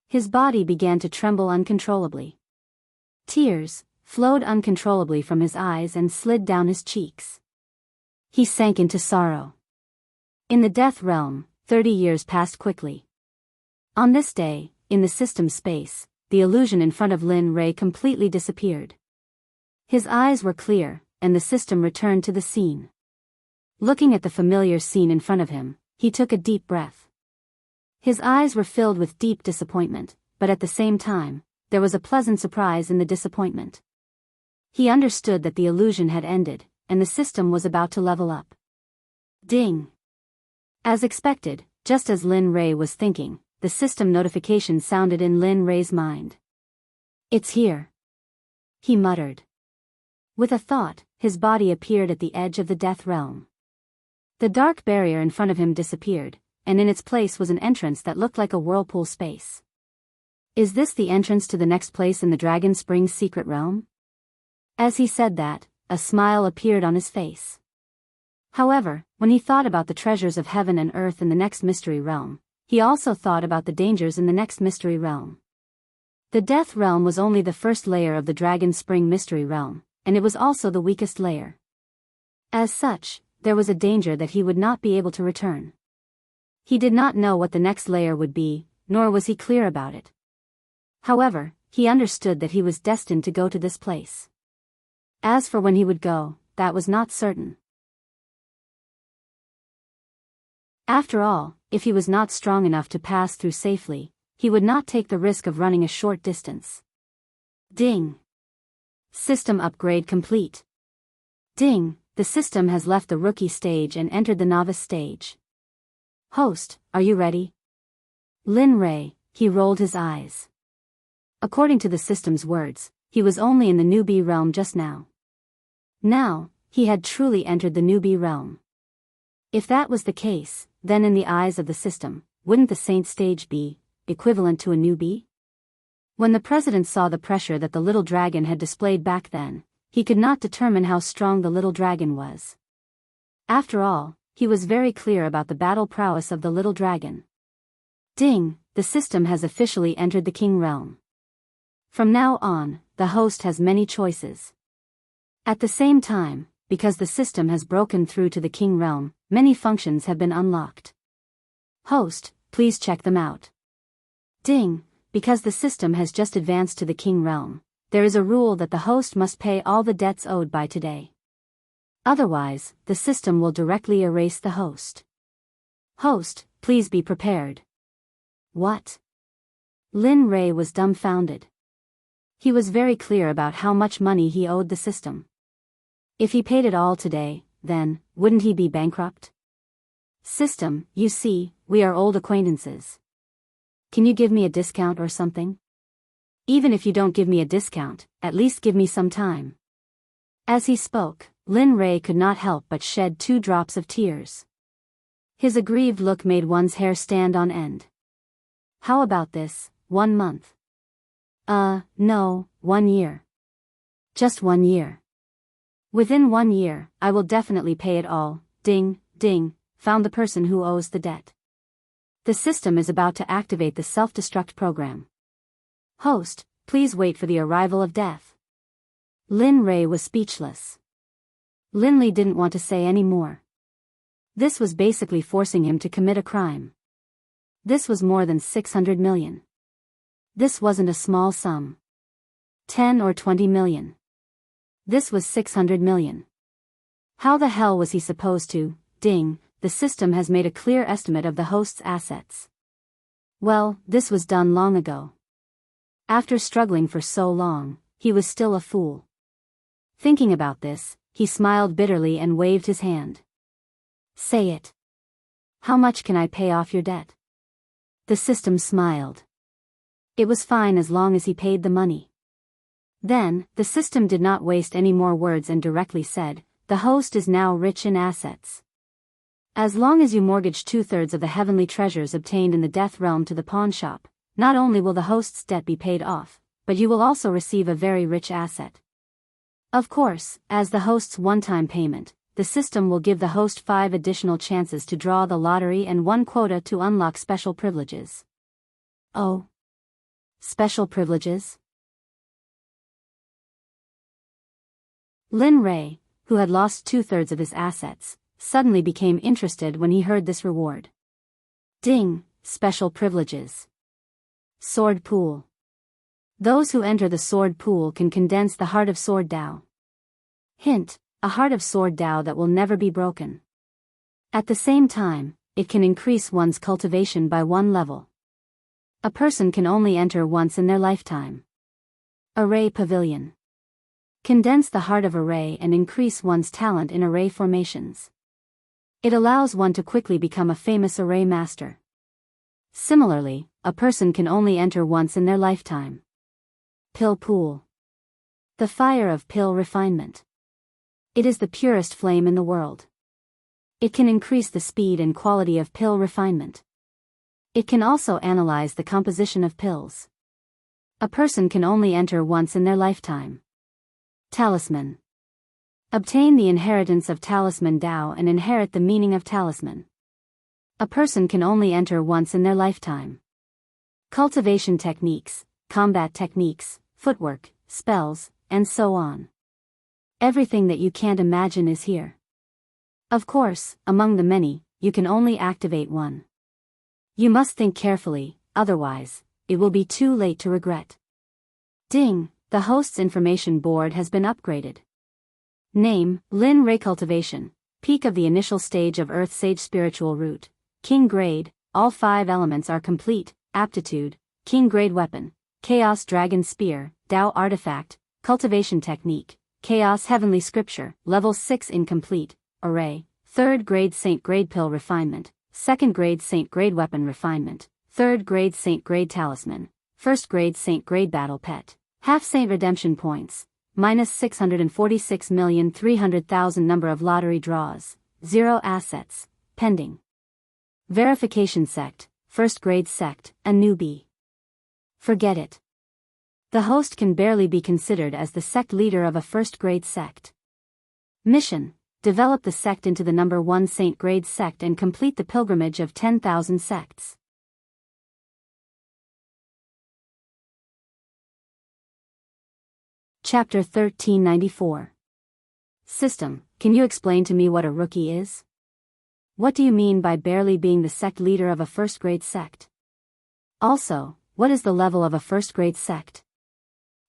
His body began to tremble uncontrollably. Tears flowed uncontrollably from his eyes and slid down his cheeks. He sank into sorrow. In the death realm, 30 years passed quickly. On this day, in the system space, the illusion in front of Lin Rei completely disappeared. His eyes were clear, and the system returned to the scene. Looking at the familiar scene in front of him, he took a deep breath. His eyes were filled with deep disappointment, but at the same time, there was a pleasant surprise in the disappointment. He understood that the illusion had ended, and the system was about to level up. Ding! As expected, just as Lin Rei was thinking, the system notification sounded in Lin Rei's mind. It's here, he muttered. With a thought, his body appeared at the edge of the death realm. The dark barrier in front of him disappeared, and in its place was an entrance that looked like a whirlpool space. Is this the entrance to the next place in the Dragon Springs secret realm? As he said that, a smile appeared on his face. However, when he thought about the treasures of heaven and earth in the next mystery realm, he also thought about the dangers in the next mystery realm. The death realm was only the first layer of the Dragon Spring mystery realm, and it was also the weakest layer. As such, there was a danger that he would not be able to return. He did not know what the next layer would be, nor was he clear about it. However, he understood that he was destined to go to this place. As for when he would go, that was not certain. After all, if he was not strong enough to pass through safely, he would not take the risk of running a short distance. Ding! System upgrade complete. Ding! The system has left the rookie stage and entered the novice stage. Host, are you ready? Lin Ray, he rolled his eyes. According to the system's words, he was only in the newbie realm just now. Now, he had truly entered the newbie realm. If that was the case, then in the eyes of the system, wouldn't the saint stage be equivalent to a newbie? When the president saw the pressure that the little dragon had displayed back then, he could not determine how strong the little dragon was. After all, he was very clear about the battle prowess of the little dragon. Ding! The system has officially entered the king realm. From now on, the host has many choices. At the same time, because the system has broken through to the king realm, many functions have been unlocked. Host, please check them out. Ding! Because the system has just advanced to the king realm, there is a rule that the host must pay all the debts owed by today. Otherwise, the system will directly erase the host. Host, please be prepared. What? Lin Ray was dumbfounded. He was very clear about how much money he owed the system. If he paid it all today, then, wouldn't he be bankrupt? System, you see, we are old acquaintances. Can you give me a discount or something? Even if you don't give me a discount, at least give me some time. As he spoke, Lin Ray could not help but shed 2 drops of tears. His aggrieved look made one's hair stand on end. How about this, 1 month? No, 1 year. Just 1 year. Within 1 year, I will definitely pay it all. Ding, ding, found the person who owes the debt. The system is about to activate the self-destruct program. Host, please wait for the arrival of death. Lin Ray was speechless. Lin Li didn't want to say any more. This was basically forcing him to commit a crime. This was more than 600 million. This wasn't a small sum. 10 or 20 million. This was 600 million. How the hell was he supposed to? Ding, the system has made a clear estimate of the host's assets. Well, this was done long ago. After struggling for so long, he was still a fool. Thinking about this, he smiled bitterly and waved his hand. Say it. How much can I pay off your debt? The system smiled. It was fine as long as he paid the money. Then, the system did not waste any more words and directly said, the host is now rich in assets. As long as you mortgage 2/3 of the heavenly treasures obtained in the death realm to the pawn shop, not only will the host's debt be paid off, but you will also receive a very rich asset. Of course, as the host's one-time payment, the system will give the host 5 additional chances to draw the lottery and 1 quota to unlock special privileges. Oh. Special privileges? Lin Ray, who had lost 2/3 of his assets, suddenly became interested when he heard this reward. Ding, special privileges. Sword pool. Those who enter the sword pool can condense the heart of sword Dao. Hint, a heart of sword Dao that will never be broken. At the same time, it can increase one's cultivation by 1 level. A person can only enter once in their lifetime. Array Pavilion. Condense the heart of array and increase one's talent in array formations. It allows one to quickly become a famous array master. Similarly, a person can only enter once in their lifetime. Pill Pool. The fire of pill refinement. It is the purest flame in the world. It can increase the speed and quality of pill refinement. It can also analyze the composition of pills. A person can only enter once in their lifetime. Talisman. Obtain the inheritance of Talisman Dao and inherit the meaning of talisman. A person can only enter once in their lifetime. Cultivation techniques, combat techniques, footwork, spells, and so on. Everything that you can't imagine is here. Of course, among the many, you can only activate 1. You must think carefully, otherwise, it will be too late to regret. Ding, the host's information board has been upgraded. Name, Lin Ray Cultivation, peak of the initial stage of Earth Sage Spiritual Root, King Grade, all 5 elements are complete, aptitude, King Grade Weapon, Chaos Dragon Spear, Tao Artifact, Cultivation Technique, Chaos Heavenly Scripture, Level 6 Incomplete, Array, 3rd Grade Saint Grade Pill Refinement, 2nd Grade Saint Grade Weapon Refinement, 3rd Grade Saint Grade Talisman, 1st Grade Saint Grade Battle Pet, Half Saint Redemption Points, minus 646,300,000 number of lottery draws, 0 assets, pending. Verification Sect, 1st Grade Sect, a newbie. Forget it. The host can barely be considered as the sect leader of a 1st Grade Sect. Mission: develop the sect into the number 1 Saint Grade Sect and complete the pilgrimage of 10,000 sects. Chapter 1394. System: can you explain to me what a rookie is? What do you mean by barely being the sect leader of a 1st Grade Sect? Also, what is the level of a 1st Grade Sect?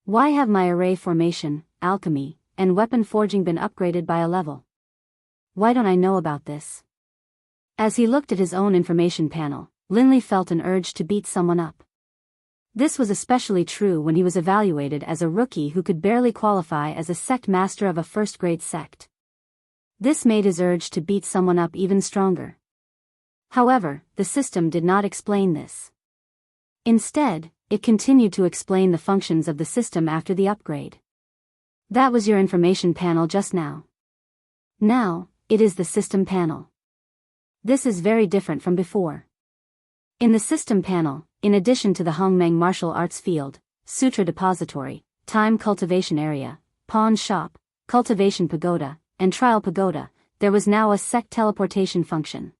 Why have my array formation, alchemy, and weapon forging been upgraded by a level? Why don't I know about this? As he looked at his own information panel, Linley felt an urge to beat someone up. This was especially true when he was evaluated as a rookie who could barely qualify as a sect master of a 1st Grade Sect. This made his urge to beat someone up even stronger. However, the system did not explain this. Instead, it continued to explain the functions of the system after the upgrade. That was your information panel just now. Now, it is the system panel. This is very different from before. In the system panel, in addition to the Hongmeng martial arts field, sutra depository, time cultivation area, pawn shop, cultivation pagoda, and trial pagoda, there was now a sect teleportation function.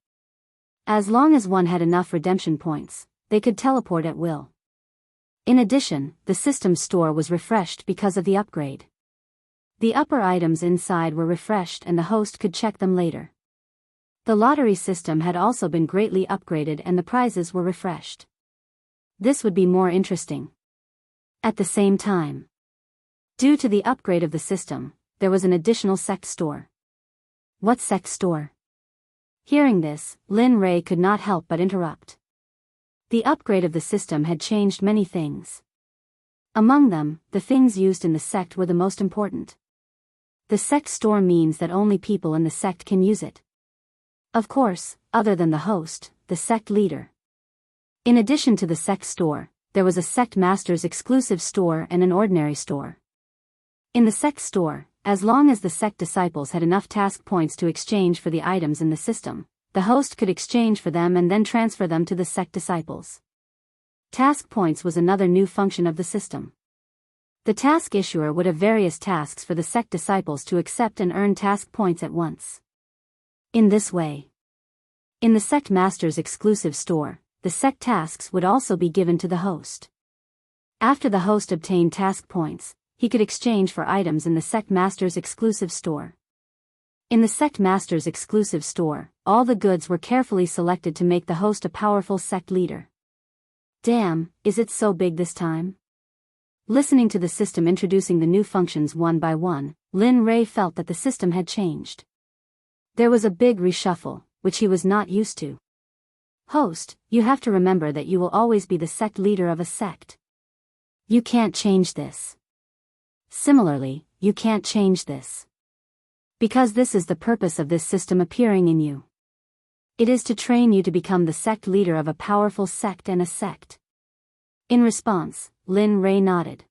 As long as one had enough redemption points, they could teleport at will. In addition, the system store was refreshed because of the upgrade. The upper items inside were refreshed and the host could check them later. The lottery system had also been greatly upgraded and the prizes were refreshed. This would be more interesting. At the same time, due to the upgrade of the system, there was an additional sect store. What sect store? Hearing this, Lin Ray could not help but interrupt. The upgrade of the system had changed many things. Among them, the things used in the sect were the most important. The sect store means that only people in the sect can use it. Of course, other than the host, the sect leader. In addition to the sect store, there was a sect master's exclusive store and an ordinary store. In the sect store, as long as the sect disciples had enough task points to exchange for the items in the system, the host could exchange for them and then transfer them to the sect disciples. Task points was another new function of the system. The task issuer would have various tasks for the sect disciples to accept and earn task points at once. In this way, in the sect master's exclusive store, the sect tasks would also be given to the host. After the host obtained task points, he could exchange for items in the sect master's exclusive store. In the sect master's exclusive store, all the goods were carefully selected to make the host a powerful sect leader. Damn, is it so big this time? Listening to the system introducing the new functions one by one, Lin Ray felt that the system had changed. There was a big reshuffle, which he was not used to. Host, you have to remember that you will always be the sect leader of a sect. You can't change this. Similarly, you can't change this. Because this is the purpose of this system appearing in you. It is to train you to become the sect leader of a powerful sect and a sect. In response, Lin Ray nodded.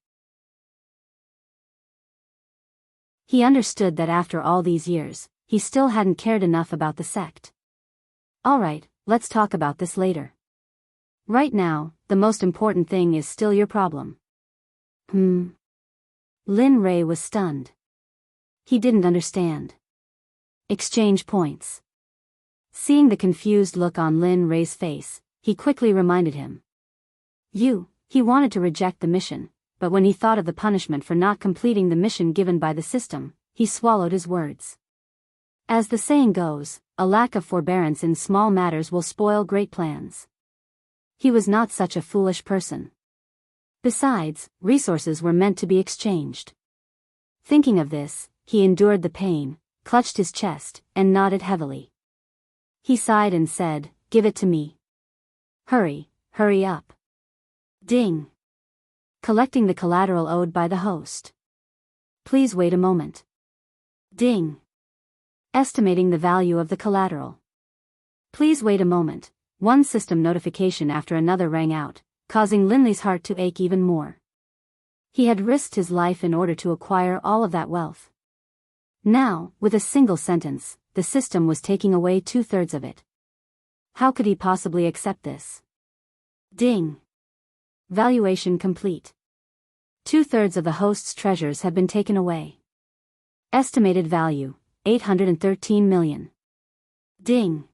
He understood that after all these years, he still hadn't cared enough about the sect. Alright, let's talk about this later. Right now, the most important thing is still your problem. Lin Ray was stunned. He didn't understand. Exchange points. Seeing the confused look on Lin Ray's face, he quickly reminded him. He wanted to reject the mission, but when he thought of the punishment for not completing the mission given by the system, he swallowed his words. As the saying goes, a lack of forbearance in small matters will spoil great plans. He was not such a foolish person. Besides, resources were meant to be exchanged. Thinking of this, he endured the pain, clutched his chest, and nodded heavily. He sighed and said, "Give it to me. Hurry up." Ding. Collecting the collateral owed by the host. Please wait a moment. Ding. Estimating the value of the collateral. Please wait a moment. One system notification after another rang out, causing Linley's heart to ache even more. He had risked his life in order to acquire all of that wealth. Now, with a single sentence, the system was taking away 2/3 of it. How could he possibly accept this? Ding. Valuation complete. 2/3 of the host's treasures have been taken away. Estimated value, 813 million. Ding.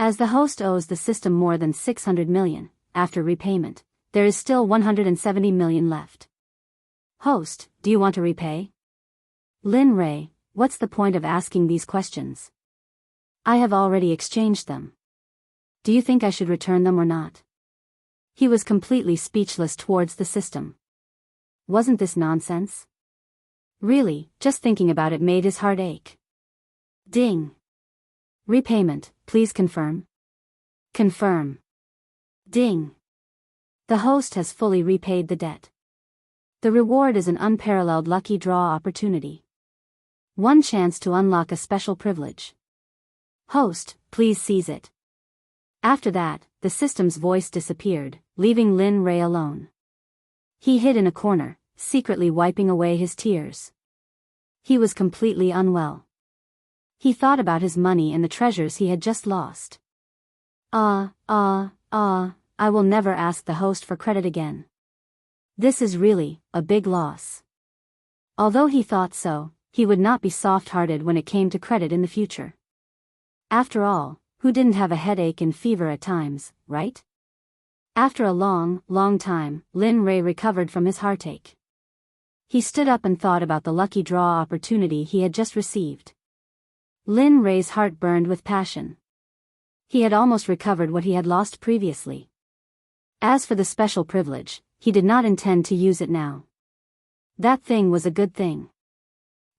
As the host owes the system more than 600 million, after repayment, there is still 170 million left. Host, do you want to repay? Lin Ray, what's the point of asking these questions? I have already exchanged them. Do you think I should return them or not? He was completely speechless towards the system. Wasn't this nonsense? Really, just thinking about it made his heart ache. Ding. Repayment, please confirm. Confirm. Ding. The host has fully repaid the debt. The reward is an unparalleled lucky draw opportunity. One chance to unlock a special privilege. Host, please seize it. After that, the system's voice disappeared, leaving Lin Ray alone. He hid in a corner, secretly wiping away his tears. He was completely unwell. He thought about his money and the treasures he had just lost. I will never ask the host for credit again. This is really a big loss. Although he thought so, he would not be soft-hearted when it came to credit in the future. After all, who didn't have a headache and fever at times, right? After a long time, Lin Ray recovered from his heartache. He stood up and thought about the lucky draw opportunity he had just received. Lin Ray's heart burned with passion. He had almost recovered what he had lost previously. As for the special privilege, he did not intend to use it now. That thing was a good thing.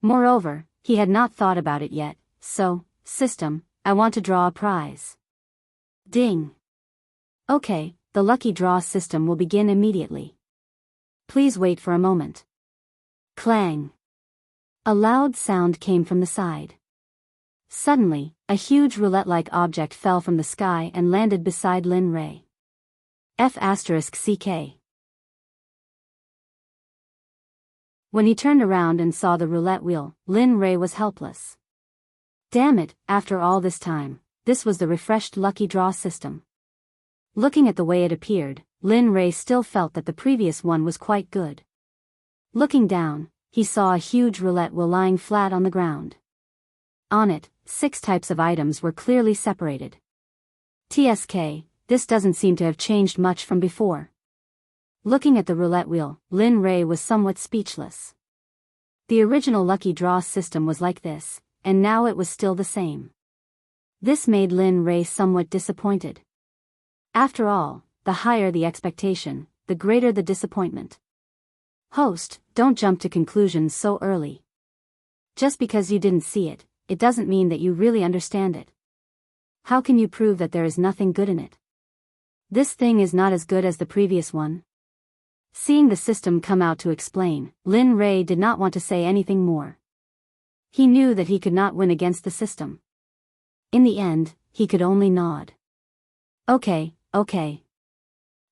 Moreover, he had not thought about it yet, so, system, I want to draw a prize. Ding. Okay, the lucky draw system will begin immediately. Please wait for a moment. Clang. A loud sound came from the side. Suddenly, a huge roulette-like object fell from the sky and landed beside Lin Ray. F***CK. When he turned around and saw the roulette wheel, Lin Ray was helpless. Damn it, after all this time, this was the refreshed lucky draw system. Looking at the way it appeared, Lin Ray still felt that the previous one was quite good. Looking down, he saw a huge roulette wheel lying flat on the ground. On it, 6 types of items were clearly separated. TSK, this doesn't seem to have changed much from before. Looking at the roulette wheel, Lin Ray was somewhat speechless. The original lucky draw system was like this, and now it was still the same. This made Lin Ray somewhat disappointed. After all, the higher the expectation, the greater the disappointment. Host, don't jump to conclusions so early. Just because you didn't see it, it doesn't mean that you really understand it. How can you prove that there is nothing good in it? This thing is not as good as the previous one. Seeing the system come out to explain, Lin Ray did not want to say anything more. He knew that he could not win against the system. In the end, he could only nod. Okay.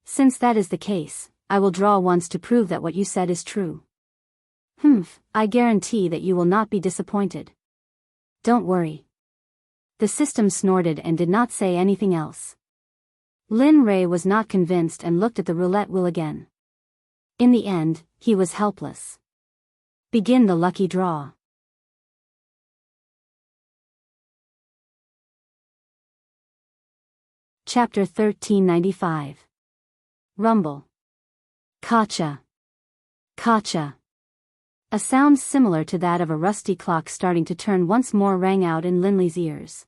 Since that is the case, I will draw once to prove that what you said is true. I guarantee that you will not be disappointed. Don't worry. The system snorted and did not say anything else. Lin Ray was not convinced and looked at the roulette wheel again. In the end, he was helpless. Begin the lucky draw. Chapter 1395. Rumble. Kacha. A sound similar to that of a rusty clock starting to turn once more rang out in Linley's ears.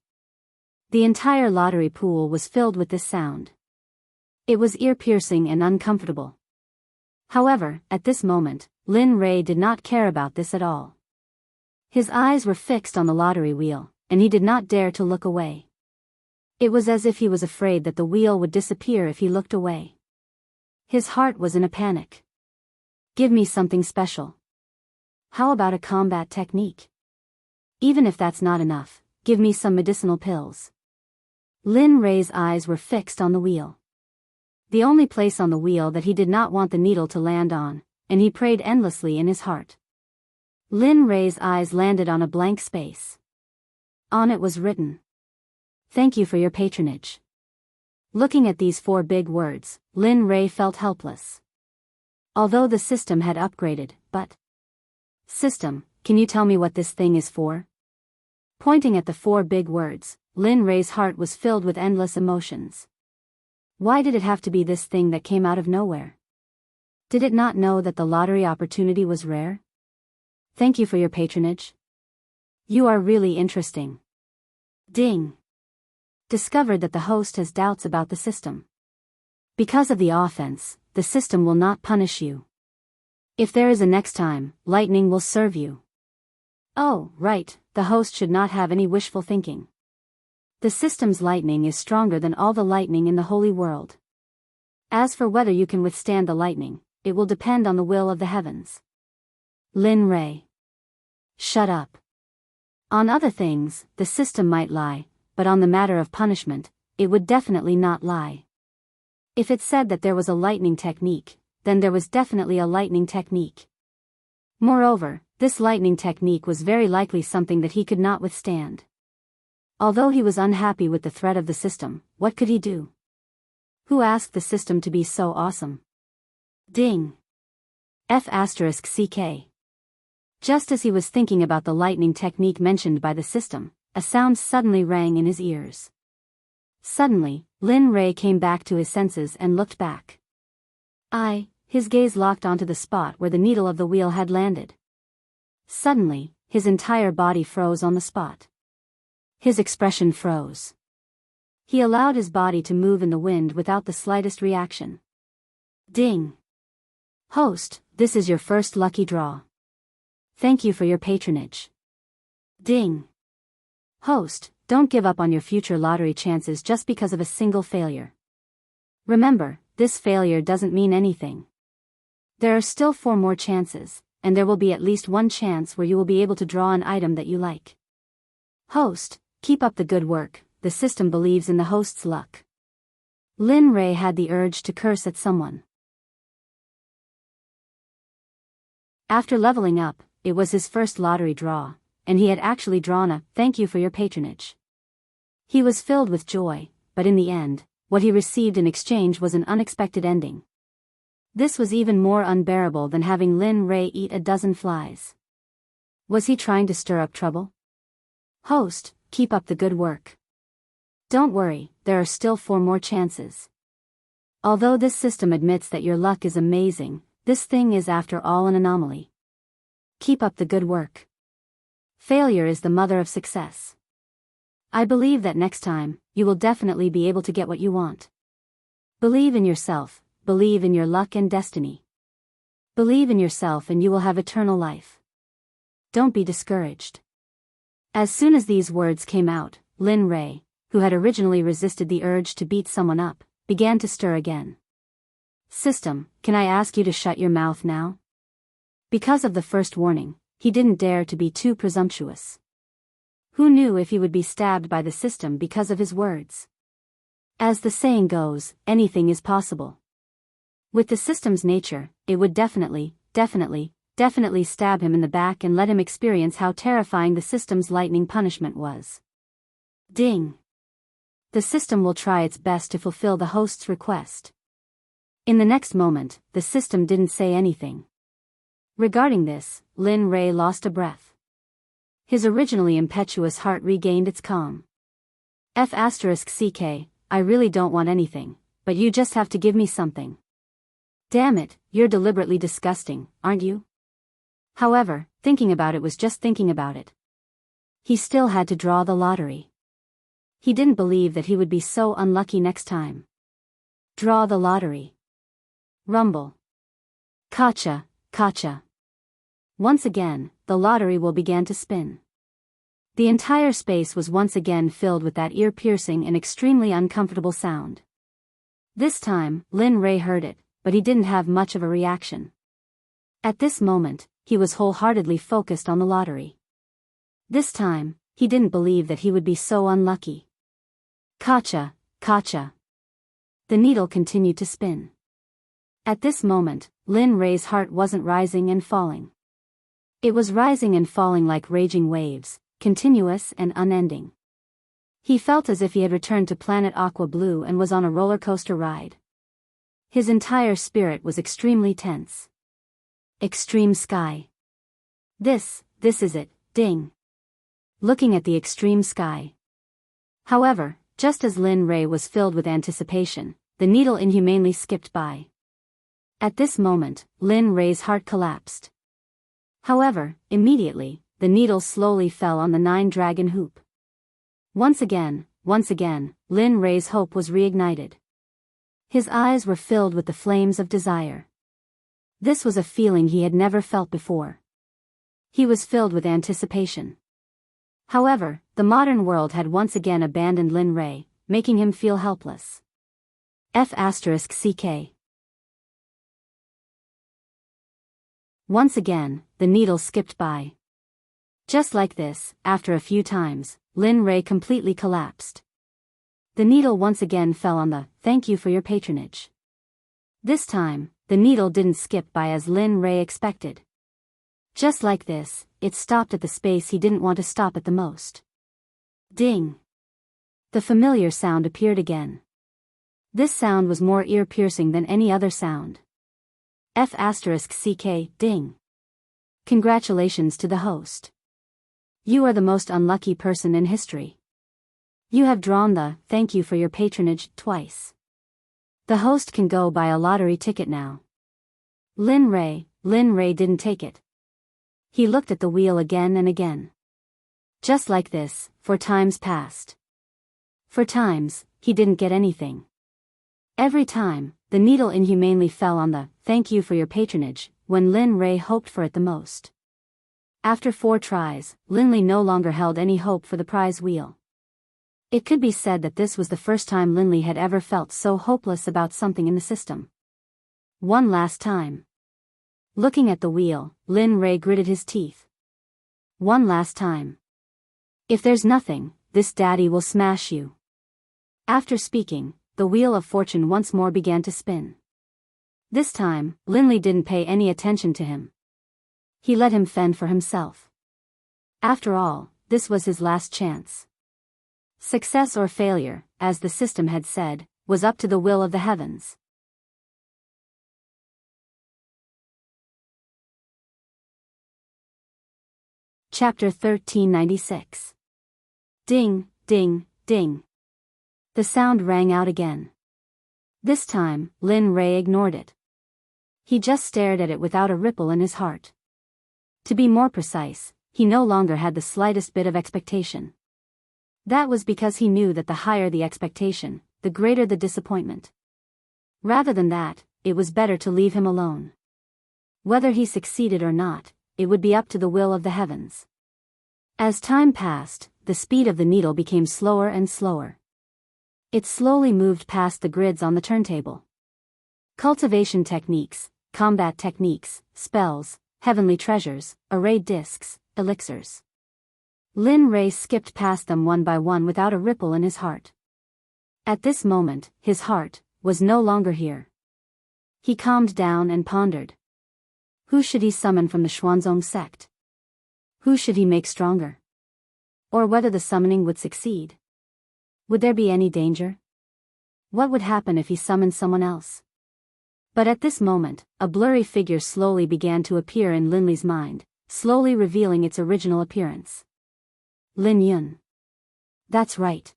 The entire lottery pool was filled with this sound. It was ear-piercing and uncomfortable. However, at this moment, Lin Rei did not care about this at all. His eyes were fixed on the lottery wheel, and he did not dare to look away. It was as if he was afraid that the wheel would disappear if he looked away. His heart was in a panic. Give me something special. How about a combat technique? Even if that's not enough, give me some medicinal pills. Lin Rei's eyes were fixed on the wheel. The only place on the wheel that he did not want the needle to land on, and he prayed endlessly in his heart. Lin Rei's eyes landed on a blank space. On it was written, "Thank you for your patronage." Looking at these 4 big words, Lin Rei felt helpless. Although the system had upgraded, but... System, can you tell me what this thing is for? Pointing at the 4 big words, Lin Rei's heart was filled with endless emotions. Why did it have to be this thing that came out of nowhere? Did it not know that the lottery opportunity was rare? Thank you for your patronage. You are really interesting. Ding. Discovered that the host has doubts about the system. Because of the offense, the system will not punish you. If there is a next time, lightning will serve you. Oh, right, the host should not have any wishful thinking. The system's lightning is stronger than all the lightning in the holy world. As for whether you can withstand the lightning, it will depend on the will of the heavens. Lin Rei. Shut up. On other things, the system might lie, but on the matter of punishment, it would definitely not lie. If it said that there was a lightning technique, then there was definitely a lightning technique. Moreover, this lightning technique was very likely something that he could not withstand. Although he was unhappy with the threat of the system, what could he do? Who asked the system to be so awesome? Ding. F***ck. Just as he was thinking about the lightning technique mentioned by the system, a sound suddenly rang in his ears. Suddenly, Lin Rei came back to his senses and looked back. His gaze locked onto the spot where the needle of the wheel had landed. Suddenly, his entire body froze on the spot. His expression froze. He allowed his body to move in the wind without the slightest reaction. Ding. Host, this is your first lucky draw. Thank you for your patronage. Ding. Host, don't give up on your future lottery chances just because of a single failure. Remember, this failure doesn't mean anything. There are still 4 more chances, and there will be at least 1 chance where you will be able to draw an item that you like. Host, keep up the good work, the system believes in the host's luck. Lin Rei had the urge to curse at someone. After leveling up, it was his first lottery draw, and he had actually drawn a "thank you for your patronage." He was filled with joy, but in the end, what he received in exchange was an unexpected ending. This was even more unbearable than having Lin Rei eat a dozen flies. Was he trying to stir up trouble? Host, keep up the good work. Don't worry, there are still 4 more chances. Although this system admits that your luck is amazing, this thing is after all an anomaly. Keep up the good work. Failure is the mother of success. I believe that next time, you will definitely be able to get what you want. Believe in yourself, believe in your luck and destiny. Believe in yourself and you will have eternal life. Don't be discouraged. As soon as these words came out, Lin Rei, who had originally resisted the urge to beat someone up, began to stir again. System, can I ask you to shut your mouth now? Because of the first warning, he didn't dare to be too presumptuous. Who knew if he would be stabbed by the system because of his words? As the saying goes, anything is possible. With the system's nature, it would definitely stab him in the back and let him experience how terrifying the system's lightning punishment was. Ding. The system will try its best to fulfill the host's request. In the next moment, the system didn't say anything. Regarding this, Lin Rei lost a breath. His originally impetuous heart regained its calm. F***ck, I really don't want anything, but you just have to give me something. Damn it, you're deliberately disgusting, aren't you? However, thinking about it was just thinking about it. He still had to draw the lottery. He didn't believe that he would be so unlucky next time. Draw the lottery. Rumble. Kacha, kacha. Once again, the lottery wheel began to spin. The entire space was once again filled with that ear-piercing and extremely uncomfortable sound. This time, Lin Rei heard it, but he didn't have much of a reaction. At this moment, he was wholeheartedly focused on the lottery. This time, he didn't believe that he would be so unlucky. Kacha, kacha. The needle continued to spin. At this moment, Lin Rei's heart wasn't rising and falling. It was rising and falling like raging waves, continuous and unending. He felt as if he had returned to planet Aqua Blue and was on a roller coaster ride. His entire spirit was extremely tense. Extreme sky. This is it, ding. Looking at the extreme sky. However, just as Lin Rei was filled with anticipation, the needle inhumanely skipped by. At this moment, Lin Rei's heart collapsed. However, immediately, the needle slowly fell on the 9-dragon hoop. Once again, Lin Rei's hope was reignited. His eyes were filled with the flames of desire. This was a feeling he had never felt before. He was filled with anticipation. However, the modern world had once again abandoned Lin Rei, making him feel helpless. F***ck. Once again, the needle skipped by. Just like this, after a few times, Lin Rei completely collapsed. The needle once again fell on the "Thank you for your patronage." This time, the needle didn't skip by as Lin Rei expected. Just like this, it stopped at the space he didn't want to stop at the most. Ding! The familiar sound appeared again. This sound was more ear-piercing than any other sound. F***ck, ding. Congratulations to the host. You are the most unlucky person in history. You have drawn the "Thank you for your patronage" twice. The host can go buy a lottery ticket now. Lin Rei didn't take it. He looked at the wheel again and again. Just like this, for times past. For times, he didn't get anything. Every time, the needle inhumanely fell on the "Thank you for your patronage" when Lin Rei hoped for it the most. After 4 tries, Lin Li no longer held any hope for the prize wheel. It could be said that this was the first time Lin Li had ever felt so hopeless about something in the system. One last time. Looking at the wheel, Lin Rei gritted his teeth. One last time. If there's nothing, this daddy will smash you. After speaking, the wheel of fortune once more began to spin. This time, Lin Li didn't pay any attention to him. He let him fend for himself. After all, this was his last chance. Success or failure, as the system had said, was up to the will of the heavens. Chapter 1396. Ding, ding, ding. The sound rang out again. This time, Lin Rei ignored it. He just stared at it without a ripple in his heart. To be more precise, he no longer had the slightest bit of expectation. That was because he knew that the higher the expectation, the greater the disappointment. Rather than that, it was better to leave him alone. Whether he succeeded or not, it would be up to the will of the heavens. As time passed, the speed of the needle became slower and slower. It slowly moved past the grids on the turntable. Cultivation techniques, combat techniques, spells, heavenly treasures, arrayed discs, elixirs. Lin Rei skipped past them one by one without a ripple in his heart. At this moment, his heart was no longer here. He calmed down and pondered. Who should he summon from the Xuanzong sect? Who should he make stronger? Or whether the summoning would succeed? Would there be any danger? What would happen if he summoned someone else? But at this moment, a blurry figure slowly began to appear in Lin Li's mind, slowly revealing its original appearance. Lin Yun. That's right.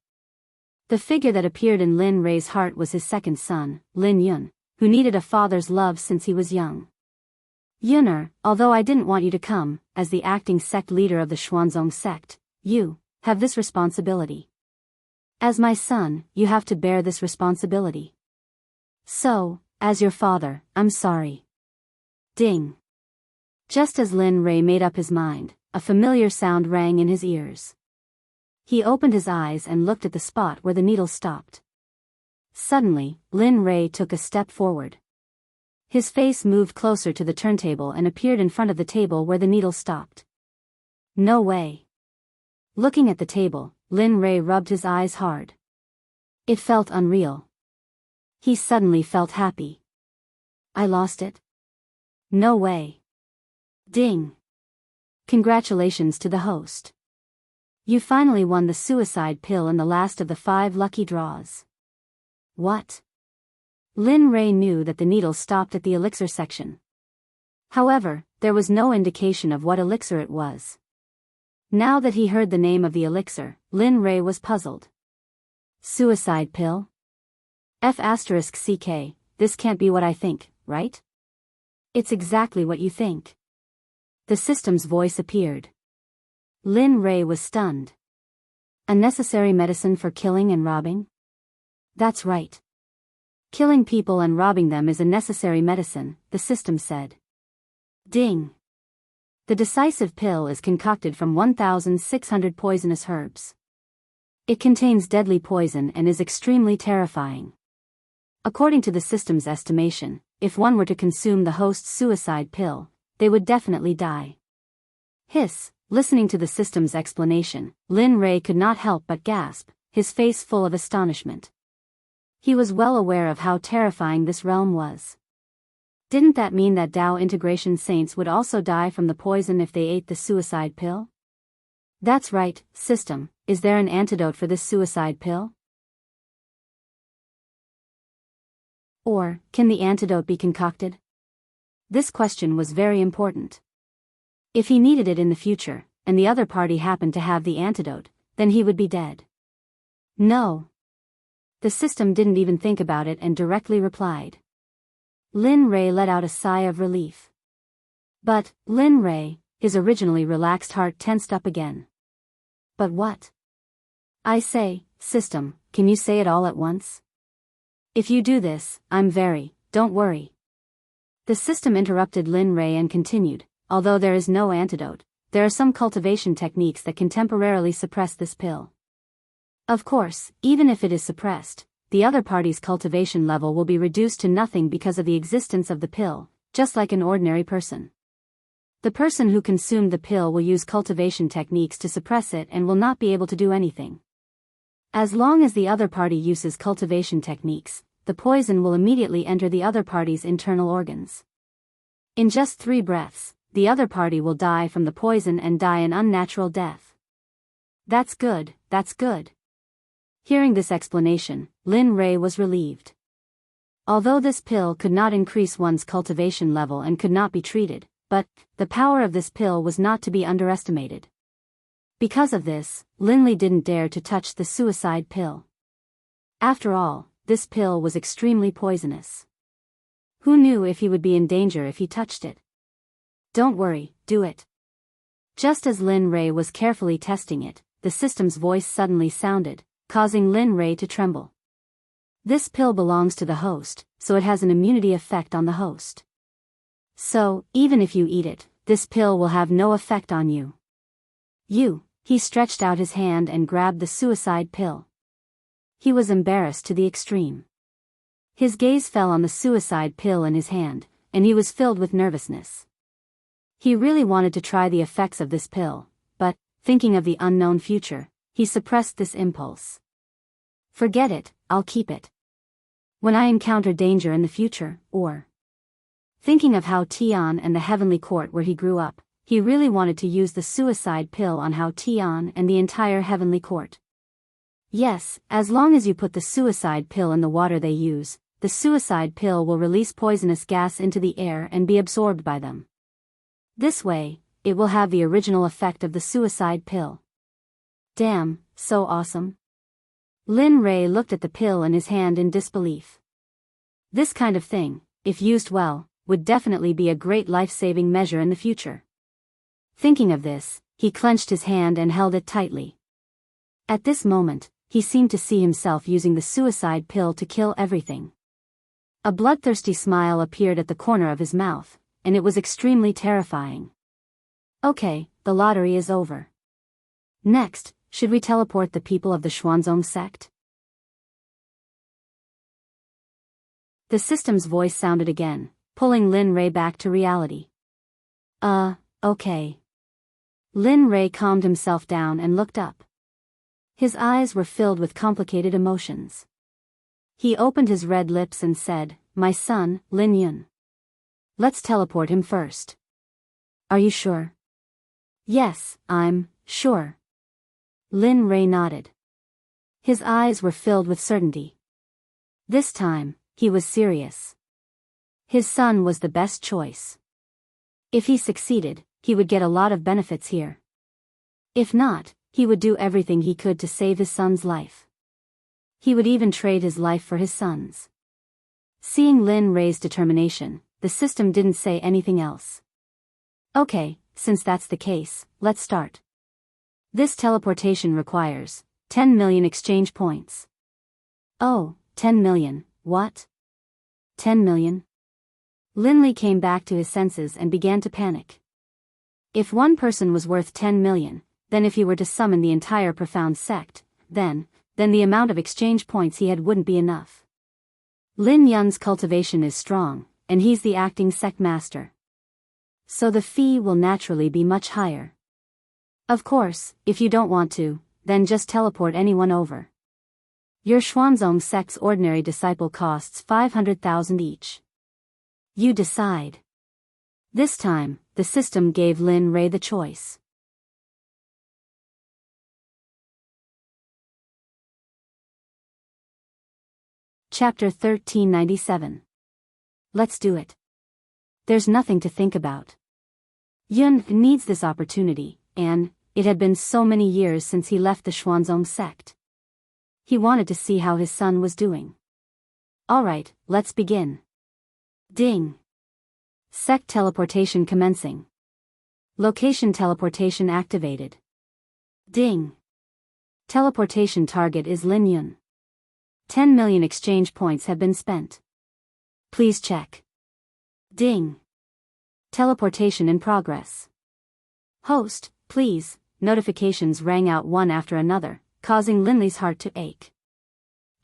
The figure that appeared in Lin Rei's heart was his second son, Lin Yun, who needed a father's love since he was young. Yuner, although I didn't want you to come, as the acting sect leader of the Xuanzong sect, you have this responsibility. As my son, you have to bear this responsibility. So, as your father, I'm sorry. Ding. Just as Lin Ray made up his mind, a familiar sound rang in his ears. He opened his eyes and looked at the spot where the needle stopped. Suddenly, Lin Ray took a step forward. His face moved closer to the turntable and appeared in front of the table where the needle stopped. No way. Looking at the table, Lin Ray rubbed his eyes hard. It felt unreal. He suddenly felt happy. I lost it? No way. Ding. Congratulations to the host. You finally won the suicide pill in the last of the 5 lucky draws. What? Lin Ray knew that the needle stopped at the elixir section. However, there was no indication of what elixir it was. Now that he heard the name of the elixir, Lin Ray was puzzled. Suicide pill? F***ck, this can't be what I think, right? It's exactly what you think. The system's voice appeared. Lin Ray was stunned. A necessary medicine for killing and robbing? That's right. Killing people and robbing them is a necessary medicine, the system said. Ding. The decisive pill is concocted from 1,600 poisonous herbs. It contains deadly poison and is extremely terrifying. According to the system's estimation, if one were to consume the host's suicide pill, they would definitely die. Hiss. Listening to the system's explanation, Lin Ray could not help but gasp, his face full of astonishment. He was well aware of how terrifying this realm was. Didn't that mean that Dao integration saints would also die from the poison if they ate the suicide pill? That's right, system, is there an antidote for this suicide pill? Or, can the antidote be concocted? This question was very important. If he needed it in the future, and the other party happened to have the antidote, then he would be dead. No. The system didn't even think about it and directly replied. Lin Ray let out a sigh of relief. But, Lin Ray, his originally relaxed heart tensed up again. But what? I say, system, can you say it all at once? If you do this, don't worry. The system interrupted Lin Ray and continued, although there is no antidote, there are some cultivation techniques that can temporarily suppress this pill. Of course, even if it is suppressed, the other party's cultivation level will be reduced to nothing because of the existence of the pill, just like an ordinary person. The person who consumed the pill will use cultivation techniques to suppress it and will not be able to do anything. As long as the other party uses cultivation techniques, the poison will immediately enter the other party's internal organs. In just 3 breaths, the other party will die from the poison and die an unnatural death. That's good, that's good. Hearing this explanation, Lin Ray was relieved. Although this pill could not increase one's cultivation level and could not be treated, but the power of this pill was not to be underestimated. Because of this, Lin Li didn't dare to touch the suicide pill. After all, this pill was extremely poisonous. Who knew if he would be in danger if he touched it? Don't worry, do it. Just as Lin Ray was carefully testing it, the system's voice suddenly sounded, causing Lin Ray to tremble. This pill belongs to the host, so it has an immunity effect on the host. So, even if you eat it, this pill will have no effect on you. He stretched out his hand and grabbed the suicide pill. He was embarrassed to the extreme. His gaze fell on the suicide pill in his hand, and he was filled with nervousness. He really wanted to try the effects of this pill, but, thinking of the unknown future, he suppressed this impulse. Forget it, I'll keep it. When I encounter danger in the future, or... Thinking of Hao Tian and the heavenly court where he grew up, he really wanted to use the suicide pill on Hao Tian and the entire heavenly court. Yes, as long as you put the suicide pill in the water they use, the suicide pill will release poisonous gas into the air and be absorbed by them. This way, it will have the original effect of the suicide pill. Damn, so awesome. Lin Ray looked at the pill in his hand in disbelief. This kind of thing, if used well, would definitely be a great life-saving measure in the future. Thinking of this, he clenched his hand and held it tightly. At this moment, he seemed to see himself using the suicide pill to kill everything. A bloodthirsty smile appeared at the corner of his mouth, and it was extremely terrifying. Okay, the lottery is over. Next, should we teleport the people of the Xuanzong sect? The system's voice sounded again, pulling Lin Rei back to reality. Okay. Lin Rei calmed himself down and looked up. His eyes were filled with complicated emotions. He opened his red lips and said, "My son, Lin Yun. Let's teleport him first." "Are you sure?" "Yes, I'm sure." Lin Rei nodded. His eyes were filled with certainty. This time, he was serious. His son was the best choice. If he succeeded, he would get a lot of benefits here. If not, he would do everything he could to save his son's life. He would even trade his life for his son's. Seeing Lin Rei's determination, the system didn't say anything else. Okay, since that's the case, let's start. This teleportation requires 10 million exchange points. Oh, 10 million, what? 10 million? Lin Li came back to his senses and began to panic. If one person was worth 10 million, then if he were to summon the entire profound sect, then the amount of exchange points he had wouldn't be enough. Lin Yun's cultivation is strong, and he's the acting sect master. So the fee will naturally be much higher. Of course, if you don't want to, then just teleport anyone over. Your Xuanzong sect's ordinary disciple costs 500,000 each. You decide. This time, the system gave Lin Rei the choice. Chapter 1397. Let's do it. There's nothing to think about. Yun needs this opportunity, and it had been so many years since he left the Xuanzong sect. He wanted to see how his son was doing. Alright, let's begin. Ding. Sect teleportation commencing. Location teleportation activated. Ding. Teleportation target is Lin Yun. 10 million exchange points have been spent. Please check. Ding. Teleportation in progress. Host, please. Notifications rang out one after another, causing Lin Li's heart to ache.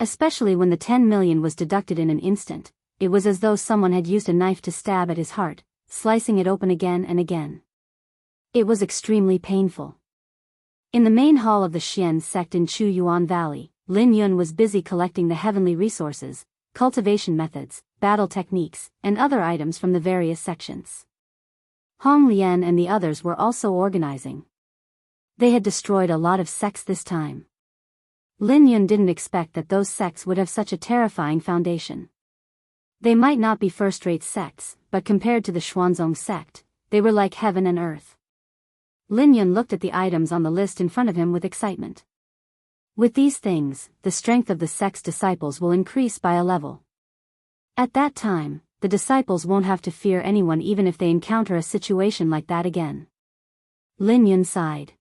Especially when the 10 million was deducted in an instant, it was as though someone had used a knife to stab at his heart, slicing it open again and again. It was extremely painful. In the main hall of the Xian sect in Chuyuan Valley, Lin Yun was busy collecting the heavenly resources, cultivation methods, battle techniques, and other items from the various sections. Hong Lian and the others were also organizing. They had destroyed a lot of sects this time. Lin Yun didn't expect that those sects would have such a terrifying foundation. They might not be first-rate sects, but compared to the Xuanzong sect, they were like heaven and earth. Lin Yun looked at the items on the list in front of him with excitement. With these things, the strength of the sect's disciples will increase by a level. At that time, the disciples won't have to fear anyone even if they encounter a situation like that again. Lin Yun sighed.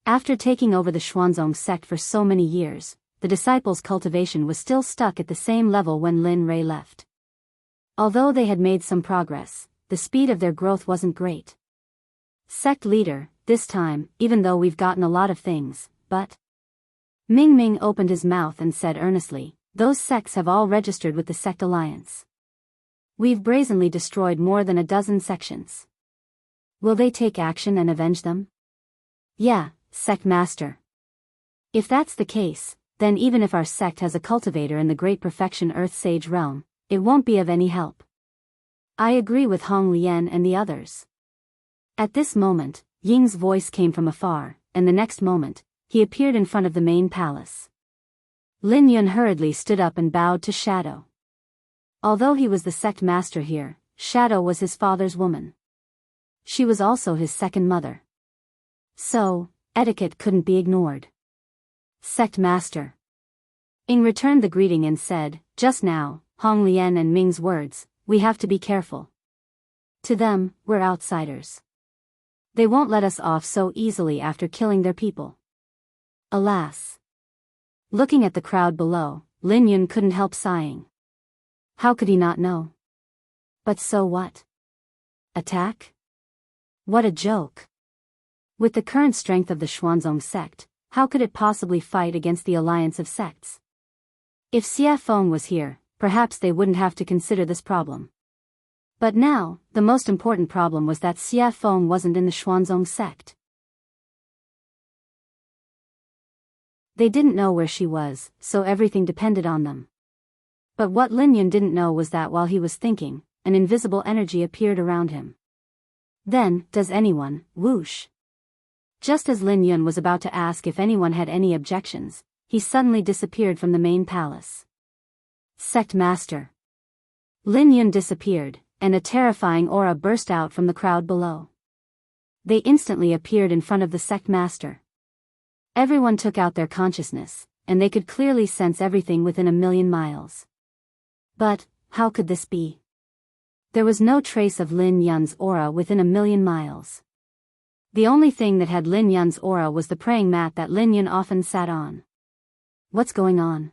After taking over the Xuanzong sect for so many years, the disciples' cultivation was still stuck at the same level when Lin Rei left. Although they had made some progress, the speed of their growth wasn't great. Sect leader, this time, even though we've gotten a lot of things, but... Ming Ming opened his mouth and said earnestly, those sects have all registered with the Sect Alliance. We've brazenly destroyed more than a dozen sections. Will they take action and avenge them? Yeah, Sect Master. If that's the case, then even if our sect has a cultivator in the Great Perfection Earth Sage realm, it won't be of any help. I agree with Hong Lian and the others. At this moment, Ying's voice came from afar, and the next moment, he appeared in front of the main palace. Lin Yun hurriedly stood up and bowed to Shadow. Although he was the sect master here, Shadow was his father's woman. She was also his second mother. So, etiquette couldn't be ignored. Sect master. Ying returned the greeting and said, just now, Hong Lian and Ming's words, we have to be careful. To them, we're outsiders. They won't let us off so easily after killing their people. Alas. Looking at the crowd below, Lin Yun couldn't help sighing. How could he not know? But so what? Attack? What a joke. With the current strength of the Xuanzong sect, how could it possibly fight against the alliance of sects? If Xie Feng was here, perhaps they wouldn't have to consider this problem. But now, the most important problem was that Xie Feng wasn't in the Xuanzong sect. They didn't know where she was, so everything depended on them. But what Lin Yun didn't know was that while he was thinking, an invisible energy appeared around him. Then, does anyone, whoosh. Just as Lin Yun was about to ask if anyone had any objections, he suddenly disappeared from the main palace. Sect Master. Lin Yun disappeared, and a terrifying aura burst out from the crowd below. They instantly appeared in front of the Sect Master. Everyone took out their consciousness, and they could clearly sense everything within 1,000,000 miles. But, how could this be? There was no trace of Lin Yun's aura within 1,000,000 miles. The only thing that had Lin Yun's aura was the praying mat that Lin Yun often sat on. What's going on?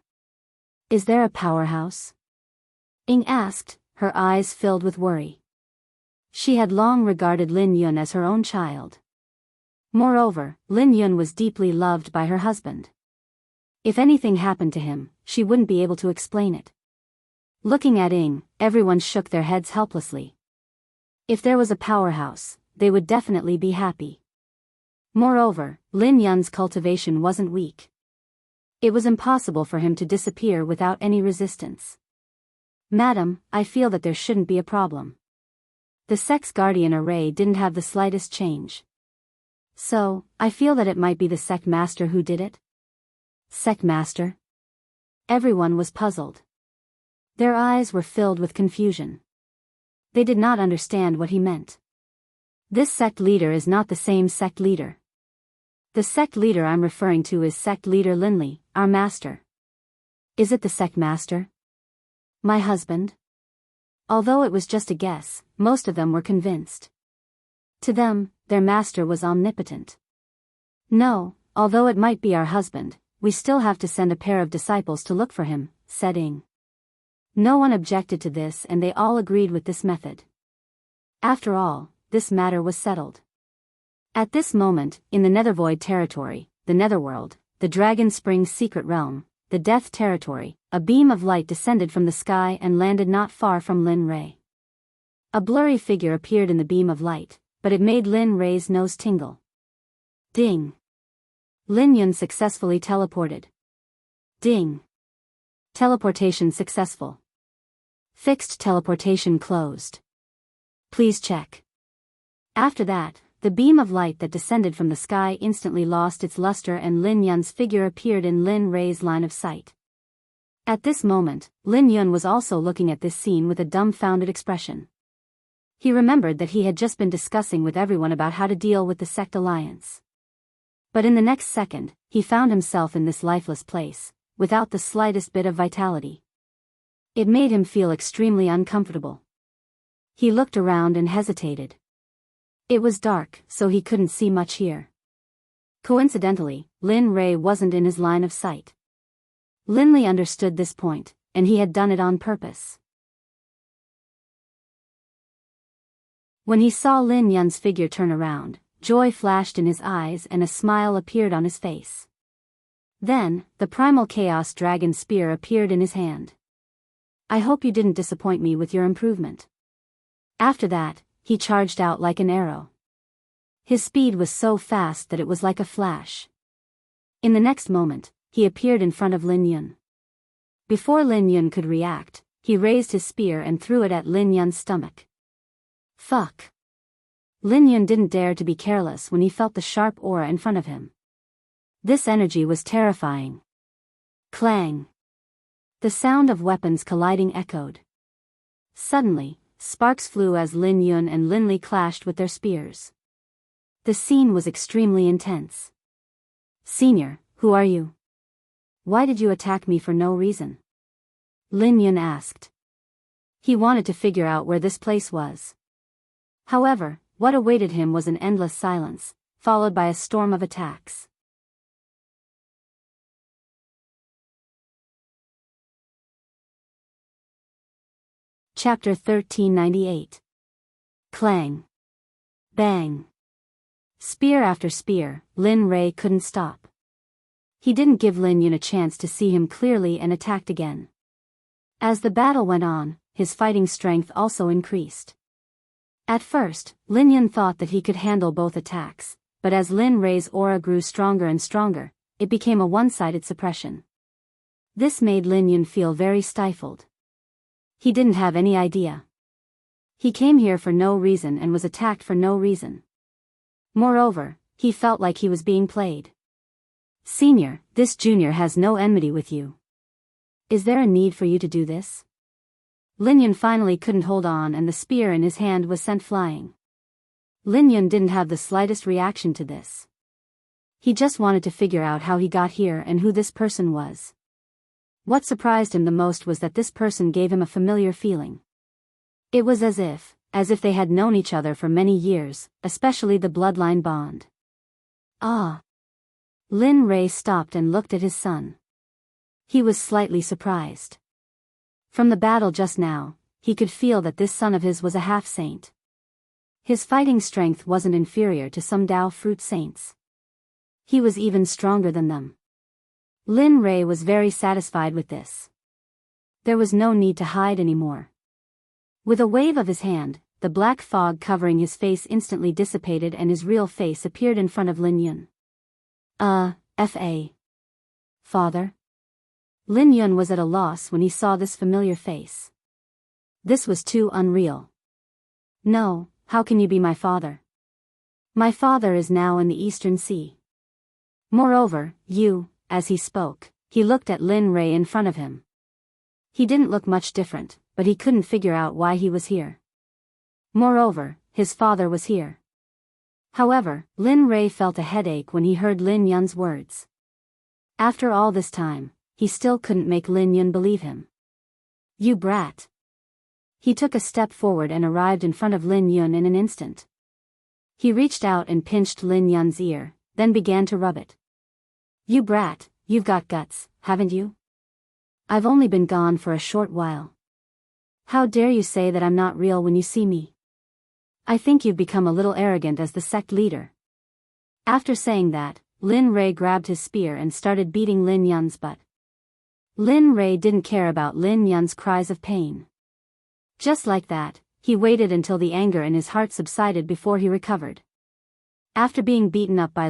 Is there a powerhouse? Ying asked, her eyes filled with worry. She had long regarded Lin Yun as her own child. Moreover, Lin Yun was deeply loved by her husband. If anything happened to him, she wouldn't be able to explain it. Looking at Ying, everyone shook their heads helplessly. If there was a powerhouse, they would definitely be happy. Moreover, Lin Yun's cultivation wasn't weak. It was impossible for him to disappear without any resistance. Madam, I feel that there shouldn't be a problem. The Sect's guardian array didn't have the slightest change. So, I feel that it might be the Sect Master who did it. Sect Master? Everyone was puzzled. Their eyes were filled with confusion. They did not understand what he meant. This sect leader is not the same sect leader. The sect leader I'm referring to is sect leader Linley, our master. Is it the Sect Master? My husband? Although it was just a guess, most of them were convinced. To them, their master was omnipotent. No, although it might be our husband, we still have to send a pair of disciples to look for him, said Ying. No one objected to this and they all agreed with this method. After all, this matter was settled. At this moment, in the Nethervoid territory, the Netherworld, the Dragon Springs secret realm, the Death territory, a beam of light descended from the sky and landed not far from Lin Ray. A blurry figure appeared in the beam of light, but it made Lin Ray's nose tingle. Ding! Lin Yun successfully teleported. Ding! Teleportation successful. Fixed teleportation closed. Please check. After that, the beam of light that descended from the sky instantly lost its luster and Lin Yun's figure appeared in Lin Ray's line of sight. At this moment, Lin Yun was also looking at this scene with a dumbfounded expression. He remembered that he had just been discussing with everyone about how to deal with the Sect Alliance. But in the next second, he found himself in this lifeless place, without the slightest bit of vitality. It made him feel extremely uncomfortable. He looked around and hesitated. It was dark, so he couldn't see much here. Coincidentally, Lin Ray wasn't in his line of sight. Linley understood this point, and he had done it on purpose. When he saw Lin Yun's figure turn around, joy flashed in his eyes and a smile appeared on his face. Then, the primal chaos dragon spear appeared in his hand. I hope you didn't disappoint me with your improvement. After that, he charged out like an arrow. His speed was so fast that it was like a flash. In the next moment, he appeared in front of Lin Yun. Before Lin Yun could react, he raised his spear and threw it at Lin Yun's stomach. Fuck. Lin Yun didn't dare to be careless when he felt the sharp aura in front of him. This energy was terrifying. Clang. The sound of weapons colliding echoed. Suddenly, sparks flew as Lin Yun and Linley clashed with their spears. The scene was extremely intense. Senior, who are you? Why did you attack me for no reason? Lin Yun asked. He wanted to figure out where this place was. However, what awaited him was an endless silence, followed by a storm of attacks. Chapter 1398. Clang. Bang. Spear after spear, Lin Rei couldn't stop. He didn't give Lin Yun a chance to see him clearly and attacked again. As the battle went on, his fighting strength also increased. At first, Lin Yun thought that he could handle both attacks, but as Lin Rei's aura grew stronger and stronger, it became a one-sided suppression. This made Lin Yun feel very stifled. He didn't have any idea. He came here for no reason and was attacked for no reason. Moreover, he felt like he was being played. Senior, this junior has no enmity with you. Is there a need for you to do this? Lin Yun finally couldn't hold on and the spear in his hand was sent flying. Lin Yun didn't have the slightest reaction to this. He just wanted to figure out how he got here and who this person was. What surprised him the most was that this person gave him a familiar feeling. It was as if they had known each other for many years, especially the bloodline bond. Ah! Lin Rei stopped and looked at his son. He was slightly surprised. From the battle just now, he could feel that this son of his was a half-saint. His fighting strength wasn't inferior to some Dao fruit saints. He was even stronger than them. Lin Rei was very satisfied with this. There was no need to hide anymore. With a wave of his hand, the black fog covering his face instantly dissipated and his real face appeared in front of Lin Yun. F.A. Father? Lin Yun was at a loss when he saw this familiar face. This was too unreal. No, how can you be my father? My father is now in the Eastern Sea. Moreover, as he spoke, he looked at Lin Rei in front of him. He didn't look much different, but he couldn't figure out why he was here. Moreover, his father was here. However, Lin Rei felt a headache when he heard Lin Yun's words. After all this time, he still couldn't make Lin Yun believe him. You brat. He took a step forward and arrived in front of Lin Yun in an instant. He reached out and pinched Lin Yun's ear, then began to rub it. You brat, you've got guts, haven't you? I've only been gone for a short while. How dare you say that I'm not real when you see me? I think you've become a little arrogant as the sect leader. After saying that, Lin Rei grabbed his spear and started beating Lin Yun's butt. Lin Rei didn't care about Lin Yun's cries of pain. Just like that, he waited until the anger in his heart subsided before he recovered. After being beaten up by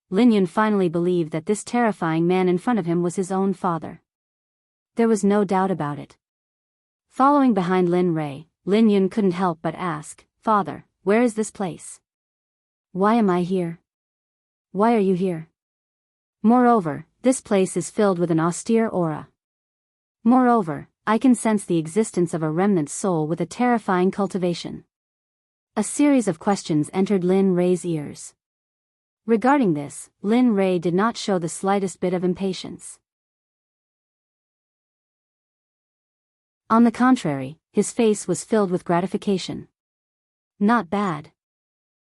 Lin Yun finally believed that this terrifying man in front of him was his own father. There was no doubt about it. Following behind Lin Rei, Lin Yun couldn't help but ask, Father, where is this place? Why am I here? Why are you here? Moreover, this place is filled with an austere aura. Moreover, I can sense the existence of a remnant soul with a terrifying cultivation. A series of questions entered Lin Rei's ears. Regarding this, Lin Rei did not show the slightest bit of impatience. On the contrary, his face was filled with gratification. Not bad.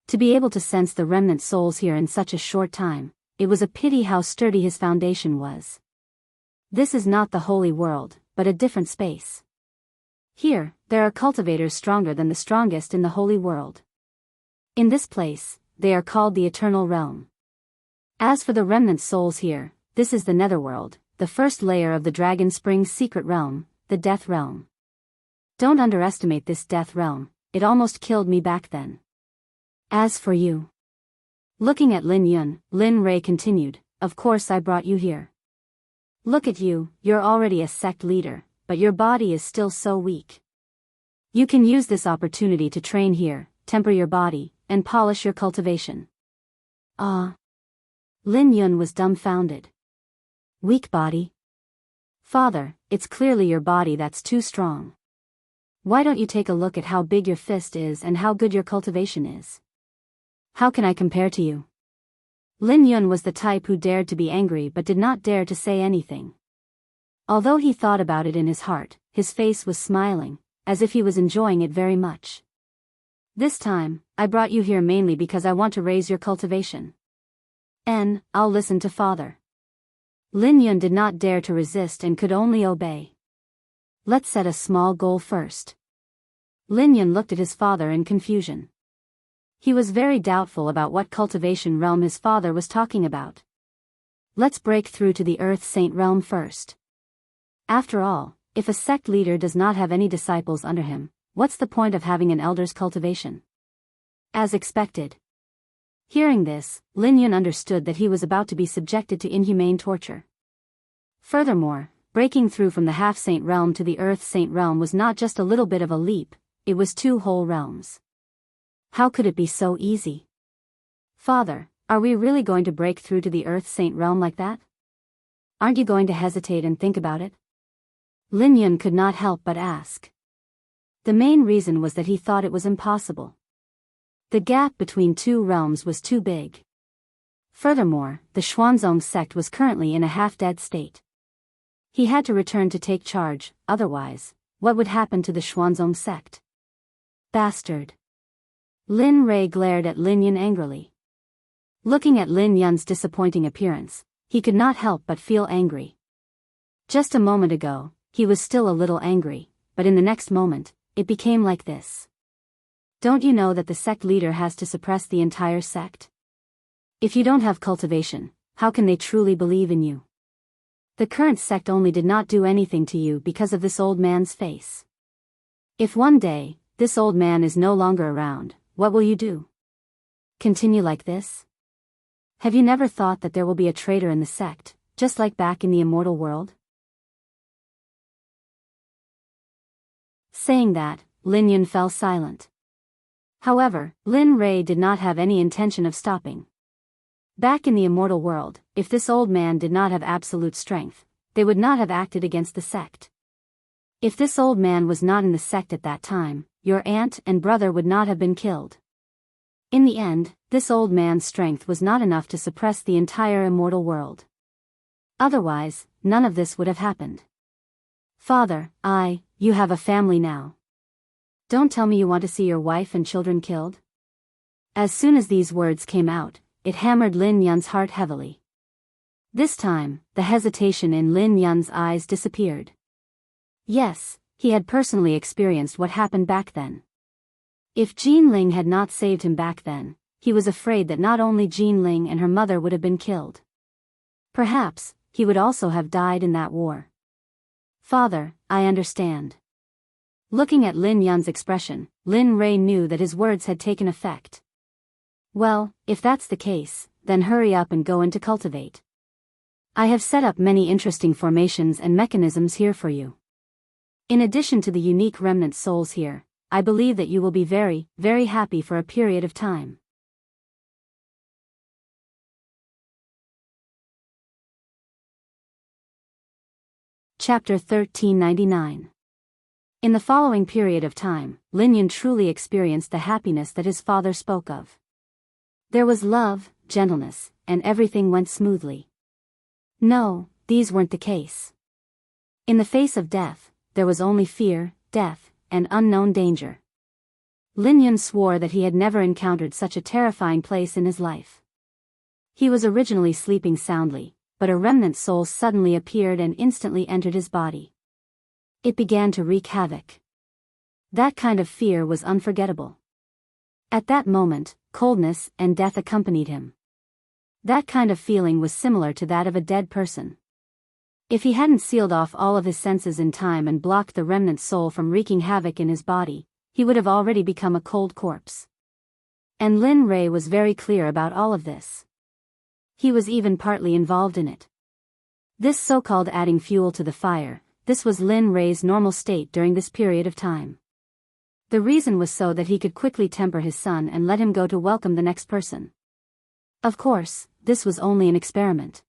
To be able to sense the remnant souls here in such a short time, it was a pity how sturdy his foundation was. This is not the holy world, but a different space. Here, there are cultivators stronger than the strongest in the holy world. In this place, they are called the Eternal Realm. As for the remnant souls here, this is the Netherworld, the first layer of the Dragon Spring's secret realm, the Death Realm. Don't underestimate this Death Realm, it almost killed me back then. As for you. Looking at Lin Yun, Lin Rei continued, of course I brought you here. Look at you, you're already a sect leader, but your body is still so weak. You can use this opportunity to train here, temper your body, and polish your cultivation. Lin Yun was dumbfounded. Weak body? Father, it's clearly your body that's too strong. Why don't you take a look at how big your fist is and how good your cultivation is? How can I compare to you? Lin Yun was the type who dared to be angry but did not dare to say anything. Although he thought about it in his heart, his face was smiling, as if he was enjoying it very much. This time, I brought you here mainly because I want to raise your cultivation. I'll listen to Father. Lin Yun did not dare to resist and could only obey. Let's set a small goal first. Lin Yun looked at his father in confusion. He was very doubtful about what cultivation realm his father was talking about. Let's break through to the Earth Saint realm first. After all, if a sect leader does not have any disciples under him, what's the point of having an elder's cultivation? As expected. Hearing this, Lin Yun understood that he was about to be subjected to inhumane torture. Furthermore, breaking through from the half-saint realm to the Earth Saint realm was not just a little bit of a leap, it was 2 whole realms. How could it be so easy? Father, are we really going to break through to the Earth Saint realm like that? Aren't you going to hesitate and think about it? Lin Yun could not help but ask. The main reason was that he thought it was impossible. The gap between 2 realms was too big. Furthermore, the Xuanzong sect was currently in a half-dead state. He had to return to take charge, otherwise, what would happen to the Xuanzong sect? Bastard. Lin Rui glared at Lin Yun angrily. Looking at Lin Yun's disappointing appearance, he could not help but feel angry. Just a moment ago, he was still a little angry, but in the next moment, it became like this. Don't you know that the sect leader has to suppress the entire sect? If you don't have cultivation, how can they truly believe in you? The current sect only did not do anything to you because of this old man's face. If one day, this old man is no longer around, what will you do? Continue like this? Have you never thought that there will be a traitor in the sect, just like back in the immortal world? Saying that, Lin Yun fell silent. However, Lin Rui did not have any intention of stopping. Back in the immortal world, if this old man did not have absolute strength, they would not have acted against the sect. If this old man was not in the sect at that time, your aunt and brother would not have been killed. In the end, this old man's strength was not enough to suppress the entire immortal world. Otherwise, none of this would have happened. Father, you have a family now. Don't tell me you want to see your wife and children killed? As soon as these words came out, it hammered Lin Yun's heart heavily. This time, the hesitation in Lin Yun's eyes disappeared. Yes, he had personally experienced what happened back then. If Jean Ling had not saved him back then, he was afraid that not only Jean Ling and her mother would have been killed. Perhaps, he would also have died in that war. Father, I understand. Looking at Lin Yun's expression, Lin Rui knew that his words had taken effect. Well, if that's the case, then hurry up and go into cultivate. I have set up many interesting formations and mechanisms here for you. In addition to the unique remnant souls here, I believe that you will be very, very happy for a period of time. Chapter 1399. In the following period of time, Lin Yun truly experienced the happiness that his father spoke of. There was love, gentleness, and everything went smoothly. No, these weren't the case. In the face of death, there was only fear, death, and unknown danger. Lin Yun swore that he had never encountered such a terrifying place in his life. He was originally sleeping soundly, but a remnant soul suddenly appeared and instantly entered his body. It began to wreak havoc. That kind of fear was unforgettable. At that moment, coldness and death accompanied him. That kind of feeling was similar to that of a dead person. If he hadn't sealed off all of his senses in time and blocked the remnant soul from wreaking havoc in his body, he would have already become a cold corpse. And Lin Rui was very clear about all of this. He was even partly involved in it. This so-called adding fuel to the fire, this was Lin Rui's normal state during this period of time. The reason was so that he could quickly temper his son and let him go to welcome the next person. Of course, this was only an experiment.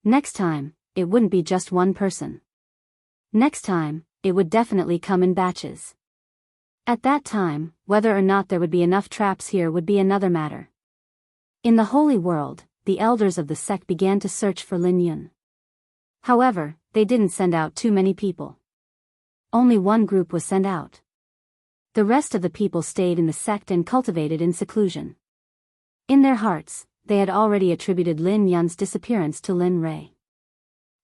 Next time, it wouldn't be just one person. Next time, it would definitely come in batches. At that time, whether or not there would be enough traps here would be another matter. In the holy world, the elders of the sect began to search for Lin Yun. However, they didn't send out too many people. Only one group was sent out. The rest of the people stayed in the sect and cultivated in seclusion. In their hearts, they had already attributed Lin Yun's disappearance to Lin Rui.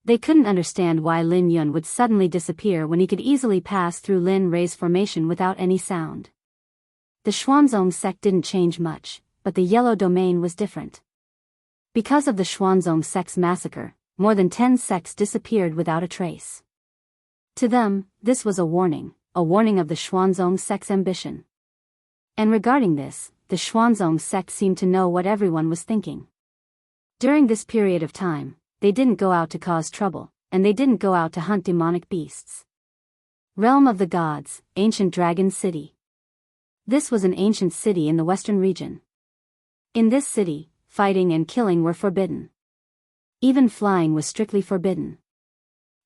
They couldn't understand why Lin Yun would suddenly disappear when he could easily pass through Lin Rei's formation without any sound. The Xuanzong sect didn't change much, but the yellow domain was different. Because of the Xuanzong sect's massacre, more than 10 sects disappeared without a trace. To them, this was a warning of the Xuanzong sect's ambition. And regarding this, the Xuanzong sect seemed to know what everyone was thinking. During this period of time, they didn't go out to cause trouble, and they didn't go out to hunt demonic beasts. Realm of the Gods, Ancient Dragon City. This was an ancient city in the western region. In this city, fighting and killing were forbidden. Even flying was strictly forbidden.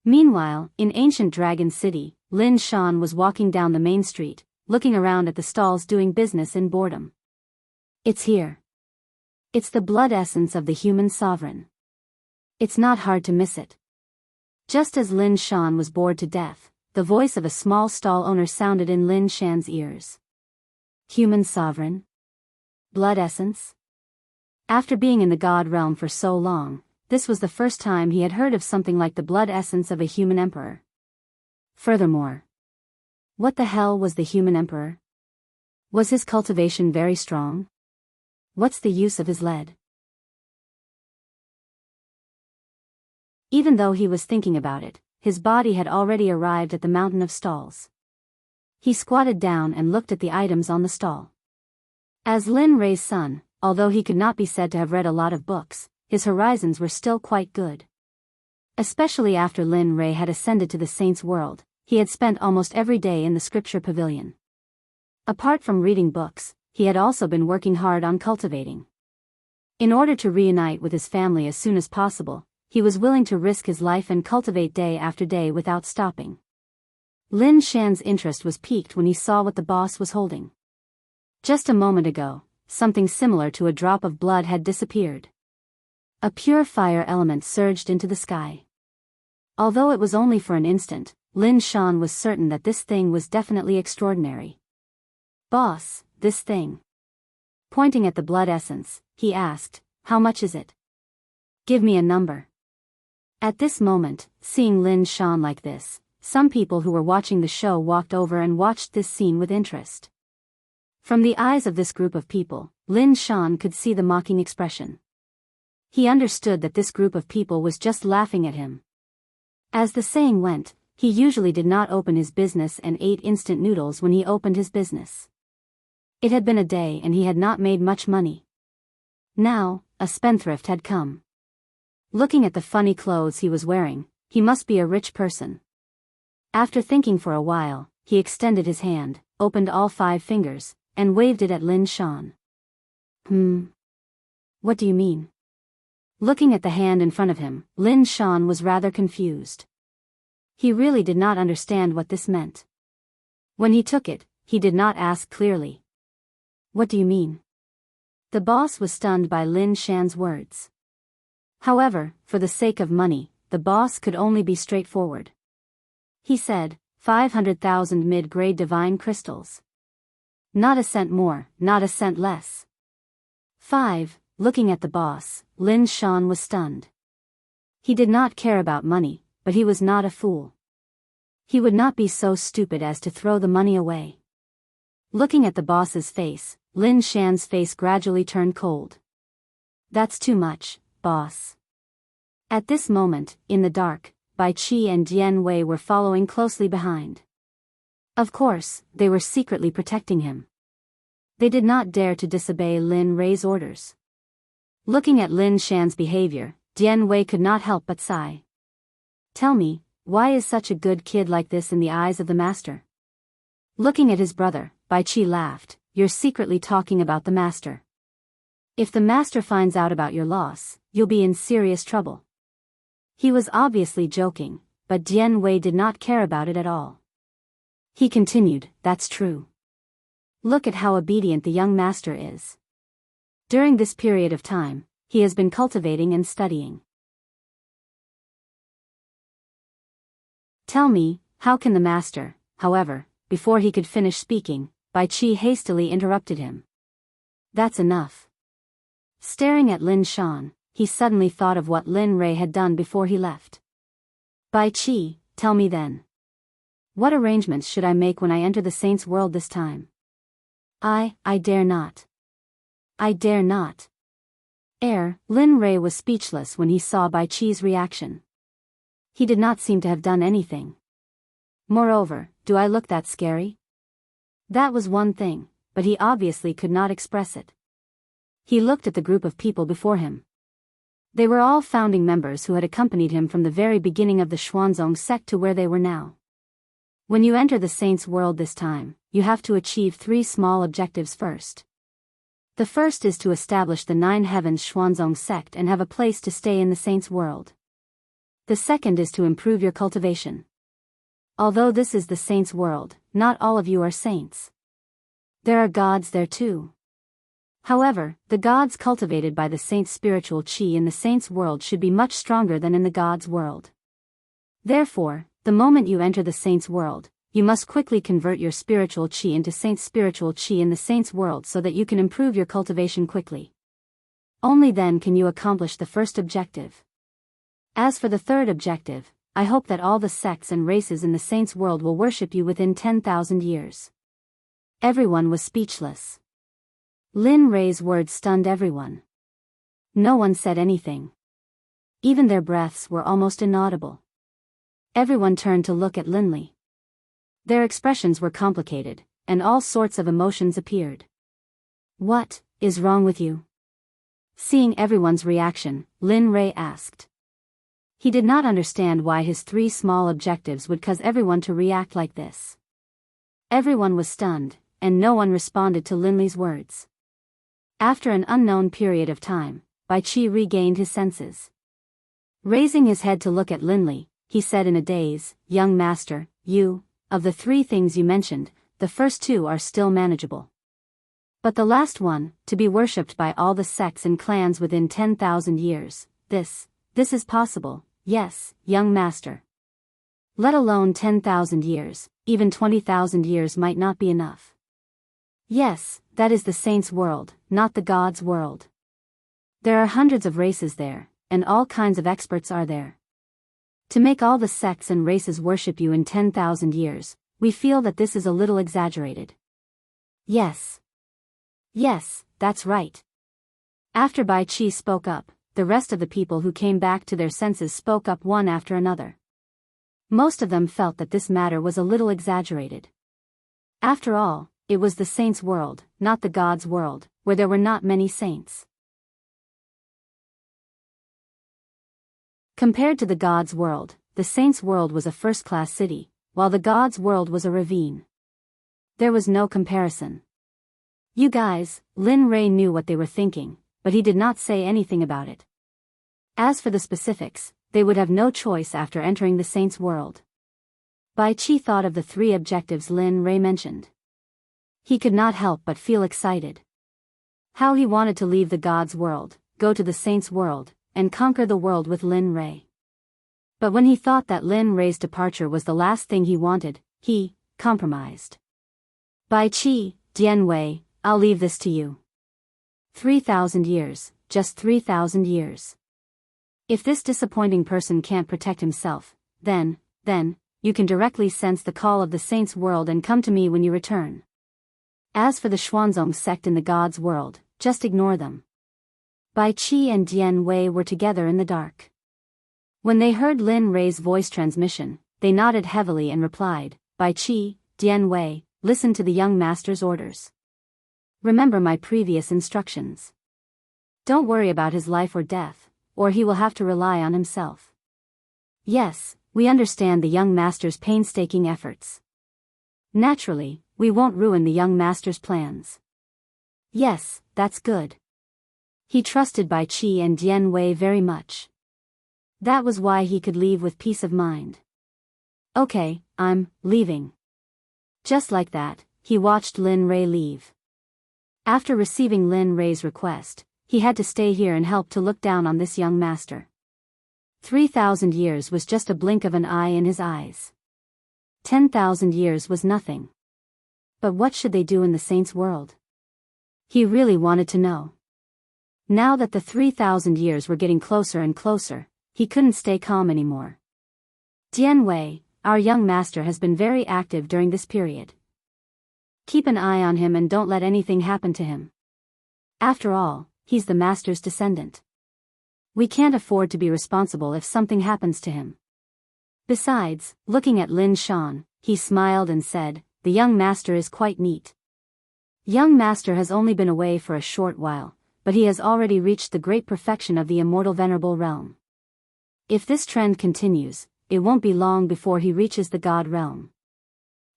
Meanwhile, in Ancient Dragon City, Lin Shan was walking down the main street, looking around at the stalls doing business in boredom. It's here. It's the blood essence of the human sovereign. It's not hard to miss it. Just as Lin Shan was bored to death, the voice of a small stall owner sounded in Lin Shan's ears. Human sovereign? Blood essence? After being in the god realm for so long, this was the first time he had heard of something like the blood essence of a human emperor. Furthermore, what the hell was the human emperor? Was his cultivation very strong? What's the use of his lead? Even though he was thinking about it, his body had already arrived at the mountain of stalls. He squatted down and looked at the items on the stall. As Lin Rei's son, although he could not be said to have read a lot of books, his horizons were still quite good. Especially after Lin Rei had ascended to the saint's world, he had spent almost every day in the scripture pavilion. Apart from reading books, he had also been working hard on cultivating. In order to reunite with his family as soon as possible, he was willing to risk his life and cultivate day after day without stopping. Lin Shan's interest was piqued when he saw what the boss was holding. Just a moment ago, something similar to a drop of blood had disappeared. A pure fire element surged into the sky. Although it was only for an instant, Lin Shan was certain that this thing was definitely extraordinary. Boss, this thing. Pointing at the blood essence, he asked, how much is it? Give me a number. At this moment, seeing Lin Shan like this, some people who were watching the show walked over and watched this scene with interest. From the eyes of this group of people, Lin Shan could see the mocking expression. He understood that this group of people was just laughing at him. As the saying went, he usually did not open his business and ate instant noodles when he opened his business. It had been a day and he had not made much money. Now, a spendthrift had come. Looking at the funny clothes he was wearing, he must be a rich person. After thinking for a while, he extended his hand, opened all 5 fingers, and waved it at Lin Shan. What do you mean? Looking at the hand in front of him, Lin Shan was rather confused. He really did not understand what this meant. When he took it, he did not ask clearly. What do you mean? The boss was stunned by Lin Shan's words. However, for the sake of money, the boss could only be straightforward. He said, 500,000 mid-grade divine crystals. Not a cent more, not a cent less. 5. Looking at the boss, Lin Shan was stunned. He did not care about money, but he was not a fool. He would not be so stupid as to throw the money away. Looking at the boss's face, Lin Shan's face gradually turned cold. That's too much, boss. At this moment, in the dark, Bai Qi and Dian Wei were following closely behind. Of course, they were secretly protecting him. They did not dare to disobey Lin Rei's orders. Looking at Lin Shan's behavior, Dian Wei could not help but sigh. Tell me, why is such a good kid like this in the eyes of the master? Looking at his brother, Bai Qi laughed, you're secretly talking about the master. If the master finds out about your loss, you'll be in serious trouble. He was obviously joking, but Dian Wei did not care about it at all. He continued, that's true. Look at how obedient the young master is. During this period of time, he has been cultivating and studying. Tell me, how can the master, however, before he could finish speaking, Bai Qi hastily interrupted him. That's enough. Staring at Lin Shan, he suddenly thought of what Lin Rei had done before he left. Bai Qi, tell me then. What arrangements should I make when I enter the saint's world this time? I dare not. I dare not. Lin Rei was speechless when he saw Bai Qi's reaction. He did not seem to have done anything. Moreover, do I look that scary? That was one thing, but he obviously could not express it. He looked at the group of people before him. They were all founding members who had accompanied him from the very beginning of the Xuanzong sect to where they were now. When you enter the saint's world this time, you have to achieve 3 small objectives first. The first is to establish the 9 heavens Xuanzong sect and have a place to stay in the saint's world. The second is to improve your cultivation. Although this is the saint's world, not all of you are saints. There are gods there too. However, the gods cultivated by the saint's spiritual qi in the saint's world should be much stronger than in the god's world. Therefore, the moment you enter the saint's world, you must quickly convert your spiritual qi into saint's spiritual qi in the saint's world so that you can improve your cultivation quickly. Only then can you accomplish the first objective. As for the third objective, I hope that all the sects and races in the saint's world will worship you within 10,000 years. Everyone was speechless. Lin Rei's words stunned everyone. No one said anything. Even their breaths were almost inaudible. Everyone turned to look at Linley. Their expressions were complicated, and all sorts of emotions appeared. What is wrong with you? Seeing everyone's reaction, Lin Rei asked. He did not understand why his 3 small objectives would cause everyone to react like this. Everyone was stunned, and no one responded to Linley's words. After an unknown period of time, Bai Qi regained his senses. Raising his head to look at Linley, he said in a daze, "Young master, of the 3 things you mentioned, the first 2 are still manageable. But the last one, to be worshipped by all the sects and clans within 10,000 years, this is possible, yes, young master. Let alone 10,000 years, even 20,000 years might not be enough. Yes, that is the saint's world, not the god's world. There are hundreds of races there, and all kinds of experts are there. To make all the sects and races worship you in 10,000 years, we feel that this is a little exaggerated." Yes, that's right. After Bai Qi spoke up, the rest of the people who came back to their senses spoke up one after another. Most of them felt that this matter was a little exaggerated. After all, it was the saint's world, not the god's world, where there were not many saints. Compared to the god's world, the saint's world was a first-class city, while the god's world was a ravine. There was no comparison. You guys, Lin Rei knew what they were thinking, but he did not say anything about it. As for the specifics, they would have no choice after entering the saint's world. Bai Qi thought of the 3 objectives Lin Rei mentioned. He could not help but feel excited. How he wanted to leave the god's world, go to the saint's world, and conquer the world with Lin Rei. But when he thought that Lin Rei's departure was the last thing he wanted, he compromised. Bai Qi, Dian Wei, I'll leave this to you. 3,000 years, just 3,000 years. If this disappointing person can't protect himself, then, you can directly sense the call of the saint's world and come to me when you return. As for the Xuanzong sect in the god's world, just ignore them. Bai Qi and Dian Wei were together in the dark. When they heard Lin Rei's voice transmission, they nodded heavily and replied, Bai Qi, Dian Wei, listen to the young master's orders. Remember my previous instructions. Don't worry about his life or death, or he will have to rely on himself. Yes, we understand the young master's painstaking efforts. Naturally, we won't ruin the young master's plans. Yes, that's good. He trusted Bai Qi and Dian Wei very much. That was why he could leave with peace of mind. Okay, I'm leaving. Just like that, he watched Lin Rei leave. After receiving Lin Rei's request, he had to stay here and help to look down on this young master. 3,000 years was just a blink of an eye in his eyes. 10,000 years was nothing. But what should they do in the saint's world? He really wanted to know. Now that the 3,000 years were getting closer and closer, he couldn't stay calm anymore. Dian Wei, our young master has been very active during this period. Keep an eye on him and don't let anything happen to him. After all, he's the master's descendant. We can't afford to be responsible if something happens to him. Besides, looking at Lin Shan, he smiled and said, the young master is quite neat. Young master has only been away for a short while, but he has already reached the great perfection of the immortal venerable realm. If this trend continues, it won't be long before he reaches the god realm.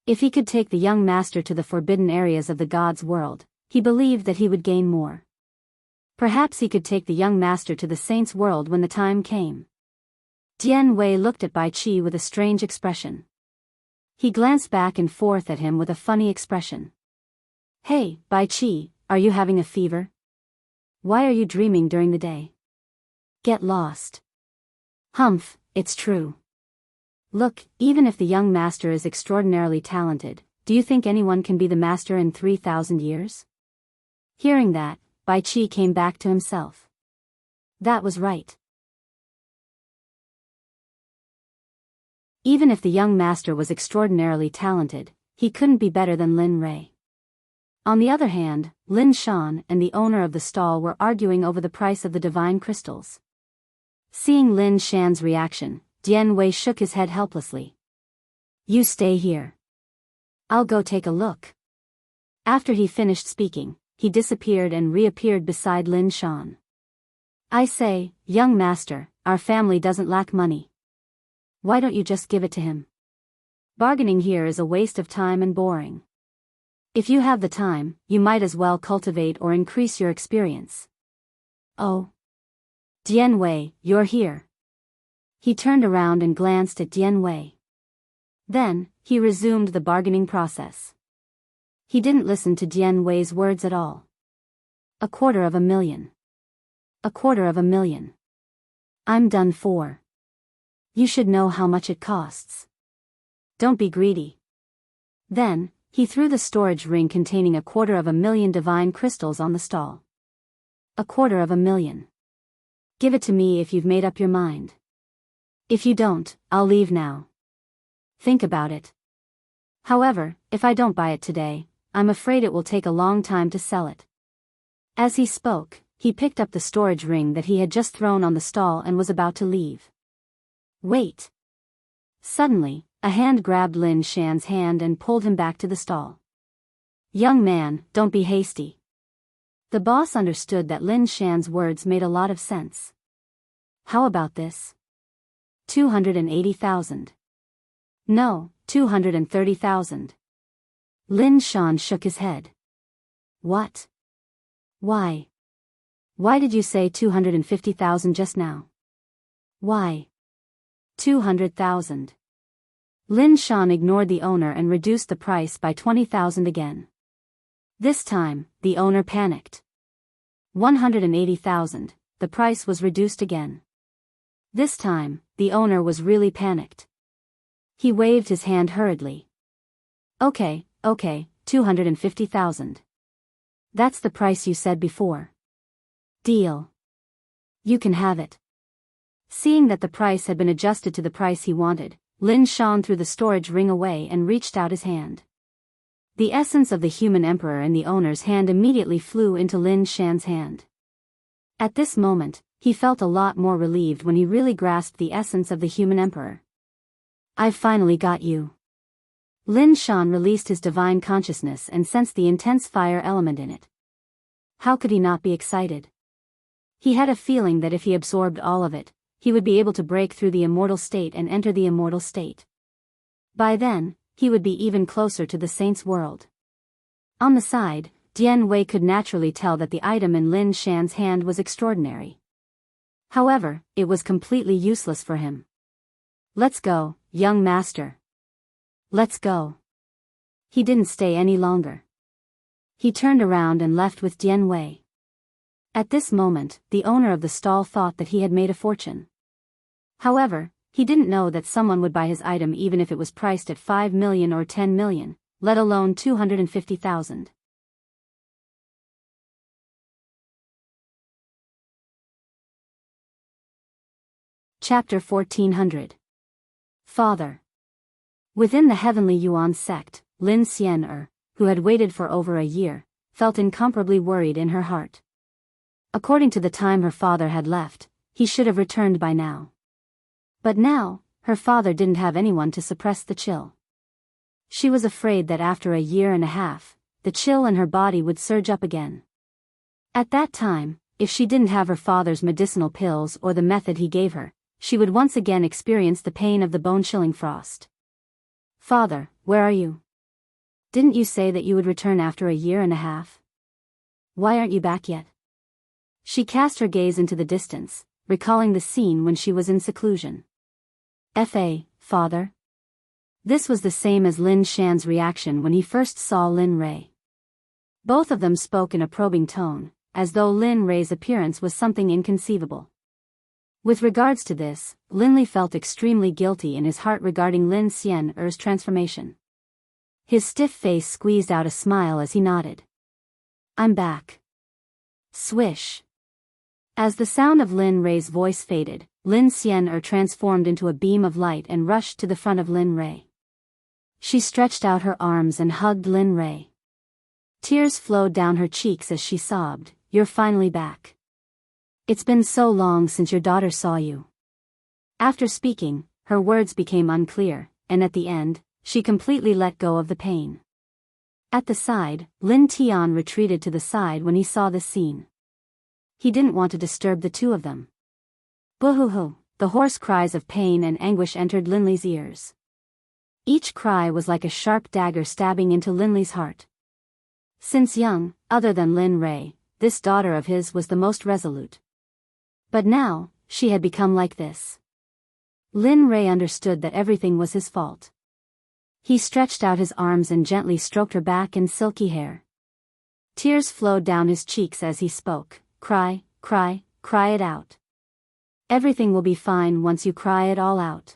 If he could take the young master to the forbidden areas of the god's world, he believed that he would gain more. Perhaps he could take the young master to the saint's world when the time came. Dian Wei looked at Bai Qi with a strange expression. He glanced back and forth at him with a funny expression. Hey, Bai Qi, are you having a fever? Why are you dreaming during the day? Get lost. Humph, it's true. Look, even if the young master is extraordinarily talented, do you think anyone can be the master in 3,000 years? Hearing that, Bai Qi came back to himself. That was right. Even if the young master was extraordinarily talented, he couldn't be better than Lin Rei. On the other hand, Lin Shan and the owner of the stall were arguing over the price of the divine crystals. Seeing Lin Shan's reaction, Dian Wei shook his head helplessly. You stay here. I'll go take a look. After he finished speaking, he disappeared and reappeared beside Lin Shan. I say, young master, our family doesn't lack money. Why don't you just give it to him? Bargaining here is a waste of time and boring. If you have the time, you might as well cultivate or increase your experience. Oh. Dian Wei, you're here. He turned around and glanced at Dian Wei. Then, he resumed the bargaining process. He didn't listen to Dian Wei's words at all. 250,000. 250,000. I'm done for. You should know how much it costs. Don't be greedy. Then, he threw the storage ring containing 250,000 divine crystals on the stall. 250,000. Give it to me if you've made up your mind. If you don't, I'll leave now. Think about it. However, if I don't buy it today, I'm afraid it will take a long time to sell it. As he spoke, he picked up the storage ring that he had just thrown on the stall and was about to leave. Wait. Suddenly, a hand grabbed Lin Shan's hand and pulled him back to the stall. Young man, don't be hasty. The boss understood that Lin Shan's words made a lot of sense. How about this? 280,000. No, 230,000. Lin Shan shook his head. What? Why? Why did you say 250,000 just now? Why? 200,000. Lin Shan ignored the owner and reduced the price by 20,000 again. This time, the owner panicked. 180,000, the price was reduced again. This time, the owner was really panicked. He waved his hand hurriedly. Okay, 250,000. That's the price you said before. Deal. You can have it. Seeing that the price had been adjusted to the price he wanted, Lin Shan threw the storage ring away and reached out his hand. The essence of the human emperor in the owner's hand immediately flew into Lin Shan's hand. At this moment, he felt a lot more relieved when he really grasped the essence of the human emperor. I've finally got you. Lin Shan released his divine consciousness and sensed the intense fire element in it. How could he not be excited? He had a feeling that if he absorbed all of it, he would be able to break through the immortal state and enter the immortal state. By then, he would be even closer to the saint's world. On the side, Dian Wei could naturally tell that the item in Lin Shan's hand was extraordinary. However, it was completely useless for him. Let's go, young master. Let's go. He didn't stay any longer. He turned around and left with Dian Wei. At this moment, the owner of the stall thought that he had made a fortune. However, he didn't know that someone would buy his item even if it was priced at 5 million or 10 million, let alone 250,000. Chapter 1400. Father. Within the heavenly Yuan sect, Lin Xian'er, who had waited for over a year, felt incomparably worried in her heart. According to the time her father had left, he should have returned by now. But now, her father didn't have anyone to suppress the chill. She was afraid that after a year and a half, the chill in her body would surge up again. At that time, if she didn't have her father's medicinal pills or the method he gave her, she would once again experience the pain of the bone-chilling frost. Father, where are you? Didn't you say that you would return after a year and a half? Why aren't you back yet? She cast her gaze into the distance, recalling the scene when she was in seclusion. Father? This was the same as Lin Shan's reaction when he first saw Lin Rei. Both of them spoke in a probing tone, as though Lin Rei's appearance was something inconceivable. With regards to this, Lin Li felt extremely guilty in his heart regarding Lin Xian'er's transformation. His stiff face squeezed out a smile as he nodded. I'm back. Swish. As the sound of Lin Rei's voice faded, Lin Xian'er transformed into a beam of light and rushed to the front of Lin Rei. She stretched out her arms and hugged Lin Rei. Tears flowed down her cheeks as she sobbed, "You're finally back. It's been so long since your daughter saw you." After speaking, her words became unclear, and at the end, she completely let go of the pain. At the side, Lin Tian retreated to the side when he saw this scene. He didn't want to disturb the two of them. Boo-hoo-hoo, the hoarse cries of pain and anguish entered Lin Li's ears. Each cry was like a sharp dagger stabbing into Lin Li's heart. Since young, other than Lin Rei, this daughter of his was the most resolute. But now, she had become like this. Lin Rei understood that everything was his fault. He stretched out his arms and gently stroked her back and silky hair. Tears flowed down his cheeks as he spoke. Cry, cry, cry it out. Everything will be fine once you cry it all out.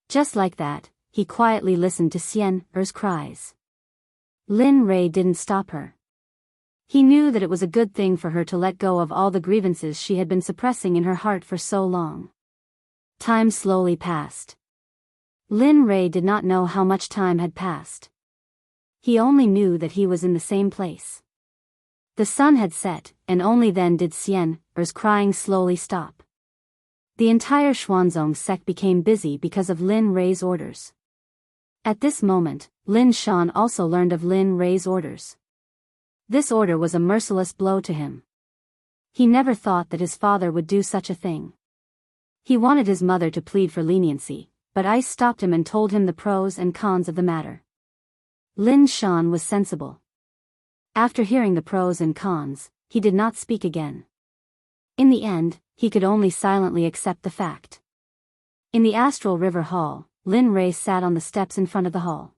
Just like that, he quietly listened to Xian'er's cries. Lin Rei didn't stop her. He knew that it was a good thing for her to let go of all the grievances she had been suppressing in her heart for so long. Time slowly passed. Lin Rei did not know how much time had passed. He only knew that he was in the same place. The sun had set, and only then did Xian'er's crying slowly stop. The entire Xuanzong sect became busy because of Lin Rei's orders. At this moment, Lin Shan also learned of Lin Rei's orders. This order was a merciless blow to him. He never thought that his father would do such a thing. He wanted his mother to plead for leniency, but Ice stopped him and told him the pros and cons of the matter. Lin Shan was sensible. After hearing the pros and cons, he did not speak again. In the end, he could only silently accept the fact. In the Astral River Hall, Lin Rei sat on the steps in front of the hall.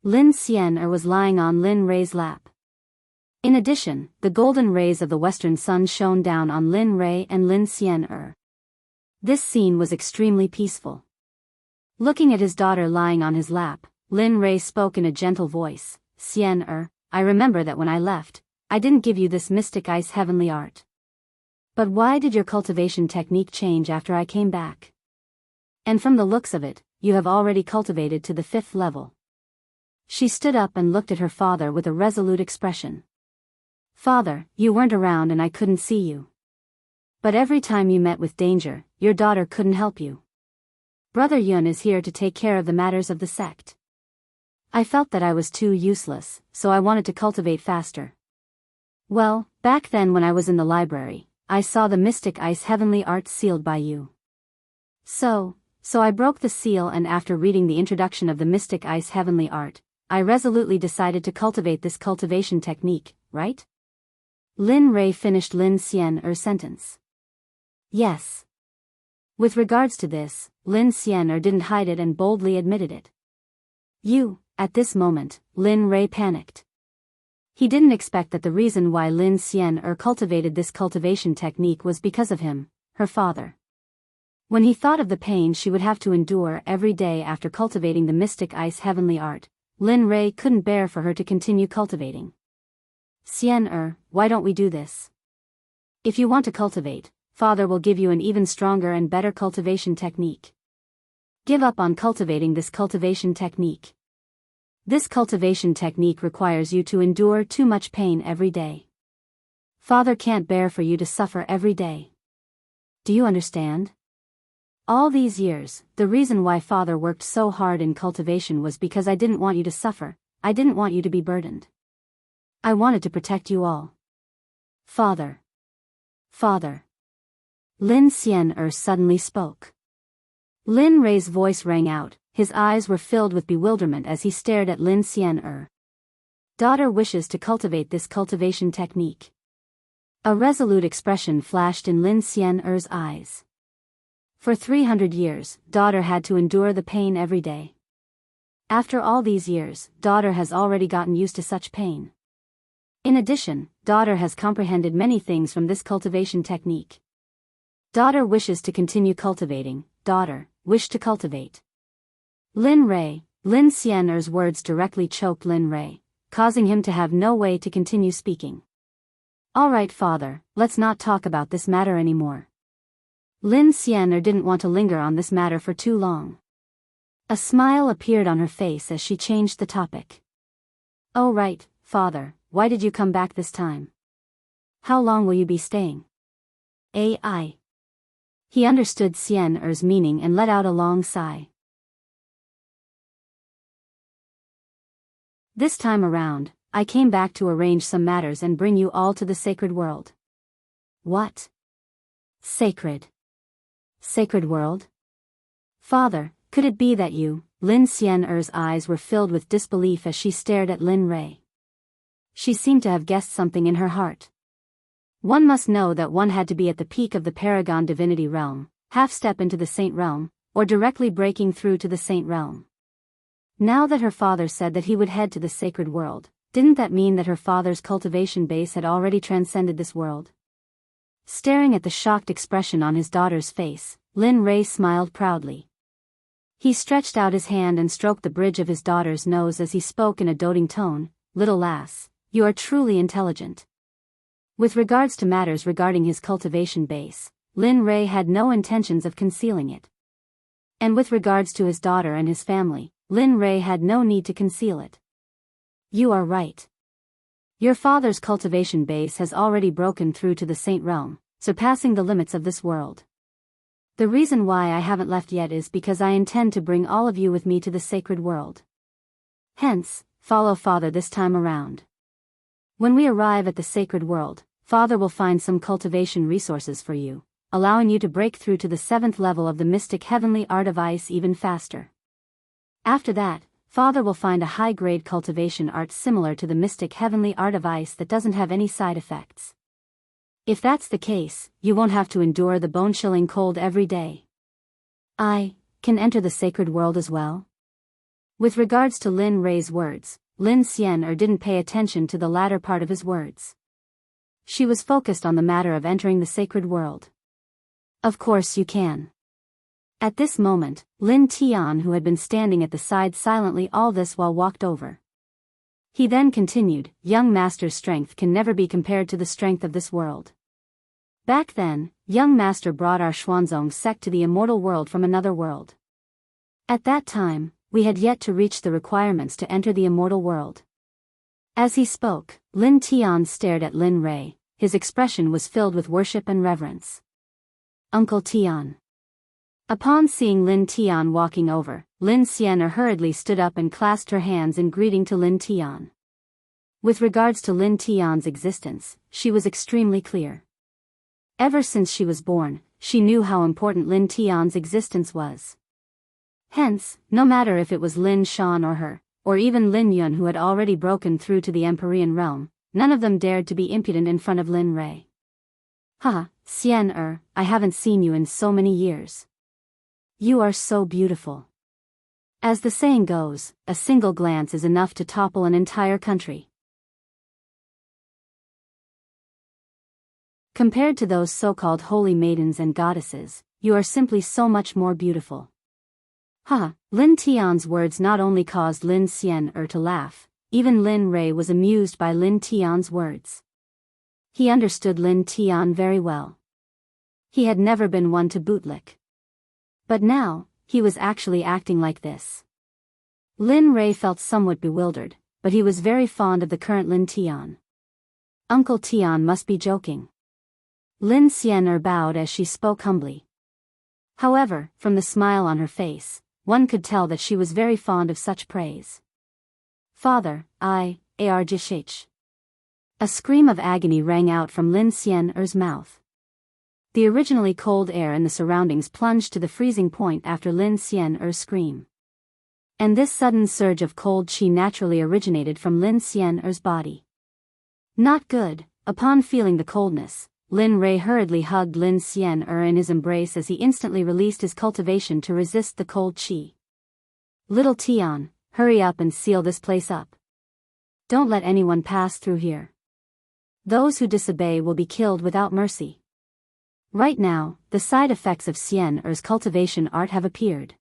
Lin Xian'er was lying on Lin Rei's lap. In addition, the golden rays of the western sun shone down on Lin Rei and Lin Xian'er. This scene was extremely peaceful. Looking at his daughter lying on his lap, Lin Rei spoke in a gentle voice. "Xian'er, I remember that when I left, I didn't give you this mystic ice heavenly art. But why did your cultivation technique change after I came back? And from the looks of it, you have already cultivated to the 5th level." She stood up and looked at her father with a resolute expression. "Father, you weren't around and I couldn't see you. But every time you met with danger, your daughter couldn't help you. Brother Yun is here to take care of the matters of the sect. I felt that I was too useless, so I wanted to cultivate faster. Well, back then when I was in the library, I saw the mystic ice heavenly art sealed by you. So I broke the seal, and after reading the introduction of the mystic ice heavenly art, I resolutely decided to cultivate this cultivation technique, right?" Lin Rei finished Lin Xian'er's sentence. "Yes." With regards to this, Lin Xian'er didn't hide it and boldly admitted it. At this moment, Lin Rei panicked. He didn't expect that the reason why Lin Xian'er cultivated this cultivation technique was because of him, her father. When he thought of the pain she would have to endure every day after cultivating the mystic ice heavenly art, Lin Rei couldn't bear for her to continue cultivating. "Xian'er, why don't we do this? If you want to cultivate, Father will give you an even stronger and better cultivation technique. Give up on cultivating this cultivation technique. This cultivation technique requires you to endure too much pain every day. Father can't bear for you to suffer every day. Do you understand? All these years, the reason why Father worked so hard in cultivation was because I didn't want you to suffer, I didn't want you to be burdened. I wanted to protect you all. Father. Father. Lin Xian'er suddenly spoke. Lin Rei's voice rang out, his eyes were filled with bewilderment as he stared at Lin Xian'er. Daughter wishes to cultivate this cultivation technique. A resolute expression flashed in Lin Xian'er's eyes. For 300 years, daughter had to endure the pain every day. After all these years, daughter has already gotten used to such pain. In addition, daughter has comprehended many things from this cultivation technique. Daughter wishes to continue cultivating, daughter, wish to cultivate. Lin Xian'er's words directly choked Lin Rei, causing him to have no way to continue speaking. All right, Father, let's not talk about this matter anymore. Lin Xian'er didn't want to linger on this matter for too long. A smile appeared on her face as she changed the topic. Oh right, Father, why did you come back this time? How long will you be staying? AI. He understood Xian'er's meaning and let out a long sigh. This time around, I came back to arrange some matters and bring you all to the sacred world. What? Sacred? Sacred world? Father, could it be that you? Lin Xian'er's eyes were filled with disbelief as she stared at Lin Rei. She seemed to have guessed something in her heart. One must know that one had to be at the peak of the Paragon Divinity realm, half step into the Saint realm, or directly breaking through to the Saint realm. Now that her father said that he would head to the sacred world, didn't that mean that her father's cultivation base had already transcended this world? Staring at the shocked expression on his daughter's face, Lin Rei smiled proudly. He stretched out his hand and stroked the bridge of his daughter's nose as he spoke in a doting tone, "Little lass, you are truly intelligent." With regards to matters regarding his cultivation base, Lin Rei had no intentions of concealing it. And with regards to his daughter and his family, Lin Rei had no need to conceal it. You are right. Your father's cultivation base has already broken through to the Saint realm, surpassing the limits of this world. The reason why I haven't left yet is because I intend to bring all of you with me to the sacred world. Hence, follow Father this time around. When we arrive at the sacred world, Father will find some cultivation resources for you, allowing you to break through to the 7th level of the mystic heavenly art of ice even faster. After that, Father will find a high-grade cultivation art similar to the mystic heavenly art of ice that doesn't have any side effects. If that's the case, you won't have to endure the bone-chilling cold every day. I can enter the sacred world as well? With regards to Lin Rei's words, Lin Xian'er didn't pay attention to the latter part of his words. She was focused on the matter of entering the sacred world. Of course you can. At this moment, Lin Tian, who had been standing at the side silently all this while, walked over. He then continued, "Young Master's strength can never be compared to the strength of this world. Back then, Young Master brought our Xuanzong sect to the immortal world from another world. At that time, we had yet to reach the requirements to enter the immortal world." As he spoke, Lin Tian stared at Lin Rei. His expression was filled with worship and reverence. Uncle Tian. Upon seeing Lin Tian walking over, Lin Xian'er hurriedly stood up and clasped her hands in greeting to Lin Tian. With regards to Lin Tian's existence, she was extremely clear. Ever since she was born, she knew how important Lin Tian's existence was. Hence, no matter if it was Lin Shan or her, or even Lin Yun who had already broken through to the Empyrean realm, none of them dared to be impudent in front of Lin Rei. "Haha, Xian'er, I haven't seen you in so many years. You are so beautiful." As the saying goes, a single glance is enough to topple an entire country. Compared to those so-called holy maidens and goddesses, you are simply so much more beautiful. Lin Tian's words not only caused Lin Xian'er to laugh, even Lin Rei was amused by Lin Tian's words. He understood Lin Tian very well. He had never been one to bootlick. But now, he was actually acting like this. Lin Rei felt somewhat bewildered, but he was very fond of the current Lin Tian. Uncle Tian must be joking. Lin Xian'er bowed as she spoke humbly. However, from the smile on her face, one could tell that she was very fond of such praise. Father, Arjishich. A scream of agony rang out from Lin Xian'er's mouth. The originally cold air in the surroundings plunged to the freezing point after Lin Xian'er's scream. And this sudden surge of cold qi naturally originated from Lin Xian'er's body. Not good. Upon feeling the coldness, Lin Rei hurriedly hugged Lin Xian'er in his embrace as he instantly released his cultivation to resist the cold qi. Little Tian, hurry up and seal this place up. Don't let anyone pass through here. Those who disobey will be killed without mercy. Right now, the side effects of Xian'er's cultivation art have appeared.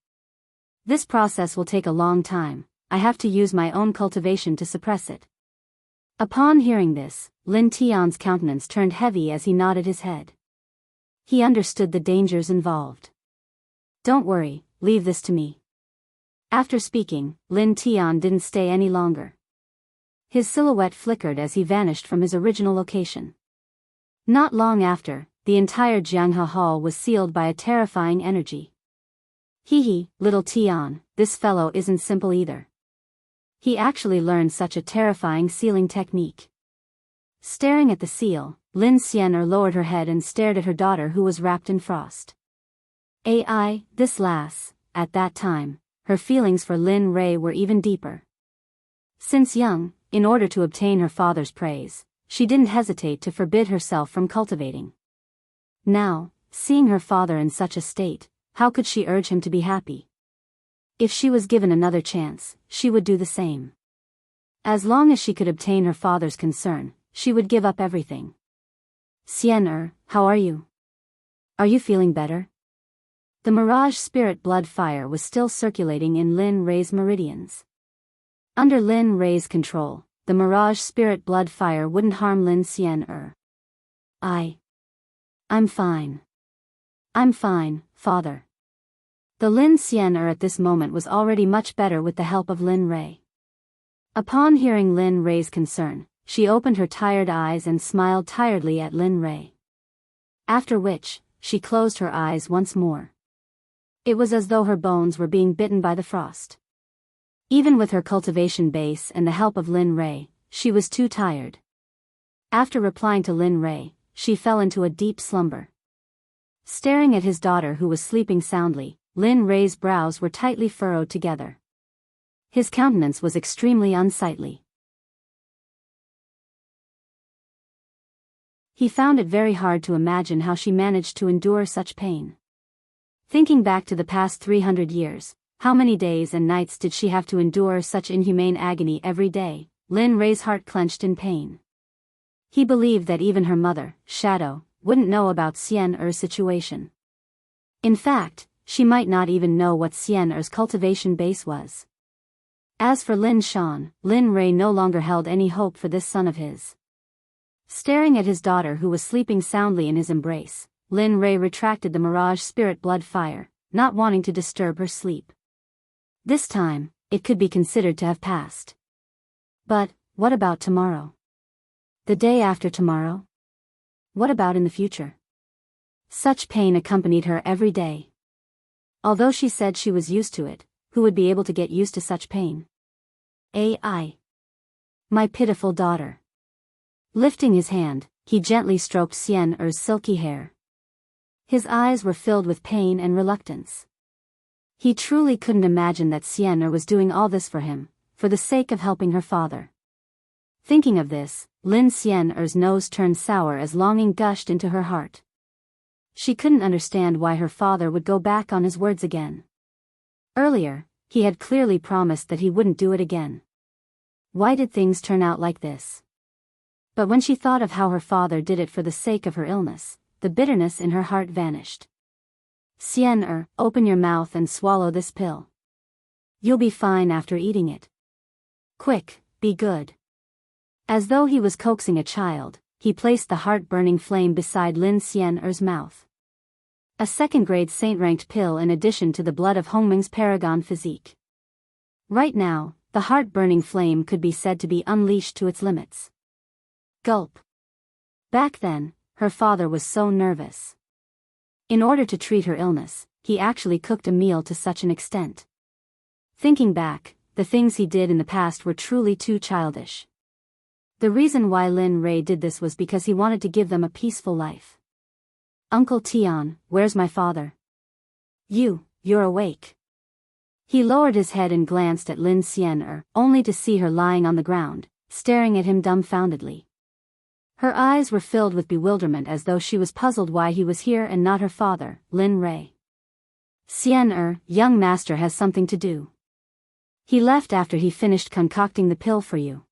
This process will take a long time. I have to use my own cultivation to suppress it. Upon hearing this, Lin Tian's countenance turned heavy as he nodded his head. He understood the dangers involved. Don't worry, leave this to me. After speaking, Lin Tian didn't stay any longer. His silhouette flickered as he vanished from his original location. Not long after, the entire Jianghu hall was sealed by a terrifying energy. Hee, little Tian, this fellow isn't simple either. He actually learned such a terrifying sealing technique. Staring at the seal, Lin Xian'er lowered her head and stared at her daughter who was wrapped in frost. This lass, at that time, her feelings for Lin Rei were even deeper. Since young, in order to obtain her father's praise, she didn't hesitate to forbid herself from cultivating. Now, seeing her father in such a state, how could she urge him to be happy? If she was given another chance, she would do the same. As long as she could obtain her father's concern, she would give up everything. Xian'er, how are you? Are you feeling better? The mirage spirit blood fire was still circulating in Lin Rei's meridians. Under Lin Rei's control, the mirage spirit blood fire wouldn't harm Lin Xian'er. I'm fine. I'm fine, father. The Lin Xian'er at this moment was already much better with the help of Lin Rei. Upon hearing Lin Rei's concern, she opened her tired eyes and smiled tiredly at Lin Rei. After which, she closed her eyes once more. It was as though her bones were being bitten by the frost. Even with her cultivation base and the help of Lin Rei, she was too tired. After replying to Lin Rei, she fell into a deep slumber. Staring at his daughter who was sleeping soundly, Lin Rei's brows were tightly furrowed together. His countenance was extremely unsightly. He found it very hard to imagine how she managed to endure such pain. Thinking back to the past 300 years, how many days and nights did she have to endure such inhumane agony every day? Lin Rei's heart clenched in pain. He believed that even her mother, Shadow, wouldn't know about Xian'er's situation. In fact, she might not even know what Xian'er's cultivation base was. As for Lin Shan, Lin Rei no longer held any hope for this son of his. Staring at his daughter who was sleeping soundly in his embrace, Lin Rei retracted the mirage spirit blood fire, not wanting to disturb her sleep. This time, it could be considered to have passed. But, what about tomorrow? The day after tomorrow? What about in the future? Such pain accompanied her every day. Although she said she was used to it, who would be able to get used to such pain? My pitiful daughter. Lifting his hand, he gently stroked Xian'er's silky hair. His eyes were filled with pain and reluctance. He truly couldn't imagine that Xian'er was doing all this for him, for the sake of helping her father. Thinking of this, Lin Xian'er's nose turned sour as longing gushed into her heart. She couldn't understand why her father would go back on his words again. Earlier, he had clearly promised that he wouldn't do it again. Why did things turn out like this? But when she thought of how her father did it for the sake of her illness, the bitterness in her heart vanished. Xian'er, open your mouth and swallow this pill. You'll be fine after eating it. Quick, be good. As though he was coaxing a child, he placed the heart-burning flame beside Lin Xian'er's mouth. A second-grade saint-ranked pill in addition to the blood of Hongming's paragon physique. Right now, the heart-burning flame could be said to be unleashed to its limits. Gulp. Back then, her father was so nervous. In order to treat her illness, he actually cooked a meal to such an extent. Thinking back, the things he did in the past were truly too childish. The reason why Lin Rei did this was because he wanted to give them a peaceful life. Uncle Tian, where's my father? You're awake. He lowered his head and glanced at Lin Xian'er, only to see her lying on the ground, staring at him dumbfoundedly. Her eyes were filled with bewilderment as though she was puzzled why he was here and not her father, Lin Rei. Xian'er, young master has something to do. He left after he finished concocting the pill for you.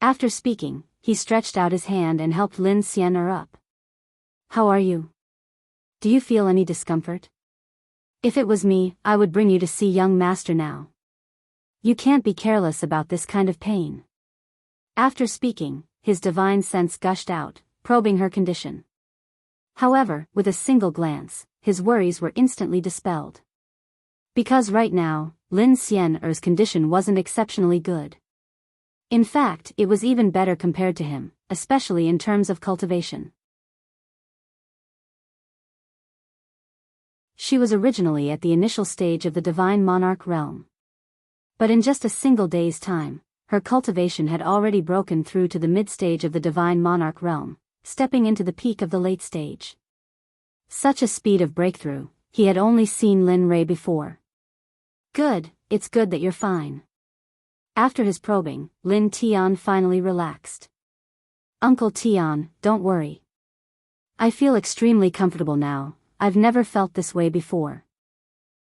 After speaking, he stretched out his hand and helped Lin Xian'er up. How are you? Do you feel any discomfort? If it was me, I would bring you to see young master now. You can't be careless about this kind of pain. After speaking, his divine sense gushed out, probing her condition. However, with a single glance, his worries were instantly dispelled. Because right now, Lin Xian'er's condition wasn't exceptionally good. In fact, it was even better compared to him, especially in terms of cultivation. She was originally at the initial stage of the Divine Monarch realm. But in just a single day's time, her cultivation had already broken through to the mid-stage of the Divine Monarch realm, stepping into the peak of the late stage. Such a speed of breakthrough, he had only seen Lin Rei before. Good, it's good that you're fine. After his probing, Lin Tian finally relaxed. Uncle Tian, don't worry. I feel extremely comfortable now. I've never felt this way before.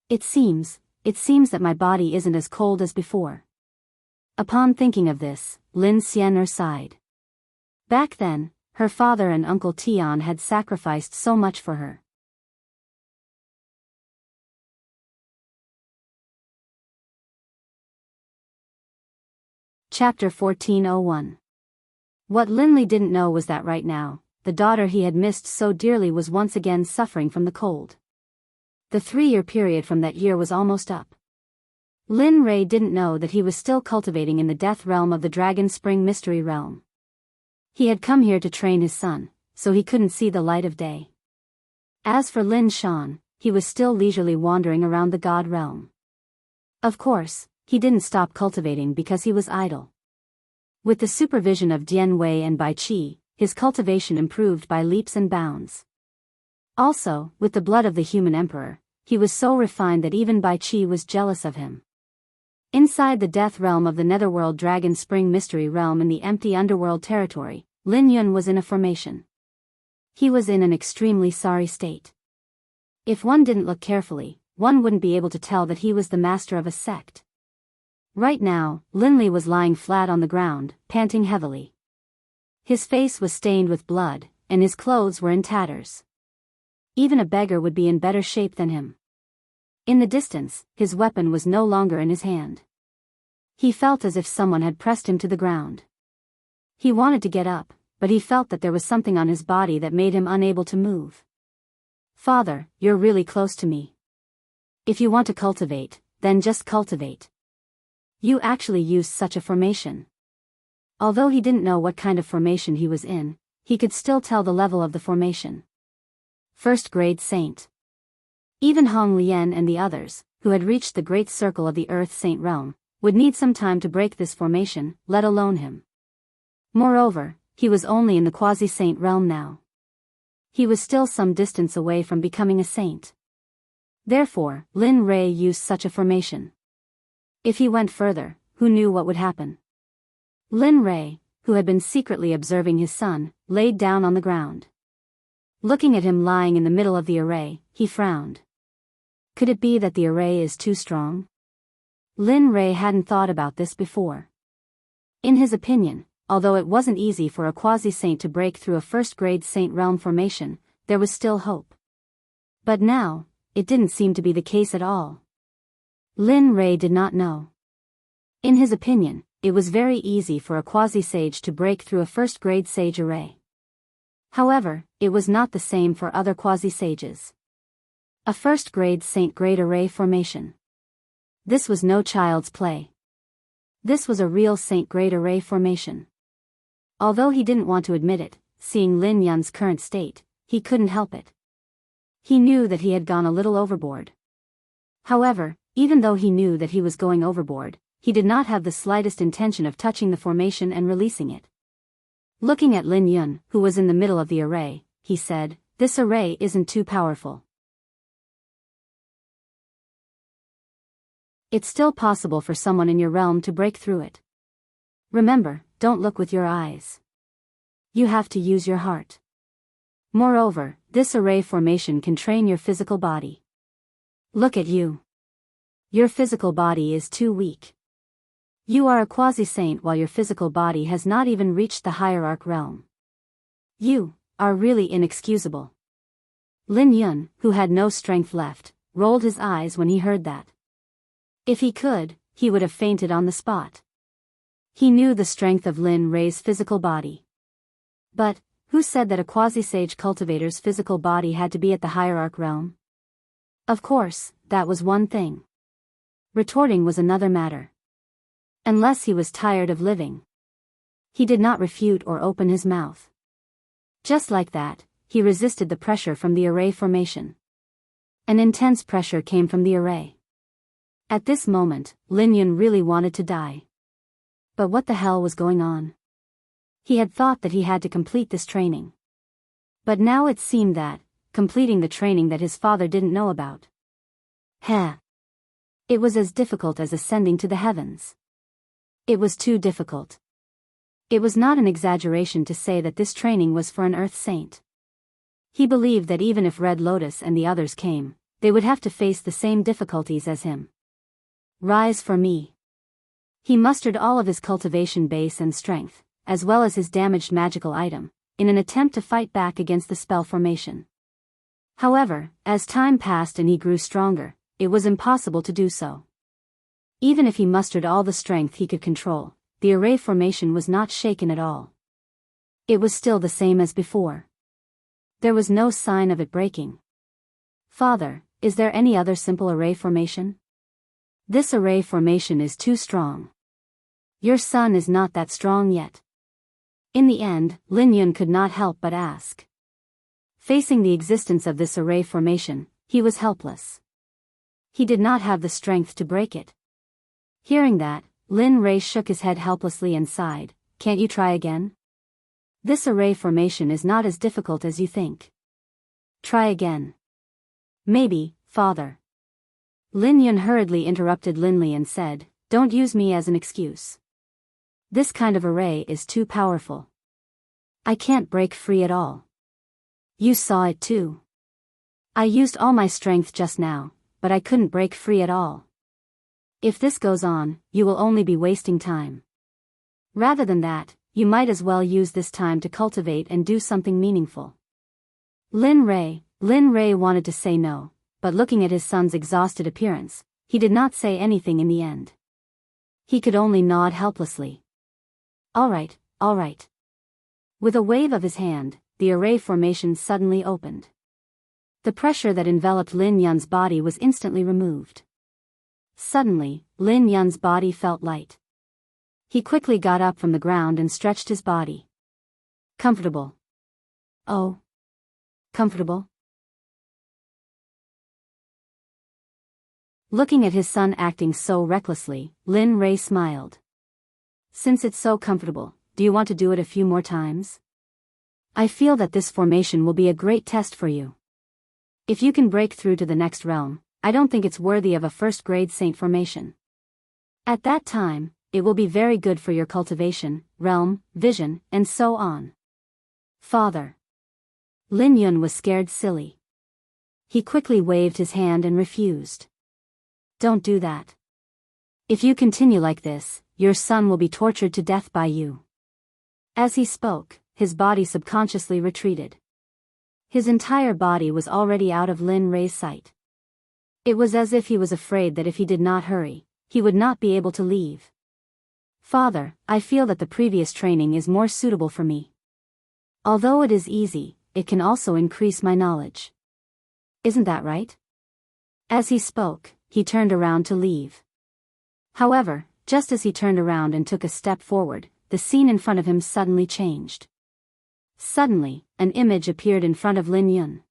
It seems that my body isn't as cold as before. Upon thinking of this, Lin Xian'er sighed. Back then, her father and Uncle Tian had sacrificed so much for her. Chapter 1401. What Linley didn't know was that right now, the daughter he had missed so dearly was once again suffering from the cold. The 3-year period from that year was almost up. Lin Rei didn't know that he was still cultivating in the death realm of the Dragon Spring Mystery Realm. He had come here to train his son, so he couldn't see the light of day. As for Lin Shan, he was still leisurely wandering around the God realm. Of course, he didn't stop cultivating because he was idle. With the supervision of Dian Wei and Bai Qi, his cultivation improved by leaps and bounds. Also, with the blood of the human emperor, he was so refined that even Bai Qi was jealous of him. Inside the death realm of the Netherworld Dragon Spring Mystery Realm in the empty underworld territory, Lin Yun was in a formation. He was in an extremely sorry state. If one didn't look carefully, one wouldn't be able to tell that he was the master of a sect. Right now, Linley was lying flat on the ground, panting heavily. His face was stained with blood, and his clothes were in tatters. Even a beggar would be in better shape than him. In the distance, his weapon was no longer in his hand. He felt as if someone had pressed him to the ground. He wanted to get up, but he felt that there was something on his body that made him unable to move. Father, you're really close to me. If you want to cultivate, then just cultivate. You actually used such a formation. Although he didn't know what kind of formation he was in, he could still tell the level of the formation. First grade saint. Even Hong Lian and the others, who had reached the great circle of the Earth Saint realm, would need some time to break this formation, let alone him. Moreover, he was only in the quasi-saint realm now. He was still some distance away from becoming a saint. Therefore, Lin Rei used such a formation. If he went further, who knew what would happen? Lin Rei, who had been secretly observing his son, laid down on the ground. Looking at him lying in the middle of the array, he frowned. Could it be that the array is too strong? Lin Rei hadn't thought about this before. In his opinion, although it wasn't easy for a quasi-saint to break through a first-grade saint realm formation, there was still hope. But now, it didn't seem to be the case at all. Lin Rei did not know. In his opinion, it was very easy for a quasi-sage to break through a first-grade sage array. However, it was not the same for other quasi-sages. A first-grade Saint-grade array formation. This was no child's play. This was a real Saint-grade array formation. Although he didn't want to admit it, seeing Lin Yun's current state, he couldn't help it. He knew that he had gone a little overboard. However, even though he knew that he was going overboard, he did not have the slightest intention of touching the formation and releasing it. Looking at Lin Yun, who was in the middle of the array, he said, "This array isn't too powerful. It's still possible for someone in your realm to break through it. Remember, don't look with your eyes. You have to use your heart. Moreover, this array formation can train your physical body. Look at you. Your physical body is too weak. You are a quasi-saint while your physical body has not even reached the hierarch realm. You are really inexcusable." Lin Yun, who had no strength left, rolled his eyes when he heard that. If he could, he would have fainted on the spot. He knew the strength of Lin Rei's physical body. But, who said that a quasi-sage cultivator's physical body had to be at the hierarch realm? Of course, that was one thing. Retorting was another matter. Unless he was tired of living. He did not refute or open his mouth. Just like that, he resisted the pressure from the array formation. An intense pressure came from the array. At this moment, Lin Yun really wanted to die. But what the hell was going on? He had thought that he had to complete this training. But now it seemed that, completing the training that his father didn't know about. Heh. It was as difficult as ascending to the heavens. It was too difficult. It was not an exaggeration to say that this training was for an earth saint. He believed that even if Red Lotus and the others came, they would have to face the same difficulties as him. Rise for me. He mustered all of his cultivation base and strength, as well as his damaged magical item, in an attempt to fight back against the spell formation. However, as time passed and he grew stronger, it was impossible to do so. Even if he mustered all the strength he could control, the array formation was not shaken at all. It was still the same as before. There was no sign of it breaking. "Father, is there any other simple array formation?" "This array formation is too strong. Your son is not that strong yet." In the end, Lin Yun could not help but ask. Facing the existence of this array formation, he was helpless. He did not have the strength to break it. Hearing that, Lin Rei shook his head helplessly and sighed, "Can't you try again? This array formation is not as difficult as you think. Try again." "Maybe, father." Lin Yun hurriedly interrupted Lin Li and said, "Don't use me as an excuse. This kind of array is too powerful. I can't break free at all. You saw it too. I used all my strength just now, but I couldn't break free at all. If this goes on, you will only be wasting time. Rather than that, you might as well use this time to cultivate and do something meaningful." Lin Rei wanted to say no, but looking at his son's exhausted appearance, he did not say anything in the end. He could only nod helplessly. All right. With a wave of his hand, the array formation suddenly opened. The pressure that enveloped Lin Yun's body was instantly removed. Suddenly, Lin Yun's body felt light. He quickly got up from the ground and stretched his body. Comfortable. Oh. Comfortable? Looking at his son acting so recklessly, Lin Rei smiled. "Since it's so comfortable, do you want to do it a few more times? I feel that this formation will be a great test for you. If you can break through to the next realm, I don't think it's worthy of a first-grade saint formation. At that time, it will be very good for your cultivation, realm, vision, and so on." "Father." Lin Yun was scared silly. He quickly waved his hand and refused. "Don't do that. If you continue like this, your son will be tortured to death by you." As he spoke, his body subconsciously retreated. His entire body was already out of Lin Rei's sight. It was as if he was afraid that if he did not hurry, he would not be able to leave. "Father, I feel that the previous training is more suitable for me. Although it is easy, it can also increase my knowledge. Isn't that right?" As he spoke, he turned around to leave. However, just as he turned around and took a step forward, the scene in front of him suddenly changed. Suddenly, an image appeared in front of Lin Yun.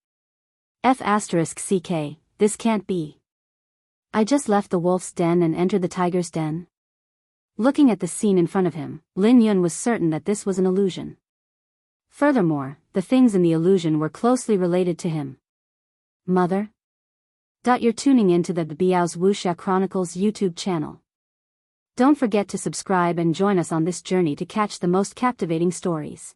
F***ck, this can't be. I just left the wolf's den and entered the tiger's den. Looking at the scene in front of him, Lin Yun was certain that this was an illusion. Furthermore, the things in the illusion were closely related to him. Mother? You're tuning into the Biyao's Wuxia Chronicles YouTube channel. Don't forget to subscribe and join us on this journey to catch the most captivating stories.